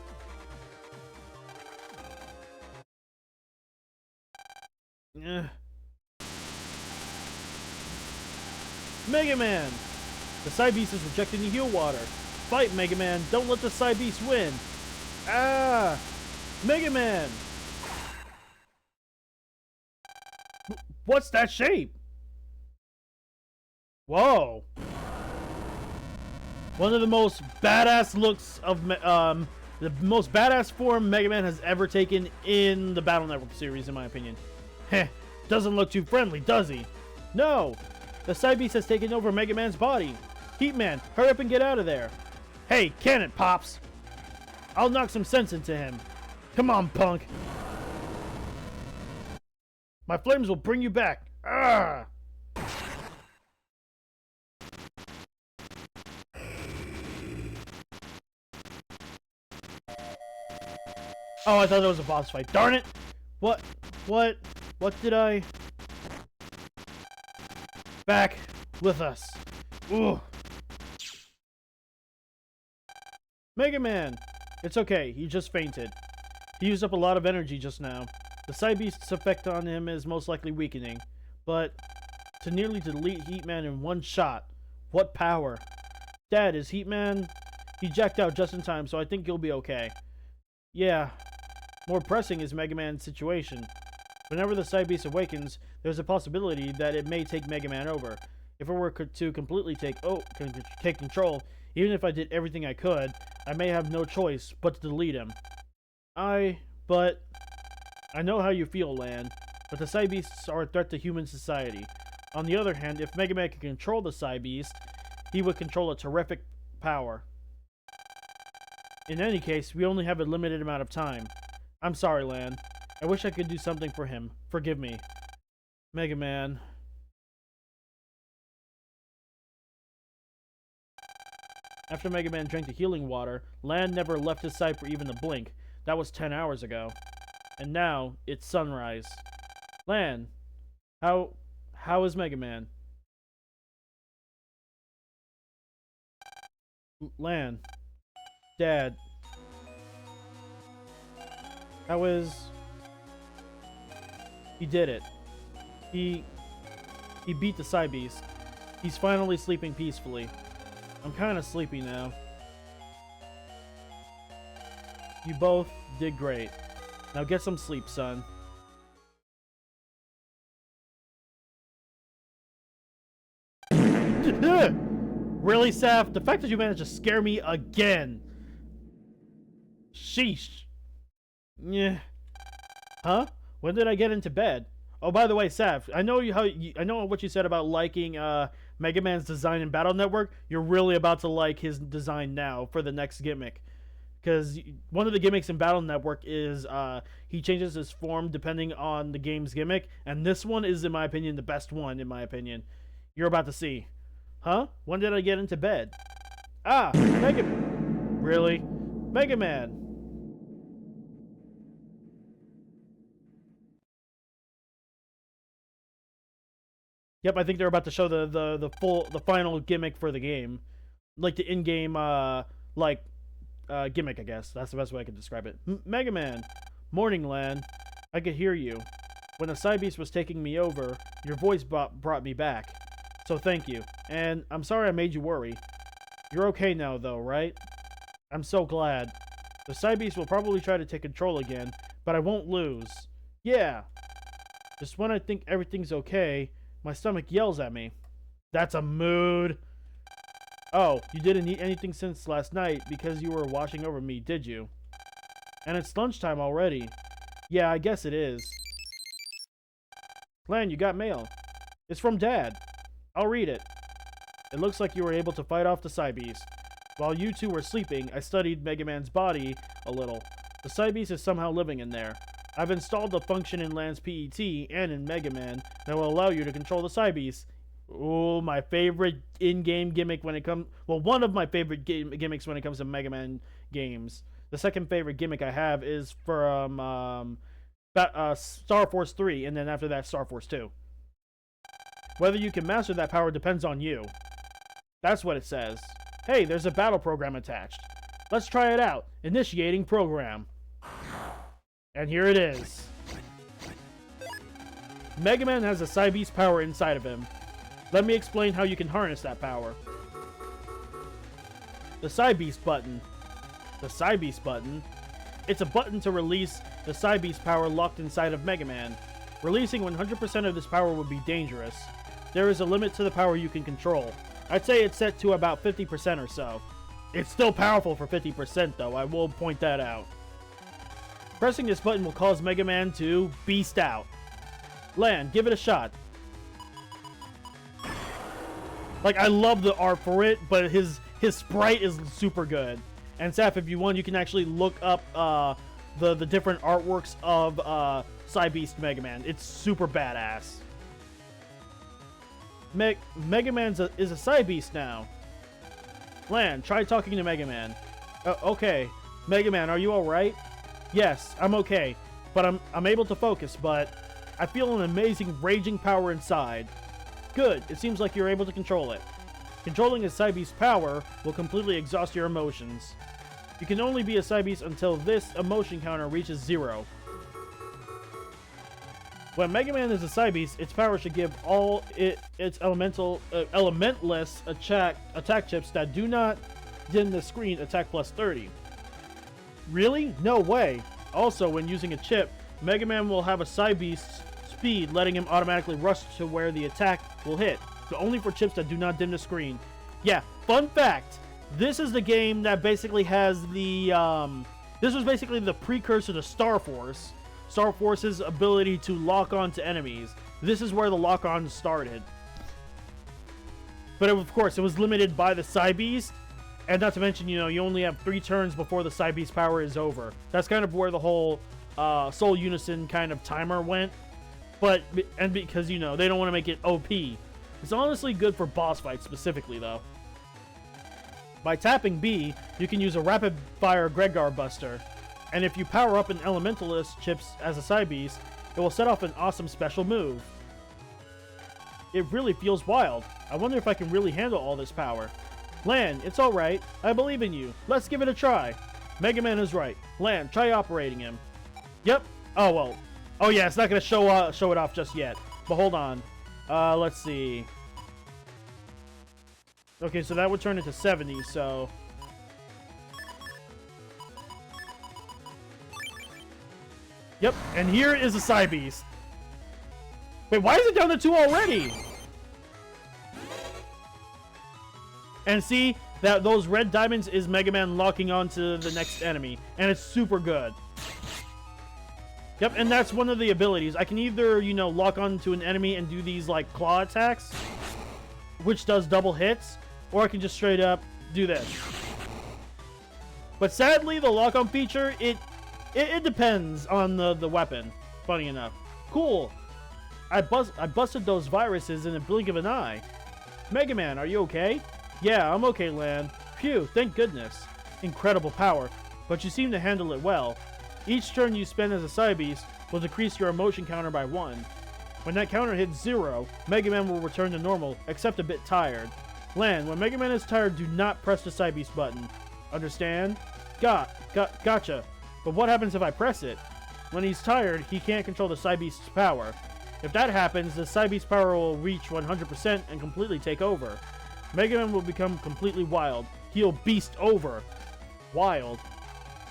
Megaman! The Cybeast is rejecting the heal water. Fight, Megaman! Don't let the Cybeast win! Ah! Megaman! What's that shape? Whoa! One of the most badass looks of the most badass form Mega Man has ever taken in the Battle Network series, in my opinion. Heh, doesn't look too friendly, does he? No! The Cybeast has taken over Mega Man's body. Heatman, hurry up and get out of there. Hey, can it, Pops? I'll knock some sense into him. Come on, punk. My flames will bring you back. Ah! Oh, I thought that was a boss fight. Darn it! What did I... Back with us. Ooh. Mega Man! It's okay, he just fainted. He used up a lot of energy just now. The Cybeast's effect on him is most likely weakening. But to nearly delete Heatman in one shot, what power? Dad, is Heatman... He jacked out just in time, so I think he'll be okay. Yeah. More pressing is Mega Man's situation. Whenever the Cybeast awakens, there's a possibility that it may take Mega Man over. If it were to completely take control, even if I did everything I could, I may have no choice but to delete him. But I know how you feel, Lan, but the Cybeasts are a threat to human society. On the other hand, if Mega Man could control the Cybeast, he would control a terrific power. In any case, we only have a limited amount of time. I'm sorry, Lan. I wish I could do something for him. Forgive me. Mega Man. After Mega Man drank the healing water, Lan never left his side for even a blink. That was 10 hours ago. And now, it's sunrise. Lan, how is Mega Man? Lan. Dad. That was... He did it. He beat the Cybeast. He's finally sleeping peacefully. I'm kind of sleepy now. You both did great. Now get some sleep, son. Really, Saf? The fact that you managed to scare me again. Sheesh. Yeah. Huh? When did I get into bed? Oh, by the way, Saf, I know I know what you said about liking Megaman's design in Battle Network. You're really about to like his design now for the next gimmick. Because one of the gimmicks in Battle Network is he changes his form depending on the game's gimmick. And this one is, in my opinion, the best one, in my opinion. You're about to see. Huh? When did I get into bed? Ah, Really? Mega Man. Yep, I think they're about to show the final gimmick for the game. Like the in-game, gimmick, I guess. That's the best way I can describe it. Mega Man. Morning, Lan. I could hear you. When the Cybeast was taking me over, your voice brought me back. So thank you. And I'm sorry I made you worry. You're okay now, though, right? I'm so glad. The Cybeast will probably try to take control again, but I won't lose. Yeah. Just when I think everything's okay, my stomach yells at me. That's a mood. Oh, you didn't eat anything since last night because you were watching over me, did you? And it's lunchtime already. Yeah, I guess it is. Lan, you got mail. It's from Dad. I'll read it. It looks like you were able to fight off the Cybeast. While you two were sleeping, I studied Mega Man's body a little. The Cybeast is somehow living in there. I've installed the function in Lan's PET and in Mega Man that will allow you to control the Cybeast. Oh, my favorite in-game gimmick when it comes... Well, one of my favorite gimmicks when it comes to Mega Man games. The second favorite gimmick I have is from Star Force 3, and then after that, Star Force 2. Whether you can master that power depends on you. That's what it says. Hey, there's a battle program attached. Let's try it out. Initiating program. And here it is. Mega Man has a Cybeast power inside of him. Let me explain how you can harness that power. The Cybeast button. The Cybeast button? It's a button to release the Cybeast power locked inside of Mega Man. Releasing 100% of this power would be dangerous. There is a limit to the power you can control. I'd say it's set to about 50% or so. It's still powerful for 50% though, I will point that out. Pressing this button will cause Mega Man to beast out. Lan, give it a shot. Like, I love the art for it, but his sprite is super good. And Saf, if you want, you can actually look up the different artworks of Cybeast Mega Man. It's super badass. Mega Man is a Cybeast now. Lan, try talking to Mega Man. Okay. Mega Man, are you alright? Yes, I'm okay. But I'm able to focus, but I feel an amazing raging power inside. Good, it seems like you're able to control it. Controlling a Cybeast's power will completely exhaust your emotions. You can only be a Cybeast until this emotion counter reaches 0. When Mega Man is a Cybeast, its power should give all its elementless attack chips that do not dim the screen attack plus 30. Really? No way. Also, when using a chip, Mega Man will have a Cybeast's speed, letting him automatically rush to where the attack will hit, but only for chips that do not dim the screen. Yeah, fun fact, this is the game that basically has the, this was basically the precursor to Star Force. Star Force's ability to lock on to enemies. This is where the lock-on started. But of course, it was limited by the Cybeast, and not to mention, you know, you only have 3 turns before the Cybeast power is over. That's kind of where the whole Soul Unison kind of timer went. But, and because, you know, they don't want to make it OP. It's honestly good for boss fights specifically, though. By tapping B, you can use a rapid-fire Gregar Buster. And if you power up an Elementalist chips as a Cybeast, it will set off an awesome special move. It really feels wild. I wonder if I can really handle all this power. Lan, it's alright. I believe in you. Let's give it a try. Mega Man is right. Lan, try operating him. Yep. Oh, well. Oh, yeah, it's not going to show it off just yet. But hold on. Let's see. Okay, so that would turn into 70, so... Yep, and here is a Cybeast. Wait, why is it down to 2 already? And see, that those red diamonds is Megaman locking onto the next enemy. And it's super good. Yep, and that's one of the abilities. I can either, you know, lock onto an enemy and do these, like, claw attacks, which does double hits, or I can just straight up do this. But sadly, the lock-on feature, it depends on the weapon, funny enough. Cool. I busted those viruses in a blink of an eye. Mega Man, are you okay? Yeah, I'm okay, Lan. Phew, thank goodness. Incredible power, but you seem to handle it well. Each turn you spend as a Cybeast will decrease your emotion counter by 1. When that counter hits 0, Mega Man will return to normal, except a bit tired. Lan, when Mega Man is tired, do not press the Cybeast button. Understand? Gotcha. But what happens if I press it? When he's tired, he can't control the Cybeast's power. If that happens, the Cybeast's power will reach 100% and completely take over. Mega Man will become completely wild. He'll beast over. Wild.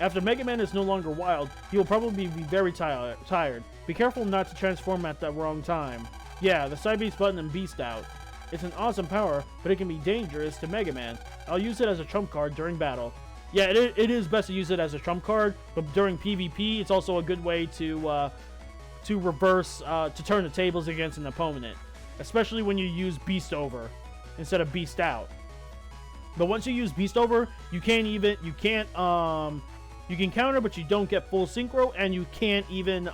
After Mega Man is no longer wild, he will probably be very tired. Be careful not to transform at the wrong time. Yeah, the Cybeast button and beast out. It's an awesome power, but it can be dangerous to Mega Man. I'll use it as a trump card during battle. Yeah, it is best to use it as a trump card, but during PvP, it's also a good way to reverse, to turn the tables against an opponent. Especially when you use Beast Over instead of Beast Out. But once you use Beast Over, you can counter, but you don't get full synchro, and you can't even,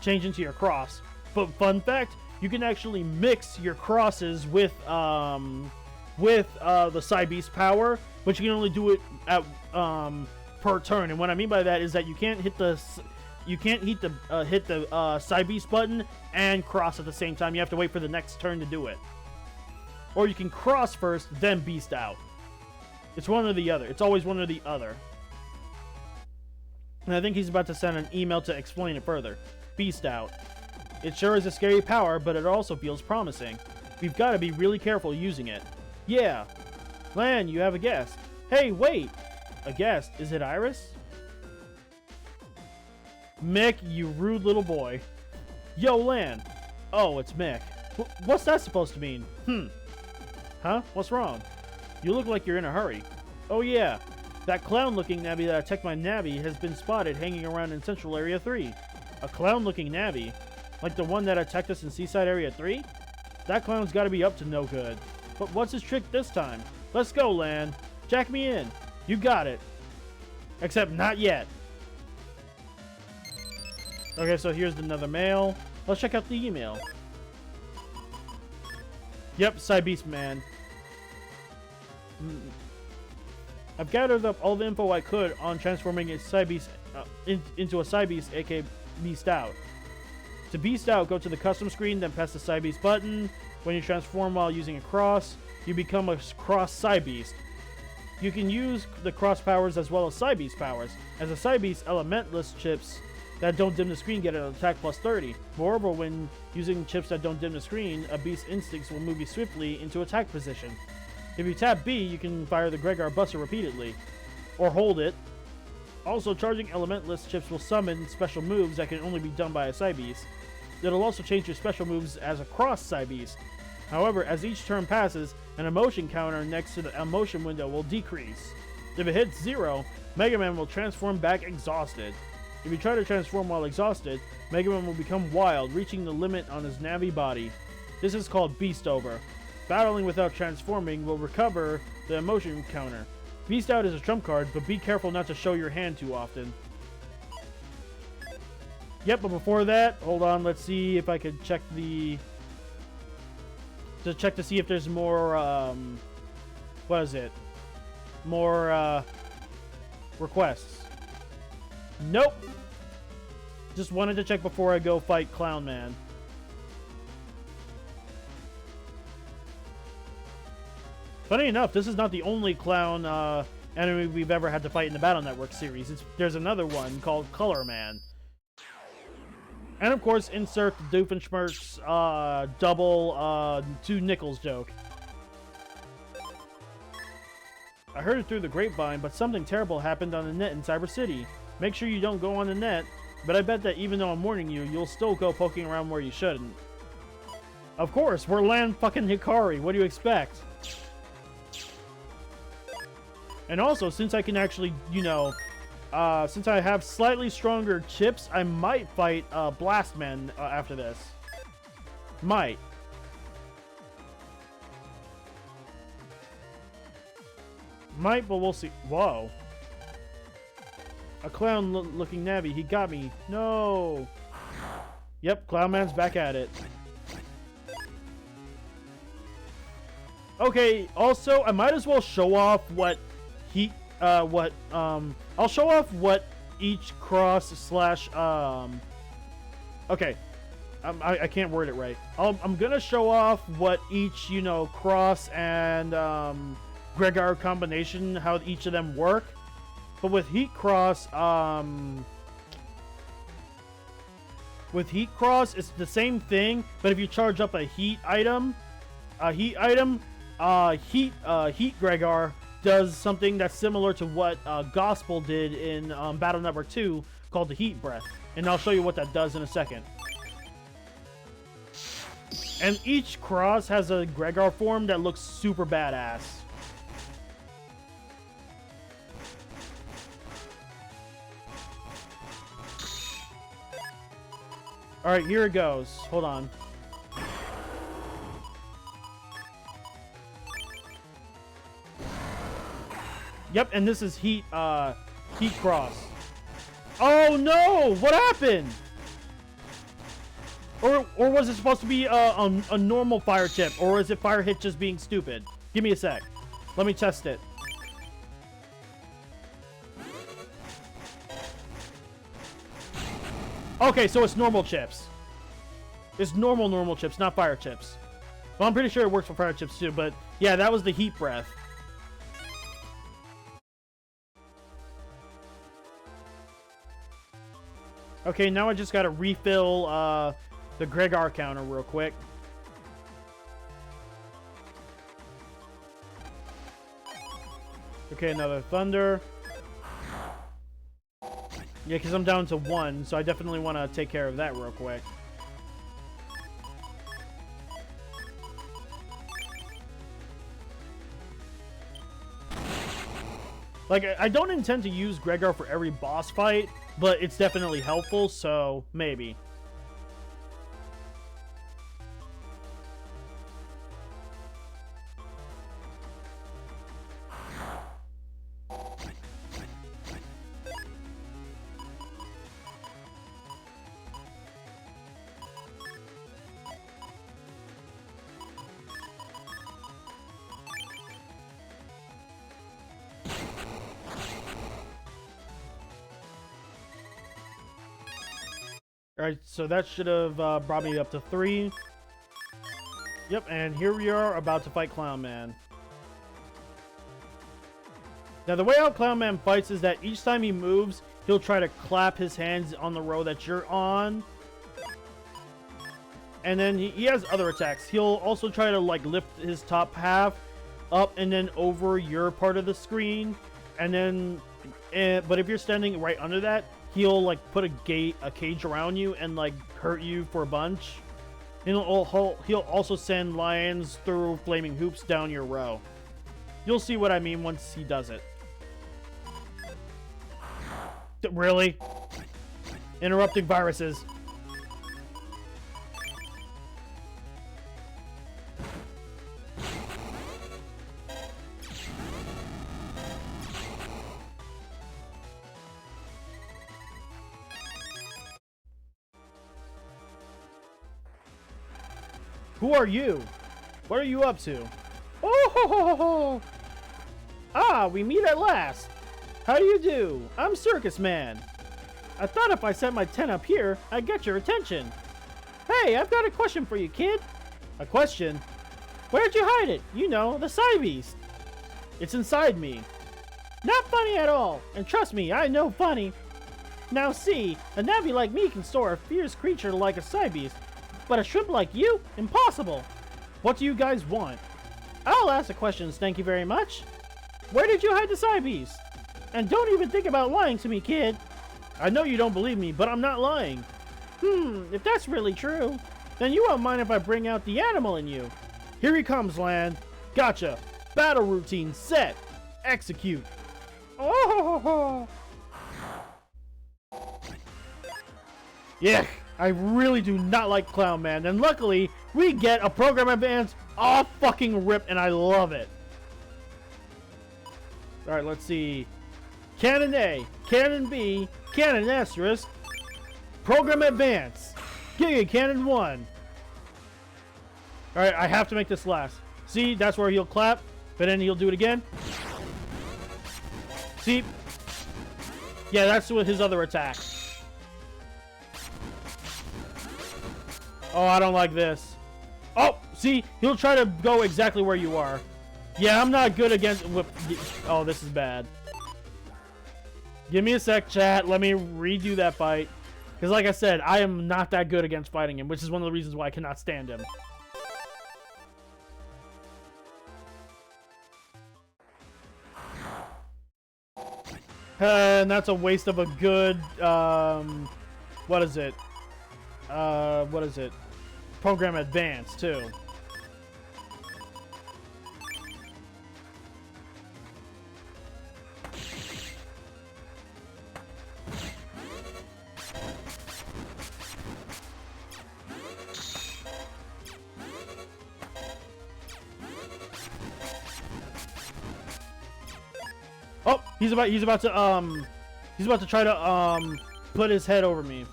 change into your cross. But fun fact, you can actually mix your crosses with the Cybeast power, but you can only do it at per turn. And what I mean by that is that you can't hit the Cybeast button and cross at the same time. You have to wait for the next turn to do it. Or you can cross first, then beast out. It's one or the other. It's always one or the other. And I think he's about to send an email to explain it further. Beast out. It sure is a scary power, but it also feels promising. We've got to be really careful using it. Yeah. Lan, you have a guest. Hey, wait! A guest? Is it Iris? Mick, you rude little boy. Yo, Lan. Oh, it's Mick. What's that supposed to mean? Huh? What's wrong? You look like you're in a hurry. Oh yeah. That clown-looking nabby that attacked my nabby has been spotted hanging around in Central Area 3. A clown-looking nabby? Like the one that attacked us in Seaside Area 3? That clown's gotta be up to no good. But what's his trick this time? Let's go, Lan. Jack me in. You got it. Except not yet. Okay, so here's another mail. Let's check out the email. Yep, Cybeast man. I've gathered up all the info I could on transforming a Cybeast into a Cybeast, aka Beast Out. To Beast Out, go to the custom screen, then press the Cybeast button. When you transform while using a cross, you become a cross Cybeast. You can use the cross powers as well as Cybeast powers. As a Cybeast, elementless chips that don't dim the screen get an attack plus 30. Moreover, when using chips that don't dim the screen, a beast's instincts will move you swiftly into attack position. If you tap B, you can fire the Gregar Buster repeatedly, or hold it. Also, charging elementless chips will summon special moves that can only be done by a Cybeast. It'll also change your special moves as a cross Cybeast. However, as each turn passes, an emotion counter next to the emotion window will decrease. If it hits 0, Mega Man will transform back exhausted. If you try to transform while exhausted, Mega Man will become wild, reaching the limit on his Navi body. This is called Beast Over. Battling without transforming will recover the emotion counter. Beast Out is a trump card, but be careful not to show your hand too often. Yep, but before that, hold on, let's see if I could check the... to see if there's more, what is it? More, requests. Nope! Just wanted to check before I go fight Clown Man. Funny enough, this is not the only clown enemy we've ever had to fight in the Battle Network series. There's another one called Color Man. And of course, insert the Doofenshmirtz double 2 nickels joke. I heard it through the grapevine, but something terrible happened on the net in Cyber City. Make sure you don't go on the net, but I bet that even though I'm warning you, you'll still go poking around where you shouldn't. Of course, we're land fucking Hikari. What do you expect? And also, since I can actually, you know, since I have slightly stronger chips, I might fight Blastman after this. Might. Might, but we'll see. Whoa. A clown-looking Navi. He got me. No. Yep, Clownman's back at it. Okay, also, I might as well show off what he... I'll show off what each cross slash... Okay. I can't word it right. I'm gonna show off what each, you know, cross and, Gregar combination, how each of them work. But with Heat Cross, it's the same thing, but if you charge up a Heat Gregar does something that's similar to what Gospel did in Battle Number 2, called the Heat Breath. And I'll show you what that does in a second. And each cross has a Gregar form that looks super badass. Alright, here it goes. Hold on. Yep, and this is Heat Cross. Oh no! What happened? Or was it supposed to be a normal fire chip? Or is it fire hit just being stupid? Give me a sec. Let me test it. Okay, so it's normal chips. It's normal chips, not fire chips. Well, I'm pretty sure it works for fire chips too, but yeah, that was the Heat Breath. Okay, now I just gotta refill the Gregar counter real quick. Okay, another Thunder. Yeah, because I'm down to 1, so I definitely want to take care of that real quick. Like, I don't intend to use Gregar for every boss fight, but it's definitely helpful, so maybe. Alright, so that should have brought me up to 3. Yep, and here we are about to fight Clownman. Now, the way how Clownman fights is that each time he moves, he'll try to clap his hands on the row that you're on. And then he has other attacks. He'll also try to, like, lift his top half up and then over your part of the screen. And then, but if you're standing right under that, he'll, like, put a cage around you and, like, hurt you for a bunch. And he'll also send lions through flaming hoops down your row. You'll see what I mean once he does it. Really? Interrupting viruses. Who are you? What are you up to? Oh ho ho ho ho! Ah, we meet at last! How do you do? I'm Circus Man. I thought if I set my tent up here, I'd get your attention. Hey, I've got a question for you, kid. A question? Where'd you hide it? You know, the Cybeast. It's inside me. Not funny at all. And trust me, I know funny. Now see, a Navi like me can store a fierce creature like a Cybeast, but a shrimp like you? Impossible! What do you guys want? I'll ask the questions, thank you very much. Where did you hide the Cybeast? And don't even think about lying to me, kid. I know you don't believe me, but I'm not lying. If that's really true, then you won't mind if I bring out the animal in you. Here he comes, Land. Gotcha. Battle routine set. Execute. Oh! Yeah, I really do not like Clown Man, and luckily we get a program advance off fucking rip, and I love it. All right, let's see. Cannon A, Cannon B, Cannon Asterisk, Program Advance, Giga Cannon 1. All right, I have to make this last. See, that's where he'll clap, but then he'll do it again. See? Yeah, that's with his other attack. Oh, I don't like this. Oh, see? He'll try to go exactly where you are. Yeah, I'm not good against... Oh, this is bad. Give me a sec, chat. Let me redo that fight. Because like I said, I am not that good against fighting him, which is one of the reasons why I cannot stand him. And that's a waste of a good, what is it? What is it? Program Advance, too. Oh, he's about to try to put his head over me.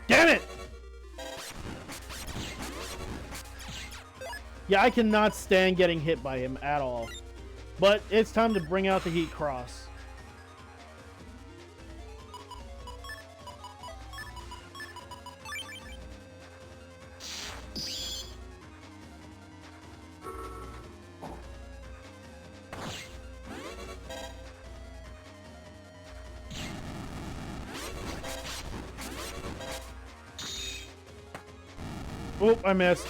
Damn it! Yeah, I cannot stand getting hit by him at all. But it's time to bring out the Heat Cross. Oh, I missed.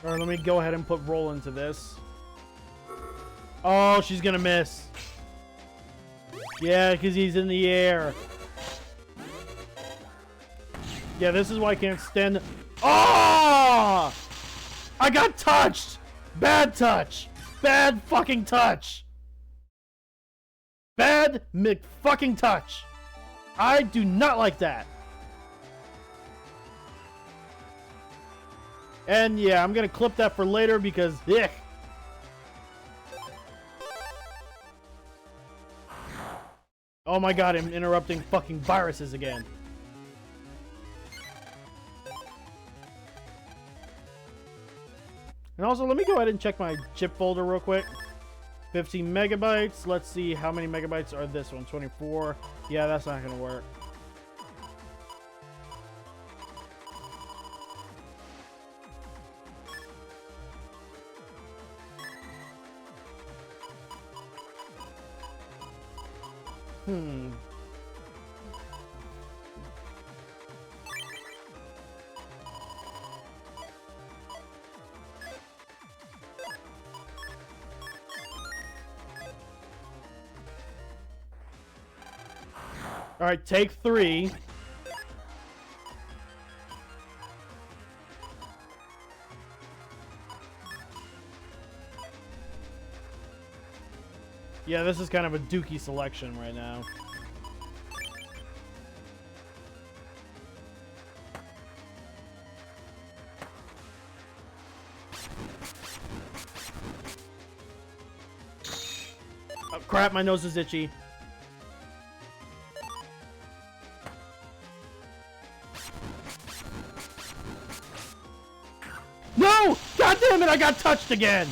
Alright, let me go ahead and put roll into this. Oh, she's gonna miss. Yeah, because he's in the air. Yeah, this is why I can't stand... Oh! I got touched! Bad touch! Bad fucking touch! Bad fucking touch. I do not like that. And yeah, I'm gonna clip that for later because ugh. Oh my god, I'm interrupting fucking viruses again. And also, let me go ahead and check my chip folder real quick. 15 megabytes. Let's see how many megabytes are this one. 24. Yeah, that's not gonna work. All right, take 3. Yeah, this is kind of a dookie selection right now. Oh, crap, my nose is itchy. No! God damn it, I got touched again!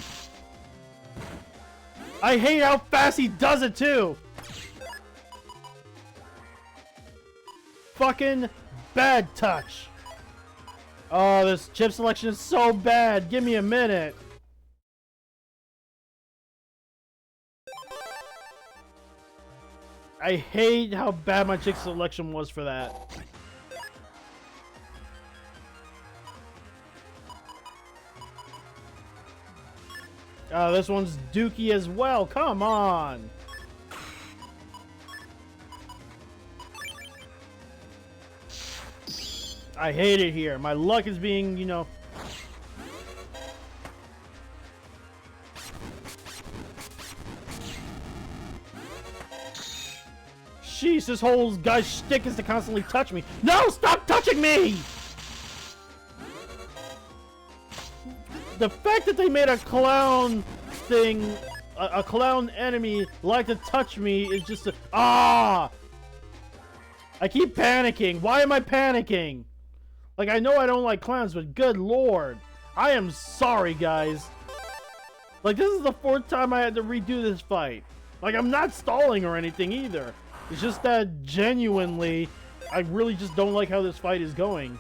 I hate how fast he does it, too! fucking bad touch. Oh, this chip selection is so bad. Give me a minute. I hate how bad my chip selection was for that. Oh, this one's dookie as well. Come on. I hate it here. My luck is being, you know... Jeez, this whole guy's shtick is to constantly touch me. No, stop touching me! The fact that they made a clown thing, a clown enemy like to touch me is just a... Ah! I keep panicking. Why am I panicking? Like, I know I don't like clowns, but good lord. I am sorry, guys. Like, this is the 4th time I had to redo this fight. Like, I'm not stalling or anything either. It's just that, genuinely, I really just don't like how this fight is going.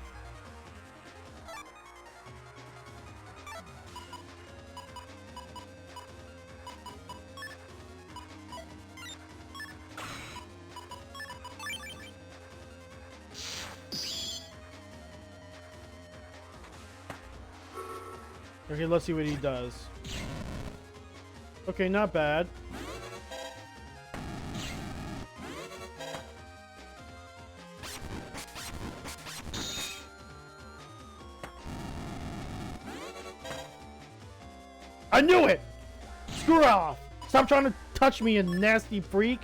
Okay, let's see what he does. Okay, not bad. I knew it! Screw off! Stop trying to touch me, you nasty freak!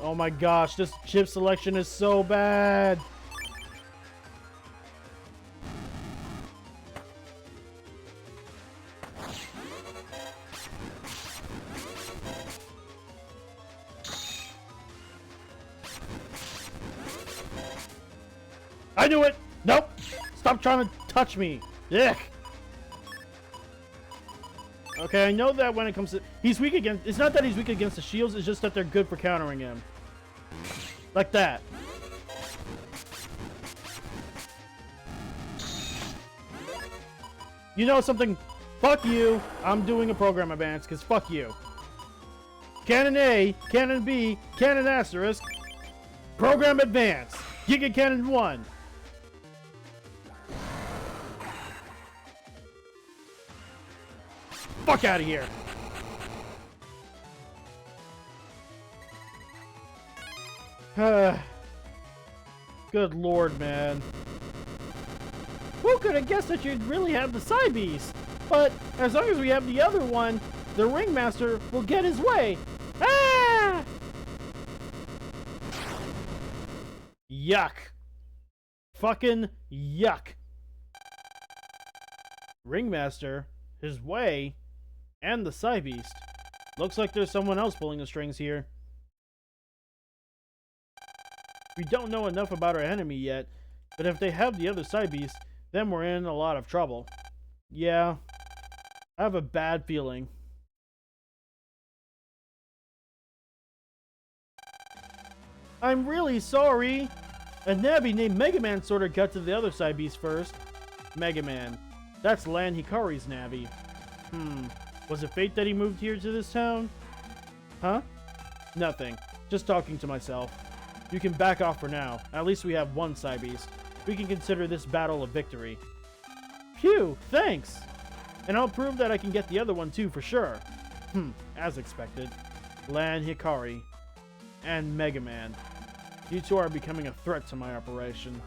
Oh my gosh, this chip selection is so bad! I knew it! Nope! Stop trying to touch me! Yuck! Okay, I know that when it comes to... He's weak against... It's not that he's weak against the shields, it's just that they're good for countering him. Like that. You know something? Fuck you! I'm doing a program advance, because fuck you. Cannon A, Cannon B, Cannon Asterisk. Program advance. Giga Cannon 1. Fuck out of here! Good lord, man. Who could have guessed that you'd really have the Cybeast? But as long as we have the other one, the Ringmaster will get his way. Ah! Yuck. Fucking yuck. Ringmaster, his way, and the Cybeast. Looks like there's someone else pulling the strings here. We don't know enough about our enemy yet, but if they have the other Cybeast, then we're in a lot of trouble. Yeah, I have a bad feeling. I'm really sorry! A nabby named Megaman sorta got to the other Cybeast first. Megaman. That's Lan Hikari's nabby. Was it fate that he moved here to this town? Huh? Nothing. Just talking to myself. You can back off for now. At least we have one Cybeast. We can consider this battle a victory. Phew, thanks! And I'll prove that I can get the other one too for sure. As expected. Lan Hikari. And Megaman. You two are becoming a threat to my operation.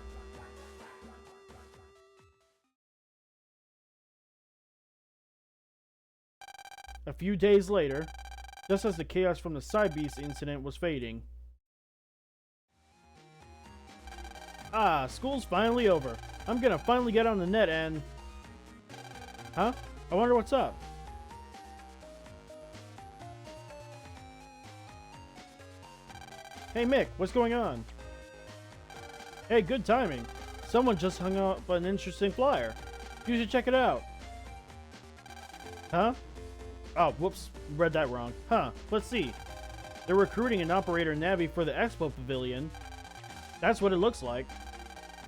A few days later, just as the chaos from the Cybeast incident was fading. Ah, school's finally over. I'm gonna finally get on the net and... Huh? I wonder what's up. Hey Mick, what's going on? Hey, good timing. Someone just hung up an interesting flyer. You should check it out. Huh? Oh, whoops. Read that wrong. Huh. Let's see. They're recruiting an operator Navi for the Expo Pavilion. That's what it looks like.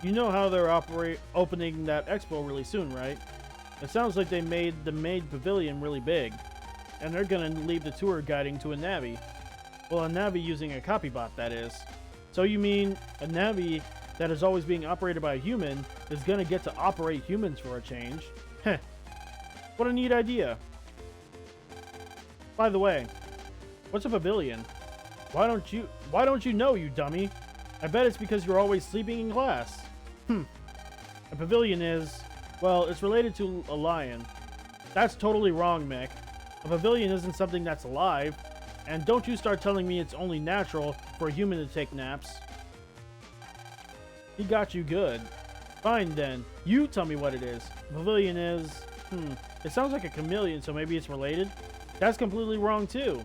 You know how they're opening that expo really soon, right? It sounds like they made the main pavilion really big, and they're gonna leave the tour guiding to a Navi. Well, a Navi using a copybot, that is. So you mean a Navi that is always being operated by a human is gonna get to operate humans for a change? Heh. What a neat idea. By the way, what's a pavilion? Why don't you know, you dummy? I bet it's because you're always sleeping in class. A pavilion is, well, it's related to a lion. That's totally wrong, Mick. A pavilion isn't something that's alive. And don't you start telling me it's only natural for a human to take naps. He got you good. Fine then, you tell me what it is. A pavilion is, it sounds like a chameleon, so maybe it's related? That's completely wrong too.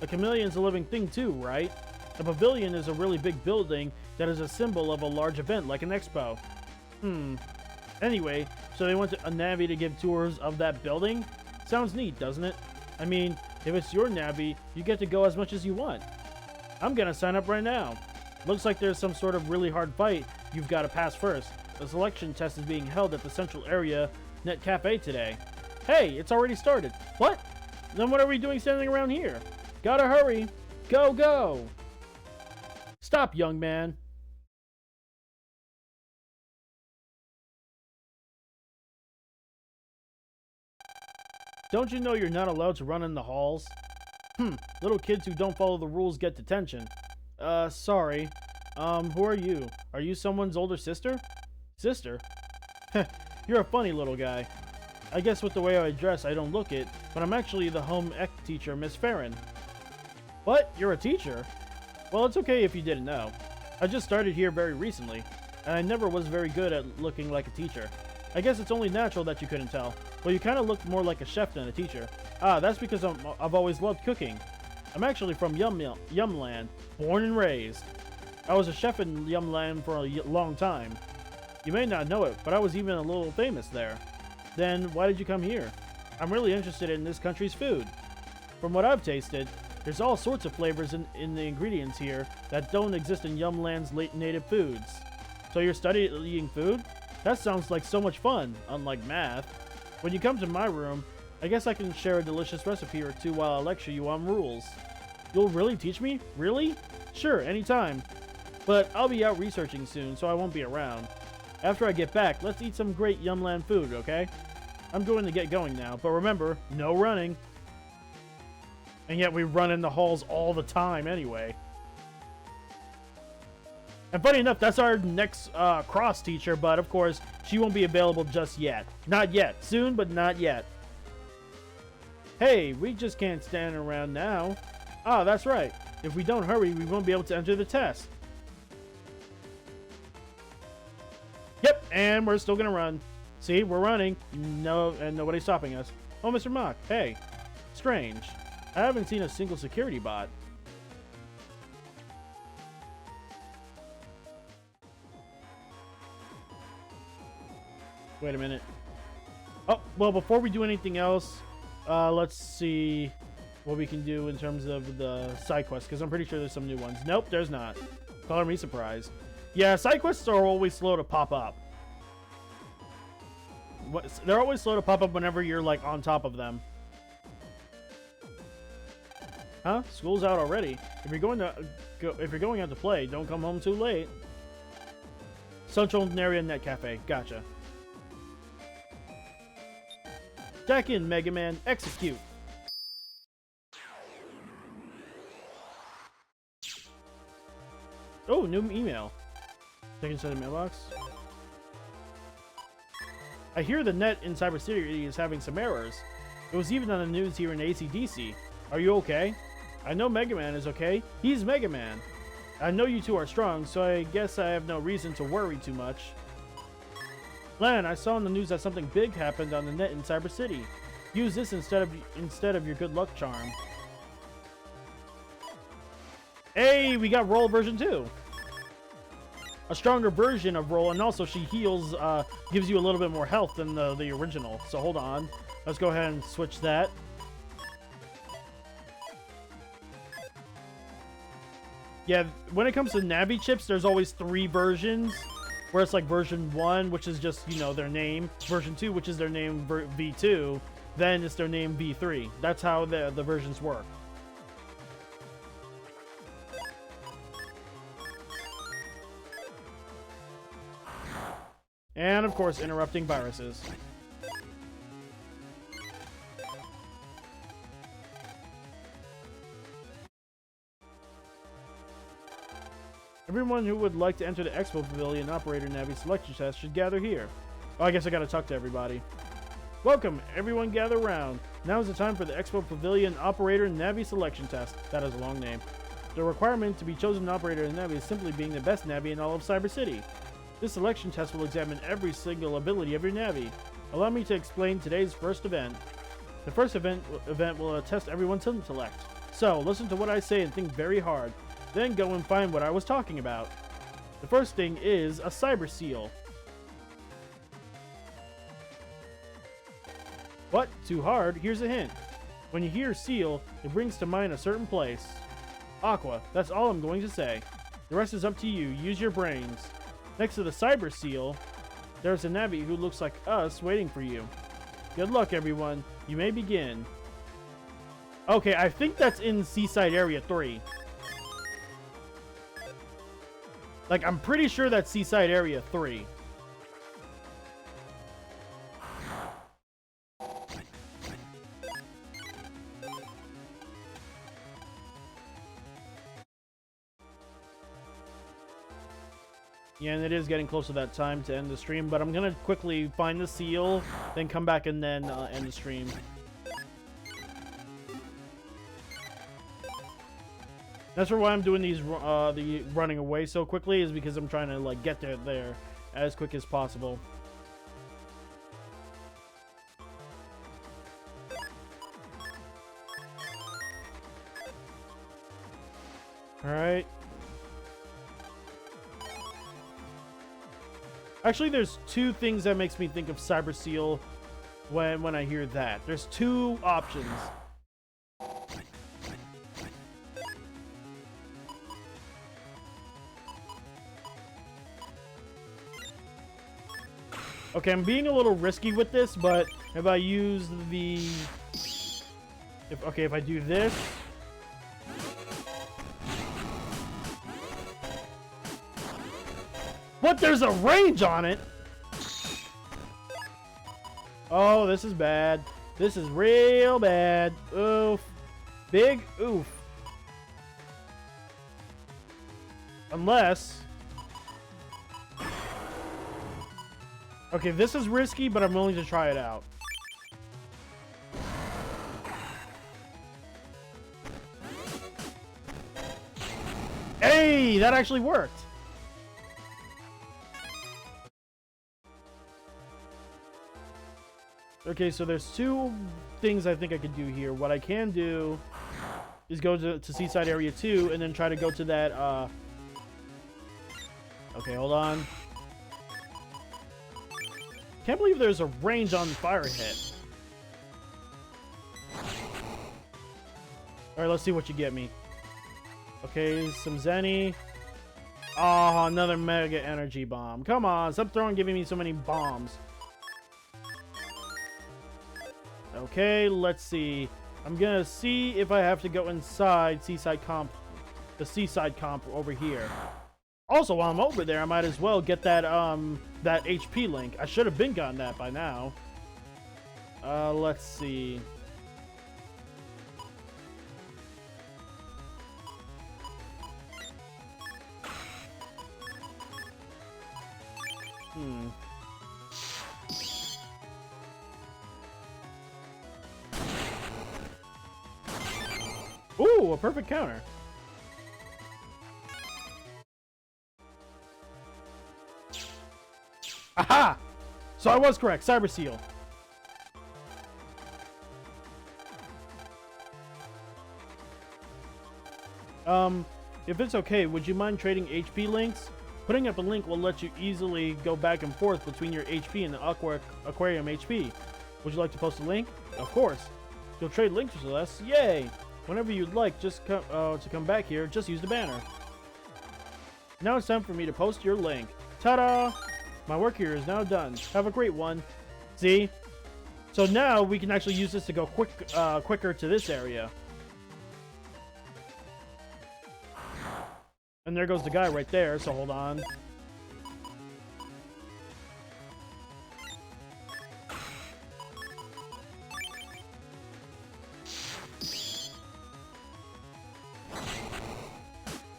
A chameleon's a living thing too, right? A pavilion is a really big building that is a symbol of a large event like an expo. Anyway, so they went to a Navi to give tours of that building? Sounds neat, doesn't it? I mean, if it's your Navi, you get to go as much as you want. I'm gonna sign up right now. Looks like there's some sort of really hard fight you've got to pass first. The selection test is being held at the Central Area Net Cafe today. Hey, it's already started. What? Then what are we doing standing around here? Gotta hurry. Go, go. Stop, young man. Don't you know you're not allowed to run in the halls? Little kids who don't follow the rules get detention. Sorry. Who are you? Are you someone's older sister? Sister? You're a funny little guy. I guess with the way I dress, I don't look it, but I'm actually the home ec teacher, Miss Farron. What? You're a teacher? Well, it's okay if you didn't know. I just started here very recently, and I never was very good at looking like a teacher. I guess it's only natural that you couldn't tell. Well, you kind of look more like a chef than a teacher. Ah, that's because I've always loved cooking. I'm actually from Yumland, born and raised. I was a chef in Yumland for a long time. You may not know it, but I was even a little famous there. Then, why did you come here? I'm really interested in this country's food. From what I've tasted, there's all sorts of flavors in the ingredients here that don't exist in Yumland's native foods. So you're studying food? That sounds like so much fun, unlike math. When you come to my room, I guess I can share a delicious recipe or two while I lecture you on rules. You'll really teach me? Really? Sure, anytime. But I'll be out researching soon, so I won't be around. After I get back, let's eat some great Yumland food, okay? I'm going to get going now, but remember, no running. And yet we run in the halls all the time anyway. And funny enough, that's our next cross teacher, but of course, she won't be available just yet. Not yet. Soon, but not yet. Hey, we just can't stand around now. Ah, that's right. If we don't hurry, we won't be able to enter the test. Yep, and we're still gonna run. See, we're running. No, and nobody's stopping us. Oh, Mr. Mock, hey. Strange. I haven't seen a single security bot. Wait a minute. Oh, well, before we do anything else, let's see what we can do in terms of the side quests, because I'm pretty sure there's some new ones. Nope, there's not. Color me surprised. Yeah, side quests are always slow to pop up. They're always slow to pop up whenever you're, like, on top of them. Huh? School's out already. If you're going out to play, don't come home too late. Central Area Net Cafe. Gotcha. Deck in, Megaman. Execute. Oh, new email. Check inside the mailbox. I hear the net in Cyber City is having some errors. It was even on the news here in ACDC. Are you okay? I know Megaman is okay. He's Megaman. I know you two are strong, so I guess I have no reason to worry too much. Lan, I saw in the news that something big happened on the net in Cyber City. Use this instead of your good luck charm. Hey, we got Roll version 2. A stronger version of Roll, and also she heals, gives you a little bit more health than the original. So hold on. Let's go ahead and switch that. Yeah, when it comes to Navi chips, there's always 3 versions. Where it's like version 1, which is just, you know, their name. Version 2, which is their name V2. Then it's their name V3. That's how the versions work. And, of course, interrupting viruses. Everyone who would like to enter the Expo Pavilion Operator Navi Selection Test should gather here. Oh, I guess I gotta talk to everybody. Welcome, everyone gather round. Now is the time for the Expo Pavilion Operator Navi Selection Test. That is a long name. The requirement to be chosen an operator in Navi is simply being the best Navi in all of Cyber City. This selection test will examine every single ability of your Navi. Allow me to explain today's first event. The first event will test everyone's intellect. So, listen to what I say and think very hard. Then go and find what I was talking about. The first thing is a cyber seal. What? Too hard? Here's a hint. When you hear seal, it brings to mind a certain place. Aqua. That's all I'm going to say. The rest is up to you. Use your brains. Next to the cyber seal, there's a Navi who looks like us waiting for you. Good luck, everyone. You may begin. Okay, I think that's in Seaside Area 3. Like, I'm pretty sure that's Seaside Area 3. Yeah, and it is getting close to that time to end the stream, but I'm gonna quickly find the seal, then come back and then end the stream. That's why I'm doing these the running away so quickly, is because I'm trying to like get there as quick as possible. All right. Actually, there's 2 things that makes me think of Cyber Seal when I hear that. There's 2 options. Okay, I'm being a little risky with this, but if I use the... if I do this... What? There's a range on it? Oh, this is bad. This is real bad. Oof. Big oof. Unless... Okay, this is risky, but I'm willing to try it out. Hey, that actually worked. Okay, so there's 2 things I think I could do here. What I can do is go to Seaside Area 2 and then try to go to that, Okay, hold on. Can't believe there's a range on fire hit. Alright, let's see what you get me. Okay, some Zenny. Oh, another Mega Energy Bomb. Come on, stop giving me so many bombs. Okay, let's see. I'm gonna see if I have to go inside the Seaside Comp over here. Also, while I'm over there, I might as well get that that HP link. I should have been gotten that by now. Let's see. Ooh, a perfect counter. Aha! So I was correct. Cyber Seal. If it's okay, would you mind trading HP links? Putting up a link will let you easily go back and forth between your HP and the Aquarium HP. Would you like to post a link? Of course. You'll trade links with us. Yay! Whenever you'd like, just to come back here, just use the banner. Now it's time for me to post your link. Ta-da! My work here is now done. Have a great one. See? So now we can actually use this to go quicker to this area. And there goes the guy right there, so hold on.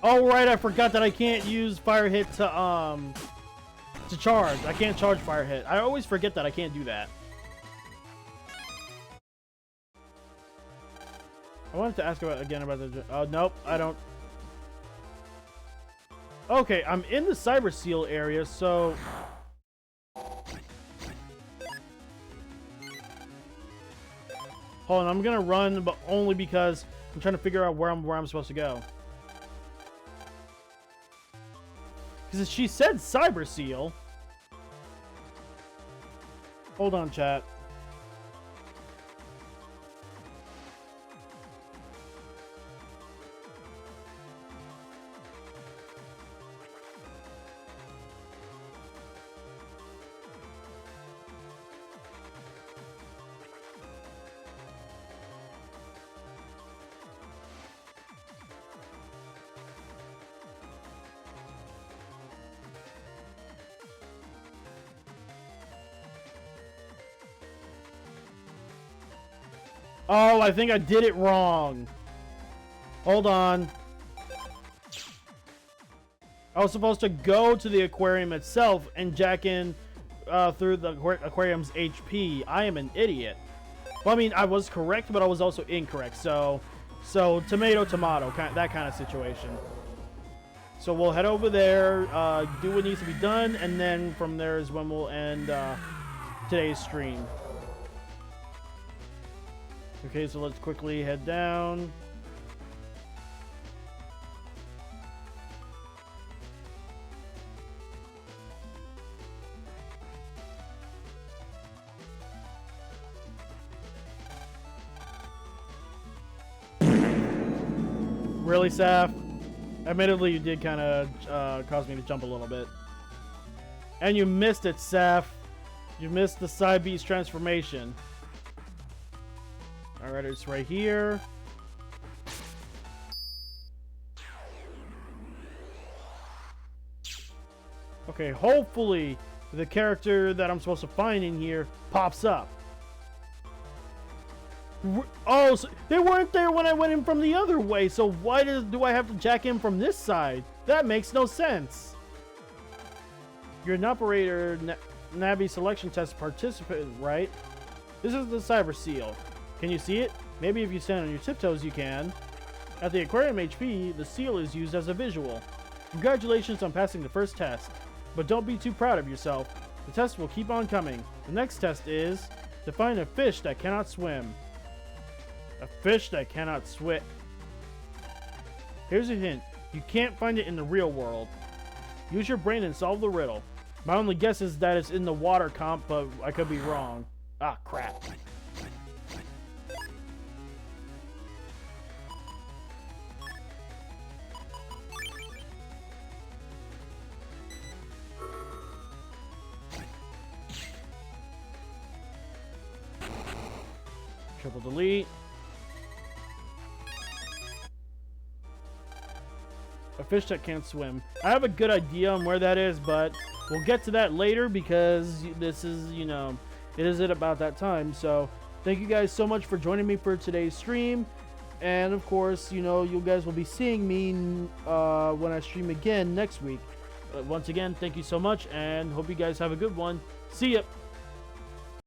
Oh right, I forgot that I can't use fire hit to charge. I can't charge fire hit. I always forget that I can't do that. I wanted to ask again about the... Oh, nope, I don't. Okay, I'm in the Cyber Seal area, so... Hold on, I'm gonna run, but only because I'm trying to figure out where I'm supposed to go. Because she said Cyber Seal. Hold on, chat. Oh, I think I did it wrong. Hold on. I was supposed to go to the aquarium itself and jack in through the aquarium's HP. I am an idiot. Well, I mean, I was correct, but I was also incorrect. So tomato, tomato, that kind of situation. So we'll head over there, do what needs to be done, and then from there is when we'll end today's stream. Okay, so let's quickly head down. Really, Saf? Admittedly, you did kind of cause me to jump a little bit. And you missed it, Saf. You missed the Cybeast transformation. Alright, it's right here. Okay, hopefully the character that I'm supposed to find in here pops up. Oh, so they weren't there when I went in from the other way, so why do I have to jack in from this side? That makes no sense. You're an operator Navi selection test participant, right? This is the Cyber Seal. Can you see it? Maybe if you stand on your tiptoes you can. At the aquarium HP, the seal is used as a visual. Congratulations on passing the first test. But don't be too proud of yourself. The test will keep on coming. The next test is to find a fish that cannot swim. A fish that cannot swim. Here's a hint. You can't find it in the real world. Use your brain and solve the riddle. My only guess is that it's in the water comp, but I could be wrong. Ah, crap. Triple delete. A fish that can't swim. I have a good idea on where that is, but we'll get to that later because this is, you know, it is at about that time. So thank you guys so much for joining me for today's stream. And of course, you know, you guys will be seeing me when I stream again next week. Once again, thank you so much and hope you guys have a good one. See ya.